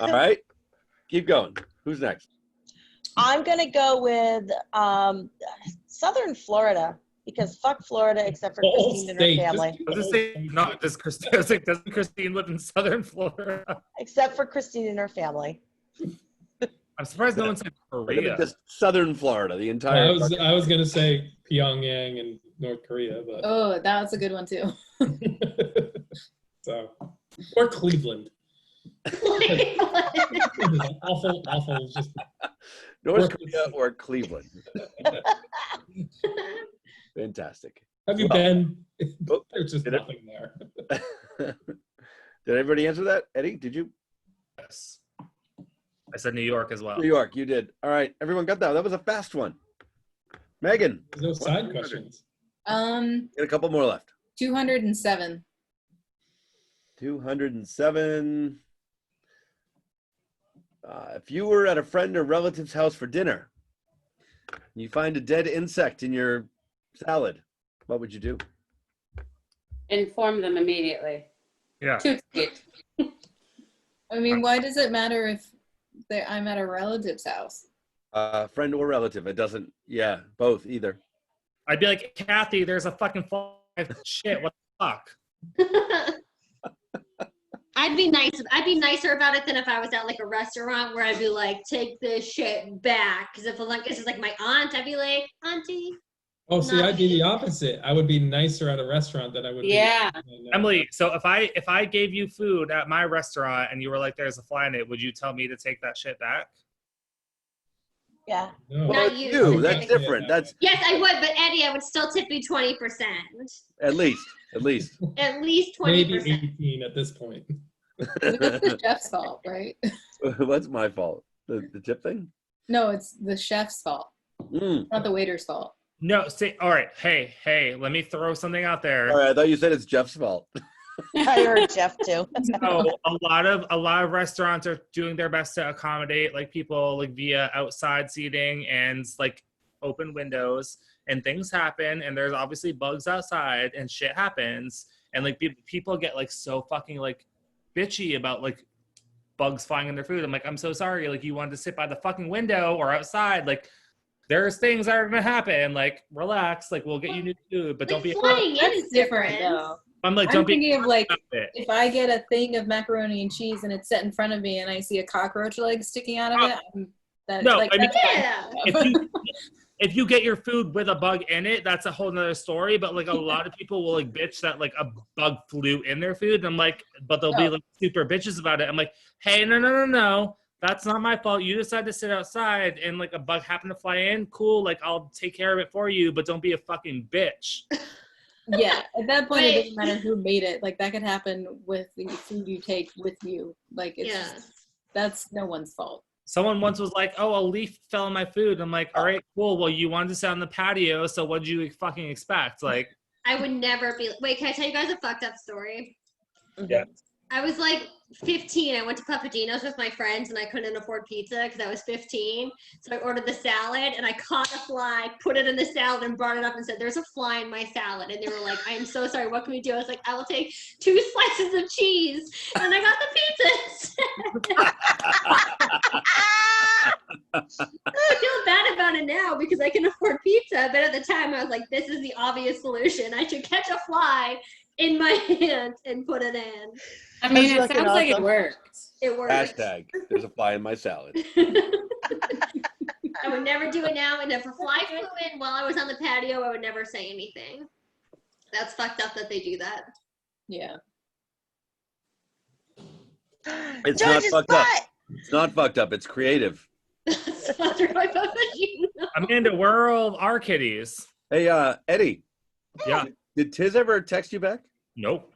All right, keep going. Who's next? I'm gonna go with Southern Florida because fuck Florida except for The whole Christine and state. her family. I was gonna say, no, does Christine, I was like, doesn't Christine live in Southern Florida? Except for Christine and her family. I'm surprised no one said Korea. Just Southern Florida, the entire. I was gonna say Pyongyang and North Korea, but Oh, that was a good one too. so or Cleveland. awful. Just North Korea or Cleveland. Fantastic. have you Well, been? oh, There's just did it- nothing there. Did everybody answer that? Eddie, did you? Yes. I said New York as well. New York, you did. All right, everyone got that. That was a fast one. Megan. There's no side questions. Get a couple more left. 207. 207. If you were at a friend or relative's house for dinner, and you find a dead insect in your salad, what would you do? Inform them immediately. Yeah. Too sweet. I mean, why does it matter if I'm at a relative's house? Friend or relative. It doesn't. Yeah, both, either. I'd be like, Kathy, there's a fucking fly. Shit, what the fuck? I'd be nicer about it than if I was at like a restaurant where I'd be like, take this shit back. Because if this is like my aunt, I'd be like, Auntie. Oh, see, I'd be the opposite. I would be nicer at a restaurant than I would Yeah. be. Emily, so if I gave you food at my restaurant and you were like, there's a fly in it, would you tell me to take that shit back? Yeah. No. Well, Not you. you. That's different. That's Yes, I would, but Eddie, I would still tip you 20%. at least. At least 20%. Maybe 18 at this point. It's the chef's fault, right? What's my fault? The tip thing? No, it's the chef's fault, not the waiter's fault. No, say, all right, hey, let me throw something out there. All right, I thought you said it's Jeff's fault. I heard Jeff too. So a lot of restaurants are doing their best to accommodate like people like via outside seating and like open windows, and things happen, and there's obviously bugs outside and shit happens, and like people get like so fucking like bitchy about like bugs flying in their food. I'm like, I'm so sorry, like you wanted to sit by the fucking window or outside, like there's things that are gonna happen, like relax, like we'll get you new food, but don't be flying in is Different though. I'm like, I'm don't be thinking of like it. if I get a thing of macaroni and cheese and it's set in front of me and I see a cockroach leg sticking out of it. No, like, I mean, Yeah. if you get your food with a bug in it, that's a whole nother story. But like a lot of people will like bitch that like a bug flew in their food. And I'm like, but they'll be like super bitches about it. I'm like, hey, no. That's not my fault. You decided to sit outside and like a bug happened to fly in. Cool. Like I'll take care of it for you, but don't be a fucking bitch. Yeah, at that point, it doesn't matter who made it. Like that could happen with the food you take with you. Like it's just, that's no one's fault. Someone once was like, oh, a leaf fell in my food. I'm like, all right, cool. Well, you wanted to sit on the patio, so what did you fucking expect? Like, I would never be. Wait, can I tell you guys a fucked up story? Yeah. I was like 15. I went to Papagino's with my friends and I couldn't afford pizza because I was 15. So I ordered the salad and I caught a fly, put it in the salad and brought it up and said, there's a fly in my salad. And they were like, I am so sorry. What can we do? I was like, I will take 2 slices of cheese. And I got the pizza. I feel bad about it now because I can afford pizza. But at the time I was like, this is the obvious solution. I should catch a fly in my hand and put it in. I mean, it sounds like it worked. It worked. Hashtag, there's a fly in my salad. I would never do it now, and if a fly flew in while I was on the patio, I would never say anything. That's fucked up that they do that. Yeah. It's not fucked up. It's not fucked up. It's creative. Amanda, where are all our kitties? Hey, Eddie. Yeah. Did Tiz ever text you back? Nope.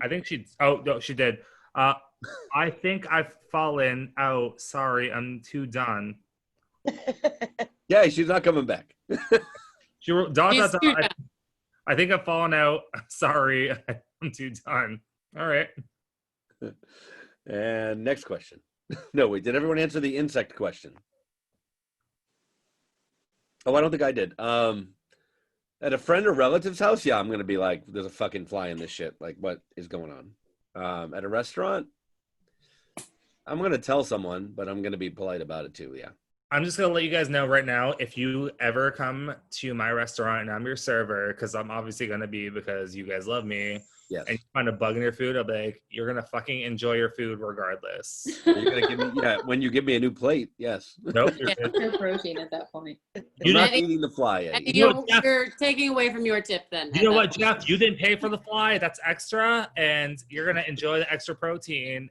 I think oh, no, she did. I think I've fallen out. Sorry, I'm too done. Yeah, she's not coming back. She wrote, I think I've fallen out. Sorry, I'm too done. All right. And next question. No, wait, did everyone answer the insect question? Oh, I don't think I did. At a friend or relative's house, yeah, I'm going to be like, there's a fucking fly in this shit. Like, what is going on? At a restaurant, I'm going to tell someone, but I'm going to be polite about it too, yeah. I'm just gonna let you guys know right now, if you ever come to my restaurant and I'm your server, because I'm obviously gonna be because you guys love me. Yes. And you find a bug in your food, I'll be like, you're gonna fucking enjoy your food regardless. You're gonna give me when you give me a new plate. Yes. Nope. You're It's no protein at that point. You're not eating the fly. Eddie. You're taking away from your tip then. You know what, Jeff? You didn't pay for the fly. That's extra, and you're gonna enjoy the extra protein.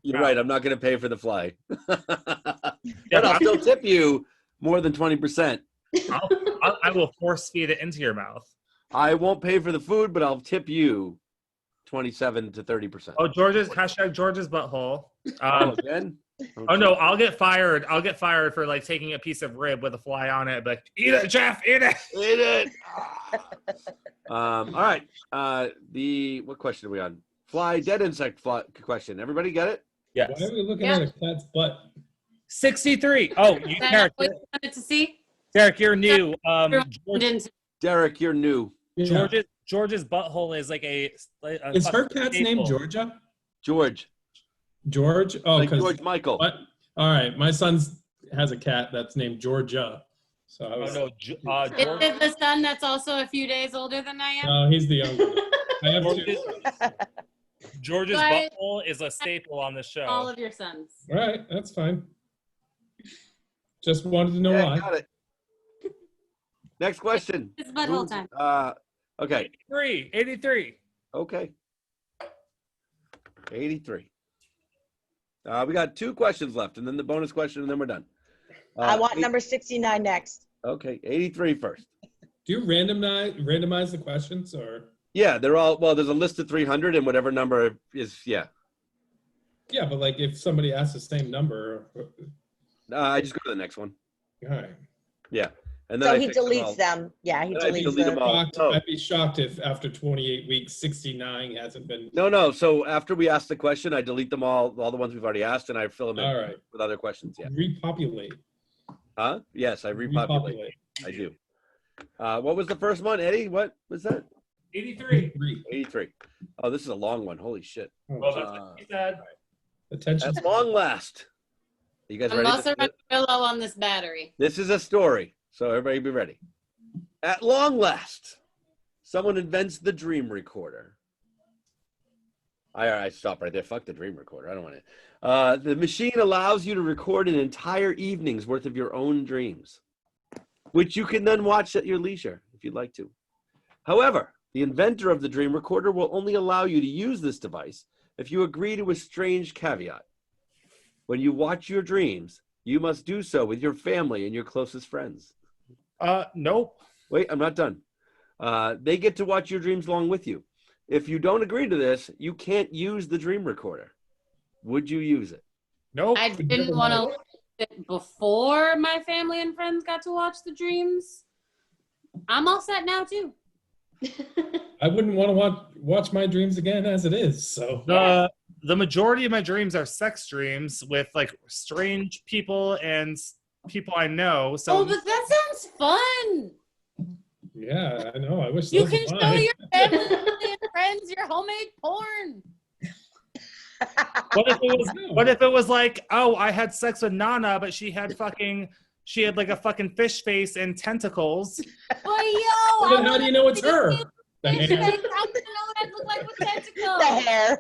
You're right. I'm not gonna pay for the fly, but I'll still tip you more than 20%. I will force feed it into your mouth. I won't pay for the food, but I'll tip you 27 to 30%. Oh, George's butthole. Again? Oh no, I'll get fired. I'll get fired for like taking a piece of rib with a fly on it. Like, eat it, Jeff, eat it. Eat it. All right. What question are we on? Fly, dead insect fly question. Everybody get it? Yes. Why are we looking at a cat's butt? 63. Oh, you Derek. Wanted to see? Derek, you're new. Derek, you're new. George's butthole is like a is her cat's name Georgia? George. George? Oh, like George Michael. What? All right. My son has a cat that's named Georgia. So I was. Oh, no. Is it the son that's also a few days older than I am? No, he's the younger. I have two. George's butthole is a staple on the show. All of your sons. All right. That's fine. Just wanted to know why. Got it. Next question. It's butthole time. Okay. 83. Okay. 83. We got 2 questions left, and then the bonus question, and then we're done. I want number 69 next. Okay, 83 first. Do you randomize the questions, or? Yeah, they're all, well, there's a list of 300, and whatever number is, yeah. Yeah, but like if somebody asks the same number. I just go to the next one. All right. Yeah. And then So he deletes them. Yeah, he deletes them. I'd be shocked if after 28 weeks, 69 hasn't been. No. So after we ask the question, I delete them all the ones we've already asked, and I fill them in with other questions. Yeah. Repopulate. Huh? Yes, I repopulate. I do. What was the first one, Eddie? What was that? 83. 83. Oh, this is a long one. Holy shit. Well, that's what he said. Attention. At long last. You guys ready? Unless I run low on this battery. This is a story. So everybody be ready. At long last, someone invents the dream recorder. I stop right there. Fuck the dream recorder. I don't want it. The machine allows you to record an entire evening's worth of your own dreams, which you can then watch at your leisure if you'd like to. However, the inventor of the dream recorder will only allow you to use this device if you agree to a strange caveat. When you watch your dreams, you must do so with your family and your closest friends. Nope. Wait, I'm not done. They get to watch your dreams along with you. If you don't agree to this, you can't use the dream recorder. Would you use it? Nope. I didn't want to look at it before my family and friends got to watch the dreams. I'm all set now too. I wouldn't want to watch my dreams again as it is. So the majority of my dreams are sex dreams with like strange people and people I know. So but that sounds fun. Yeah, I know. I wish you can show your family and friends your homemade porn. What if it was like, oh, I had sex with Nanna, but she had like a fucking fish face and tentacles. Well, then how do you know it's her? The hair. How do you know what I look like with tentacles? The hair.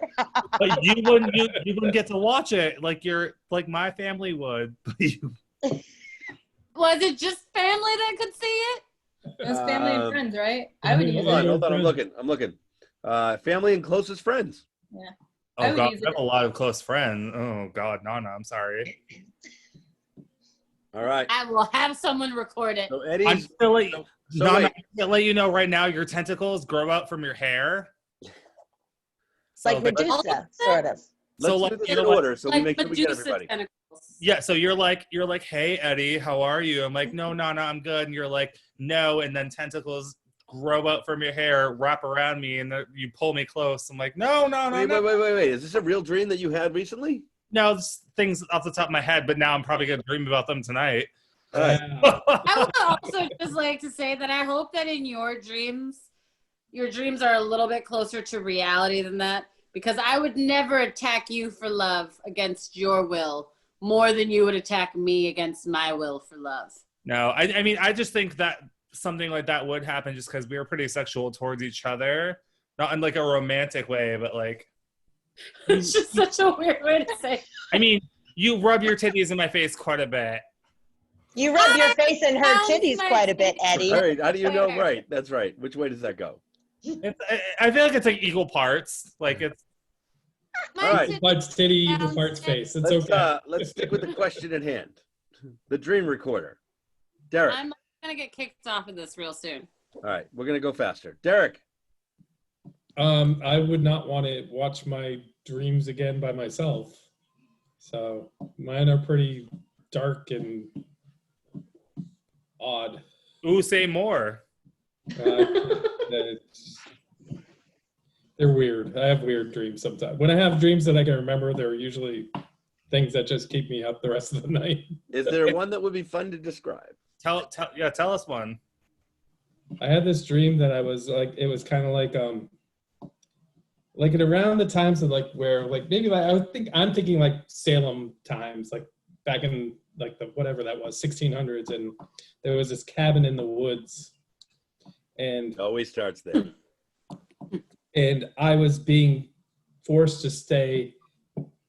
But you wouldn't get to watch it like my family would. Was it just family that could see it? It was family and friends, right? Hold on. I'm looking. Family and closest friends. Yeah. Oh God, I have a lot of close friends. Oh God, Nanna, I'm sorry. All right. I will have someone record it. So Eddie, I'm gonna let you know right now. Your tentacles grow out from your hair. Like Medusa, sort of. Let's do this in order so we make sure we get everybody. Tentacles. Yeah, so you're like, hey Eddie, how are you? I'm like, no, Nanna, I'm good. And you're like, no, and then tentacles grow out from your hair, wrap around me, and you pull me close. I'm like, no. Wait. Is this a real dream that you had recently? No, it's things off the top of my head, but now I'm probably gonna dream about them tonight. All right. I would also just like to say that I hope that in your dreams are a little bit closer to reality than that, because I would never attack you for love against your will more than you would attack me against my will for love. No, I mean, I just think that something like that would happen just because we were pretty sexual towards each other. Not in like a romantic way, but like... It's just such a weird way to say. I mean, you rub your titties in my face quite a bit. You rub your face in her titties quite a bit, Eddie. All right, how do you know? Right, that's right. Which way does that go? I feel like it's like equal parts. Like it's... All right. Equal parts titty, equal parts face. It's okay. Let's stick with the question at hand. The dream recorder. Derek. I'm gonna get kicked off of this real soon. All right, we're gonna go faster. Derek. I would not want to watch my dreams again by myself. So mine are pretty dark and odd. Ooh, say more. They're weird. I have weird dreams sometimes. When I have dreams that I can remember, they're usually things that just keep me up the rest of the night. Is there one that would be fun to describe? Tell us one. I had this dream that I was like, it was kind of like at around the times of like where like maybe like I'm thinking like Salem times, like back in like the whatever that was 1600s, and there was this cabin in the woods, and always starts there. And I was being forced to stay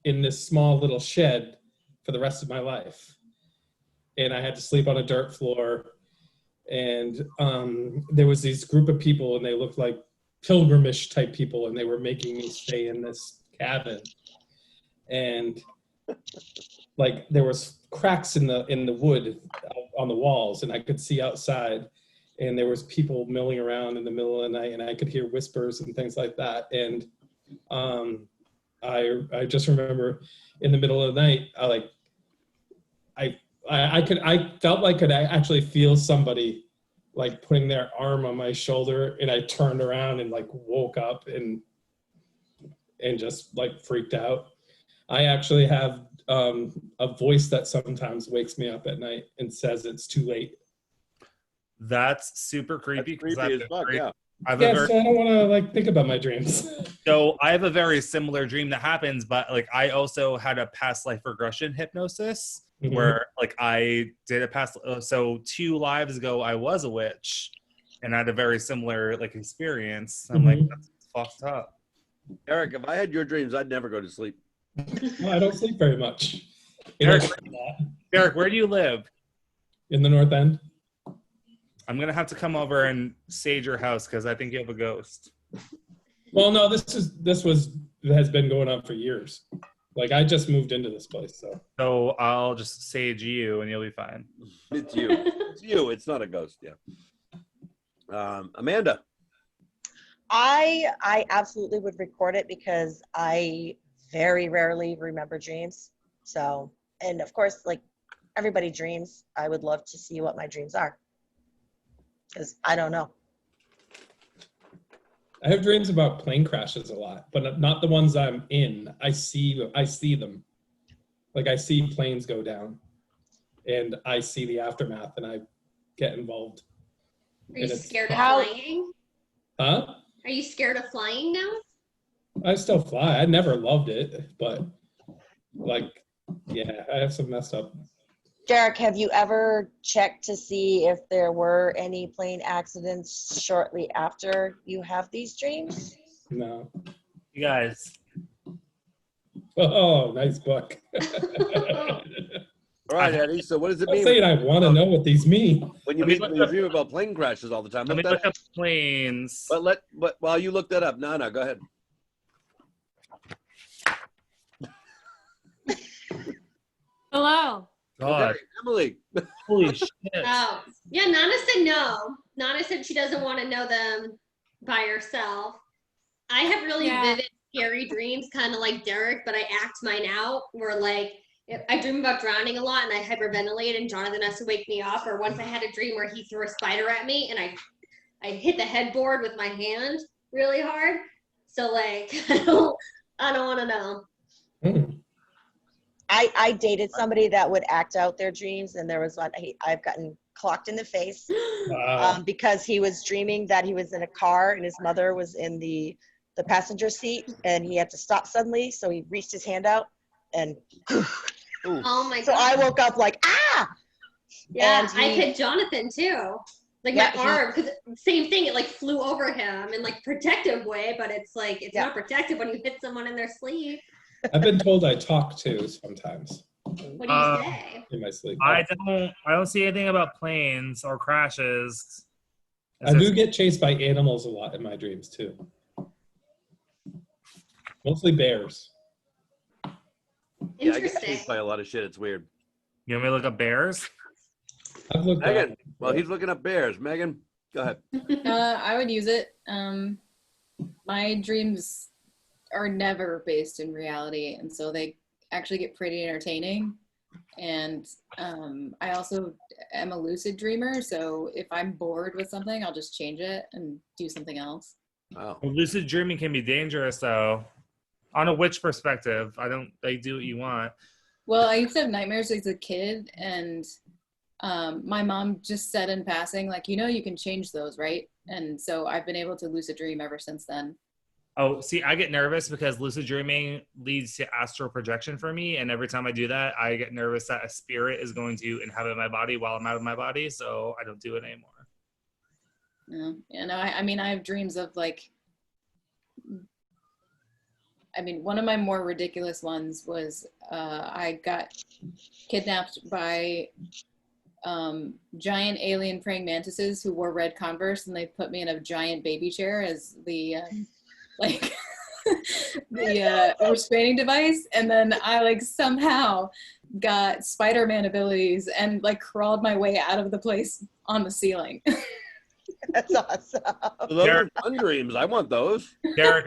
in this small little shed for the rest of my life, and I had to sleep on a dirt floor, and there was this group of people, and they looked like pilgrimage type people, and they were making me stay in this cabin, and like there was cracks in the wood on the walls, and I could see outside, and there was people milling around in the middle of the night, and I could hear whispers and things like that. And I just remember in the middle of the night, I felt like I could actually feel somebody like putting their arm on my shoulder, and I turned around and like woke up and just like freaked out. I actually have a voice that sometimes wakes me up at night and says it's too late. That's super creepy. That's creepy as fuck, yeah. So I don't want to like think about my dreams. So I have a very similar dream that happens, but like I also had a past life regression hypnosis. Mm-hmm. Where like I did a past, so 2 lives ago I was a witch, and I had a very similar like experience. I'm like, that's fucked up. Eric, if I had your dreams, I'd never go to sleep. Well, I don't sleep very much. Eric, where do you live? In the North End. I'm gonna have to come over and sage your house because I think you have a ghost. Well, no, this has been going on for years. Like I just moved into this place, so I'll just sage you and you'll be fine. It's you. It's you. It's not a ghost. Yeah. Amanda. I absolutely would record it because I very rarely remember dreams. So, and of course, like everybody dreams. I would love to see what my dreams are because I don't know. I have dreams about plane crashes a lot, but not the ones I'm in. I see them. Like I see planes go down, and I see the aftermath, and I get involved. Are you scared of flying? Huh? Are you scared of flying now? I still fly. I never loved it, but like, yeah, I have some messed up. Derek, have you ever checked to see if there were any plane accidents shortly after you have these dreams? No. You guys. Oh, nice book. All right, Eddie. So what does it mean? I'm saying I want to know what these mean. When you dream about plane crashes all the time. Let me look up planes. But while you look that up, Nana, go ahead. Hello. God. Okay, Emily. Holy shit. Oh, yeah, Nana said no. Nana said she doesn't want to know them by herself. I have really vivid, scary dreams, kind of like Derek, but I act mine out where like, I dream about drowning a lot and I hyperventilate and Jonathan has to wake me up. Or once I had a dream where he threw a spider at me and I hit the headboard with my hand really hard. So like, I don't want to know. I dated somebody that would act out their dreams, and there was one I've gotten clocked in the face because he was dreaming that he was in a car and his mother was in the passenger seat, and he had to stop suddenly, so he reached his hand out and Ooh. Oh my So god. I woke up like, ah! Yeah, And I he- hit Jonathan too. Like Yeah, my arm, because same thing, it like flew over him in like protective way, but it's like it's Yeah. not protective when you hit someone in their sleep. I've been told I talk too sometimes What do you say? in my sleep. I don't see anything about planes or crashes. I do get chased by animals a lot in my dreams too. Mostly bears. Yeah, I get Interesting. chased by a lot of shit. It's weird. You want me to look up bears? I've looked Megan, up. well, he's looking up bears. Megan, go ahead. I would use it. My dreams are never based in reality, and so they actually get pretty entertaining. And I also am a lucid dreamer, so if I'm bored with something, I'll just change it and do something else. Wow. Well, lucid dreaming can be dangerous, though. On a witch perspective, they do what you want. Well, I used to have nightmares as a kid, and my mom just said in passing, like, you can change those, right? And so I've been able to lucid dream ever since then. Oh, see, I get nervous because lucid dreaming leads to astral projection for me. And every time I do that, I get nervous that a spirit is going to inhabit my body while I'm out of my body. So I don't do it anymore. I mean, I have dreams of one of my more ridiculous ones was I got kidnapped by giant alien praying mantises who wore red Converse, and they put me in a giant baby chair as the the restraining device, and then I somehow got Spider-Man abilities and crawled my way out of the place on the ceiling. That's awesome. Those are fun dreams. I want those. Derek,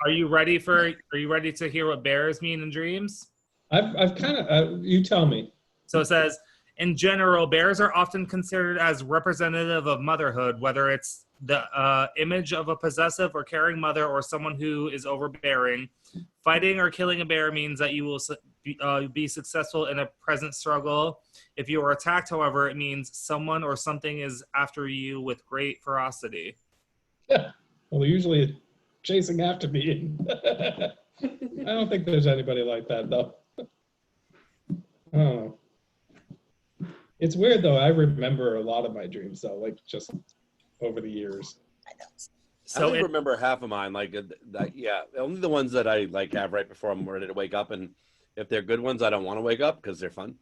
are you ready to hear what bears mean in dreams? I've kind of, you tell me. So it says, in general, bears are often considered as representative of motherhood, whether it's the image of a possessive or caring mother or someone who is overbearing. Fighting or killing a bear means that you will be successful in a present struggle. If you are attacked, however, it means someone or something is after you with great ferocity. Yeah. Well, they're usually chasing after me. I don't think there's anybody like that, though. I don't know. It's weird, though. I remember a lot of my dreams, though, just over the years. I only remember half of mine. Only the ones that I have right before I'm ready to wake up. And if they're good ones, I don't want to wake up because they're fun.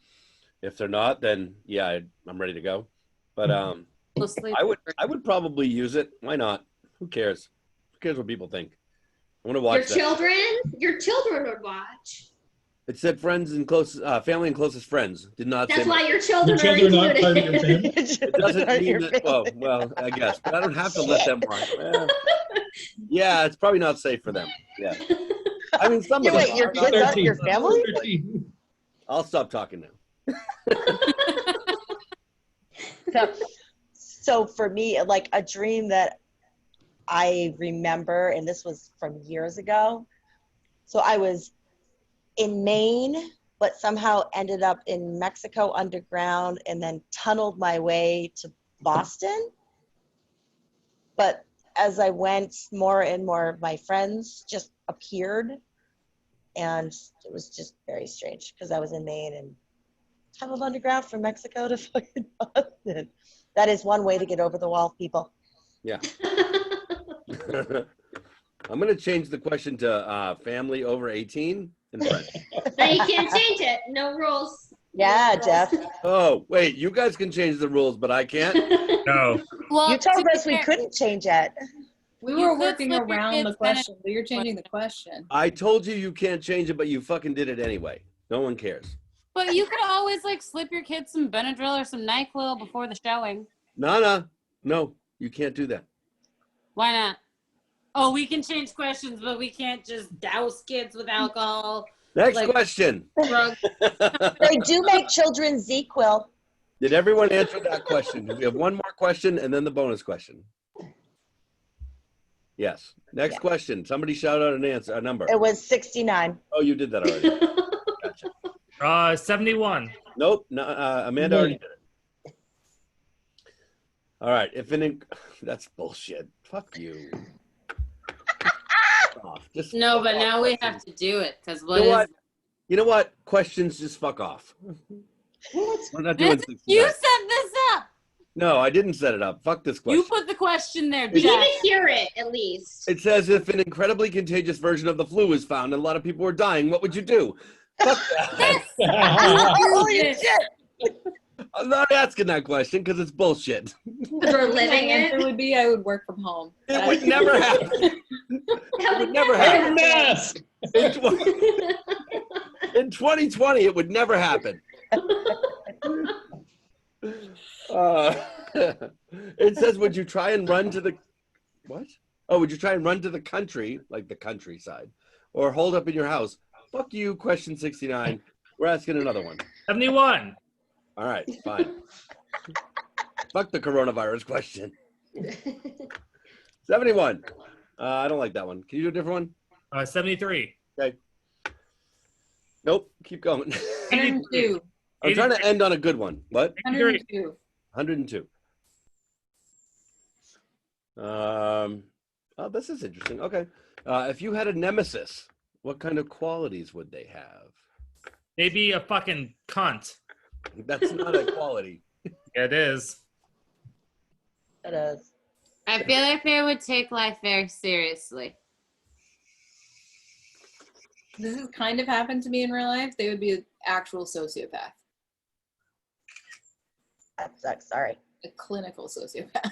If they're not, then yeah, I'm ready to go. But I would probably use it. Why not? Who cares? Who cares what people think? I want to watch Your children would watch. It said friends and family and closest friends. Did not say. That's why your children are not part of your included. family? It doesn't mean that. Well, I guess, but I don't have to let them watch. Yeah, it's probably not safe for them. Yeah. I mean, some of them. Wait, your kids aren't your family? 13. I'll stop talking now. So for me, a dream that I remember, and this was from years ago. So I was in Maine, but somehow ended up in Mexico underground and then tunneled my way to Boston. But as I went, more and more of my friends just appeared. And it was just very strange because I was in Maine and tunneled underground from Mexico to fucking Boston. That is one way to get over the wall, people. Yeah. I'm going to change the question to family over 18 and friends. No, you can't change it. No rules. Yeah, Jeff. Oh, wait, you guys can change the rules, but I can't? No. Well, You told to be us we fair- couldn't change it. We You were could working slip your around kids the question, but you're changing the question. I told you can't change it, but you fucking did it anyway. No one cares. But you could always slip your kids some Benadryl or some NyQuil before the showing. No, you can't do that. Why not? Oh, we can change questions, but we can't just douse kids with alcohol. Next question. Drugs. They do make children ZQuil. Did everyone answer that question? We have one more question and then the bonus question. Yes. Next question. Somebody shout out an answer, a number. It was 69. Oh, you did that already. Gotcha. 71. Nope. No, Amanda already did it. All right. That's bullshit. Fuck you. No, but now we have to do it because You know what? You know what? Questions just fuck off. We're not doing 69. You set this up. No, I didn't set it up. Fuck this question. You put the question there, We need Jeff. to hear it at least. It says if an incredibly contagious version of the flu was found and a lot of people were dying, what would you do? Fuck that. Holy shit! I'm not asking that question because it's bullshit. We're My living answer it. would be I would work from home. It would never happen. That would never Wear a happen. mask. In 2020, it would never happen. It says, would you try and run to the what? Oh, would you try and run to the country, like the countryside, or hold up in your house? Fuck you, question 69. We're asking another one. 71. All right, fine. Fuck the coronavirus question. 71. I don't like that one. Can you do a different one? 73. Okay. Nope. Keep going. 102. I'm trying to end on a good one. What? 102. 102. Oh, this is interesting. Okay. If you had a nemesis, what kind of qualities would they have? Maybe a fucking cunt. That's not a quality. Yeah, it is. It is. I feel like they would take life very seriously. This has kind of happened to me in real life. They would be an actual sociopath, That sucks. Sorry. a clinical sociopath.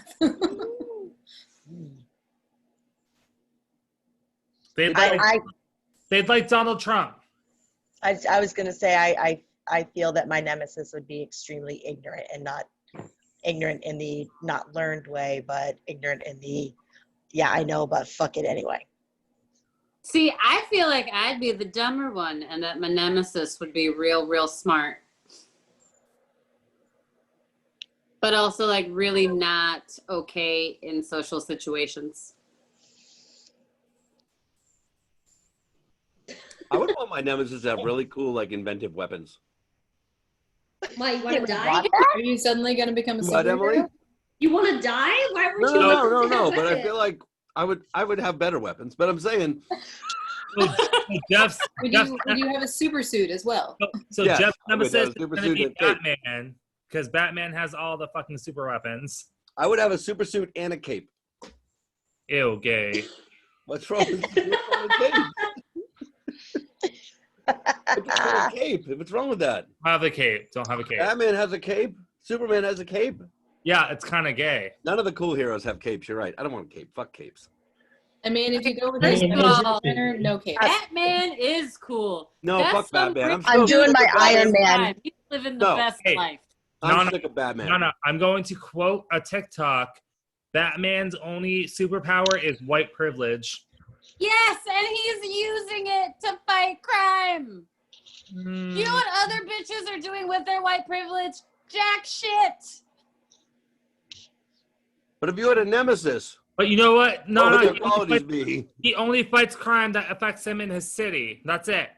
They'd like Donald Trump. I was gonna say I feel that my nemesis would be extremely ignorant and not ignorant in the not learned way, but ignorant in the yeah I know, but fuck it anyway. See, I feel like I'd be the dumber one and that my nemesis would be real smart. But also like really not okay in social situations. I would want my nemesis to have really cool, like, inventive weapons. Why, you want to die? Want that? Are you suddenly going to become a What, Emily? superhero? You want to die? Why would No, you no, want no, to but I die? feel like I would have better weapons. But I'm saying, Jeff's, Would you have a super suit as well? so Yes, Jeff's I would have nemesis a is super going to suit be and cape. Batman because Batman has all the fucking super weapons. I would have a super suit and a cape. Ew, gay. What's wrong with cape? What's wrong with cape? What's wrong with that? Have a cape. Don't have a cape. Batman has a cape. Superman has a cape. Yeah, it's kind of gay. None of the cool heroes have capes. You're right. I don't want a cape. Fuck capes. I mean, if you go with I this mean, banner, no cape. Batman is cool. No, That's fuck some Batman. I'm still doing sick my of Batman. Iron Man. vibe. He's living the No. best Hey. life. I'm No, sick of Batman. No, I'm going to quote a TikTok. Batman's only superpower is white privilege. Yes, and he's using it to fight crime. Mm. You know what other bitches are doing with their white privilege? Jack shit. But if you had a nemesis, But you know what? No, what would no. their qualities be? He only fights crime that affects him in his city. That's it.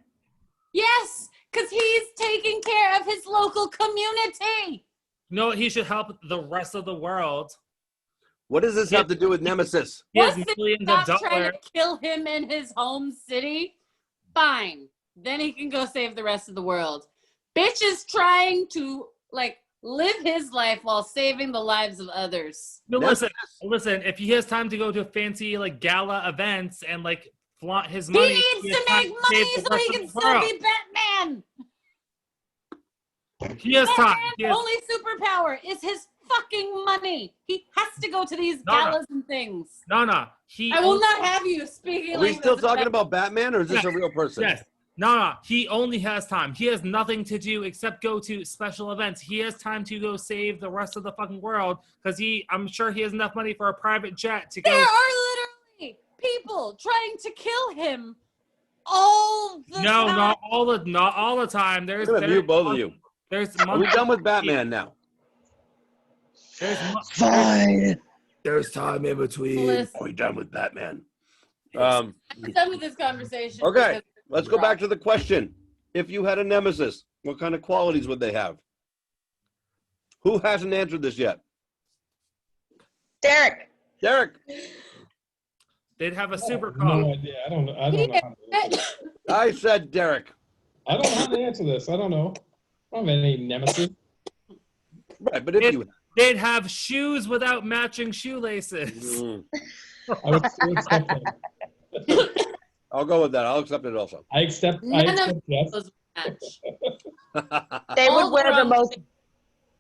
Yes, because he's taking care of his local community. You know what? He should help the rest of the world. What does this have to do with nemesis? He has Once they millions of stop trying dollars. to kill him in his home city, fine. Then he can go save the rest of the world. Bitch is trying to like live his life while saving the lives of others. No, listen. If he has time to go to fancy like gala events and like flaunt his He money, needs has to time make save money the so rest he of can the still world. be Batman. He has time. He has, Only superpower is his fucking money. He has to go to these No, no. galas and things. no. I will not have you speaking Are we like still this talking about Batman, or is this Yes. a real person? Yes. No. He only has time. He has nothing to do except go to special events. He has time to go save the rest of the fucking world because I'm sure he has enough money for a private jet to go. There are literally people trying to kill him all the time. Not all the time. I'm gonna mute both of you. There's Are we done with Batman now? Fine. There's time in between. Listen. Are we done with Batman? I'm done with this conversation. Okay, because- let's go back to the question. If you had a nemesis, what kind of qualities would they have? Who hasn't answered this yet? Derek. Derek. They'd have a super No car. idea. I don't know. I don't know. How to do it. I said Derek. I don't know how to answer this. I don't know. I don't have any nemesis. Right, but if you they'd have shoes without matching shoelaces. I would still accept them. I'll go with that. I'll accept it also. I accept yes. Those match. They All would the wear the wrong most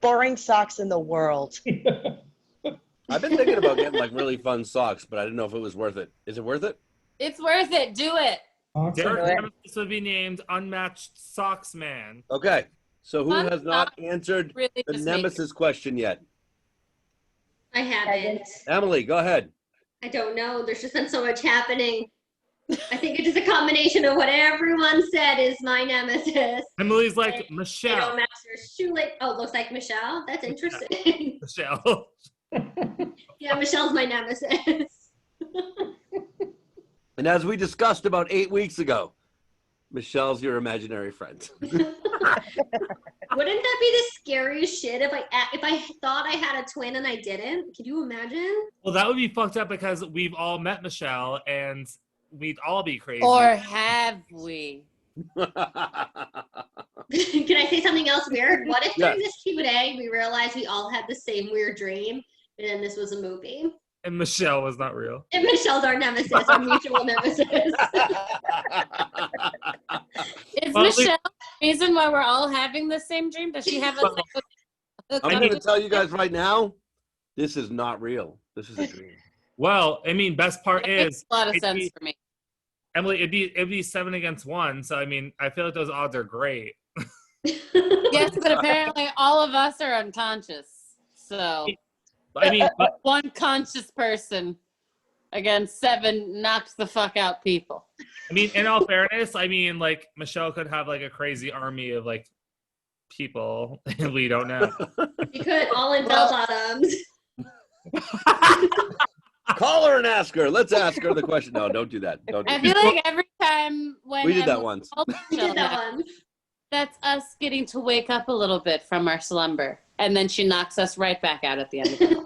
boring socks in the world. I've been thinking about getting like really fun socks, but I didn't know if it was worth it. Is it worth it? It's worth it. Do it. Derek Nemesis would be named Unmatched Socks Man. Okay. So who Fun has not socks answered really the just nemesis question yet? I haven't. Emily, go ahead. I don't know. There's just been so much happening. I think it's just a combination of what everyone said is my nemesis. Emily's like, They Michelle. don't match their shoelace. Oh, looks like Michelle. That's interesting. Michelle. Yeah, Michelle's my nemesis. And as we discussed about 8 weeks ago, Michelle's your imaginary friend. Wouldn't that be the scariest shit if I thought I had a twin and I didn't? Could you imagine? Well, that would be fucked up because we've all met Michelle and we'd all be crazy. Or have we? Can I say something else weird? What if during this Q&A we realized we all had the same weird dream and then this was a movie? And Michelle was not real. And Michelle's our nemesis, our mutual nemesis. Is Well, Michelle the reason why we're all having the same dream? Does she have a I'm going to tell you guys right now, this is not real. This is a dream. Well, I mean, best part That makes is a lot of it'd sense be- for me. Emily, it'd be 7 against 1. So I mean, I feel like those odds are great. Yes, but apparently all of us are unconscious. So I mean, but, one conscious person against 7 knocks the fuck out people. I mean, in all fairness, I mean, like Michelle could have like a crazy army of like people, and we don't know. You could all in bell bottoms. Call her and ask her. Let's ask her the question. No, don't do that. Don't do I that. feel like every time when We did that Emily once. calls We did Michelle, that one. that's us getting to wake up a little bit from our slumber, and then she knocks us right back out at the end of it.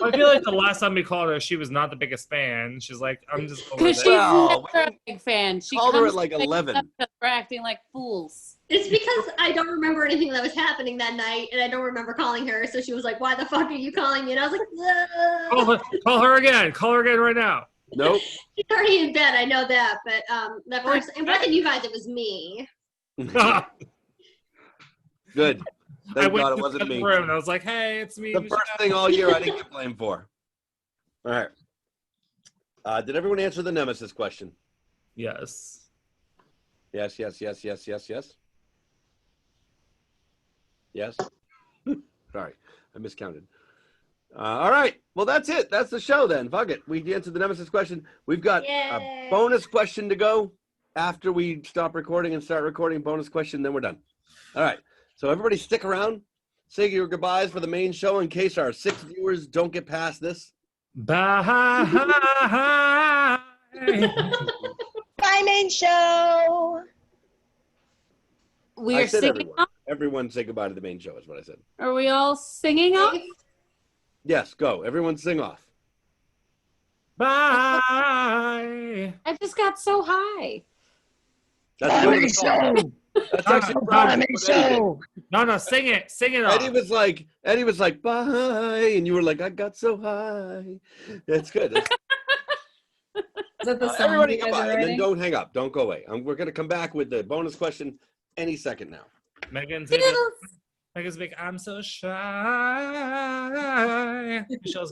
I feel like the last time we called her, she was not the biggest fan. She's like, I'm just over Because this. she's Well, never a big fan. She called her comes at like to wake 11. up 'cause we're acting like fools. It's because I don't remember anything that was happening that night, and I don't remember calling her. So she was like, "Why the fuck are you calling me?" And I was like, Call her again. Call her again right now. Nope. "She's already in bed." I know that, but that first, it wasn't you guys. It was me. Good. I Thank went God it to wasn't the me. room and I was like, hey, it's me. The Michelle. first thing all year I didn't get blamed for. All right. Did everyone answer the nemesis question? Yes. Yes. Yes. Sorry, I miscounted. All right. Well, that's it. That's the show then. Fuck it. We answered the nemesis question. We've got a Yay. bonus question to go after we stop recording and start recording. Bonus question, then we're done. All right. So everybody stick around. Say your goodbyes for the main show in case our 6 viewers don't get past this. Bye. Bye, main show. We I are said singing everyone. off? Everyone say goodbye to the main show is what I said. Are we all singing off? Yes, go. Everyone sing off. Bye. I just got so high. That's Bye, good. main show. That's actually Bye, main show. No, sing it. Sing it Eddie off. was like, bye, and you were like, I got so high. That's good. Is that the song Everybody you guys goodbye, are and then writing? don't hang up. Don't go away. We're gonna come back with the bonus question any second now. Megan's Toodles. big, I'm so shy. Michelle's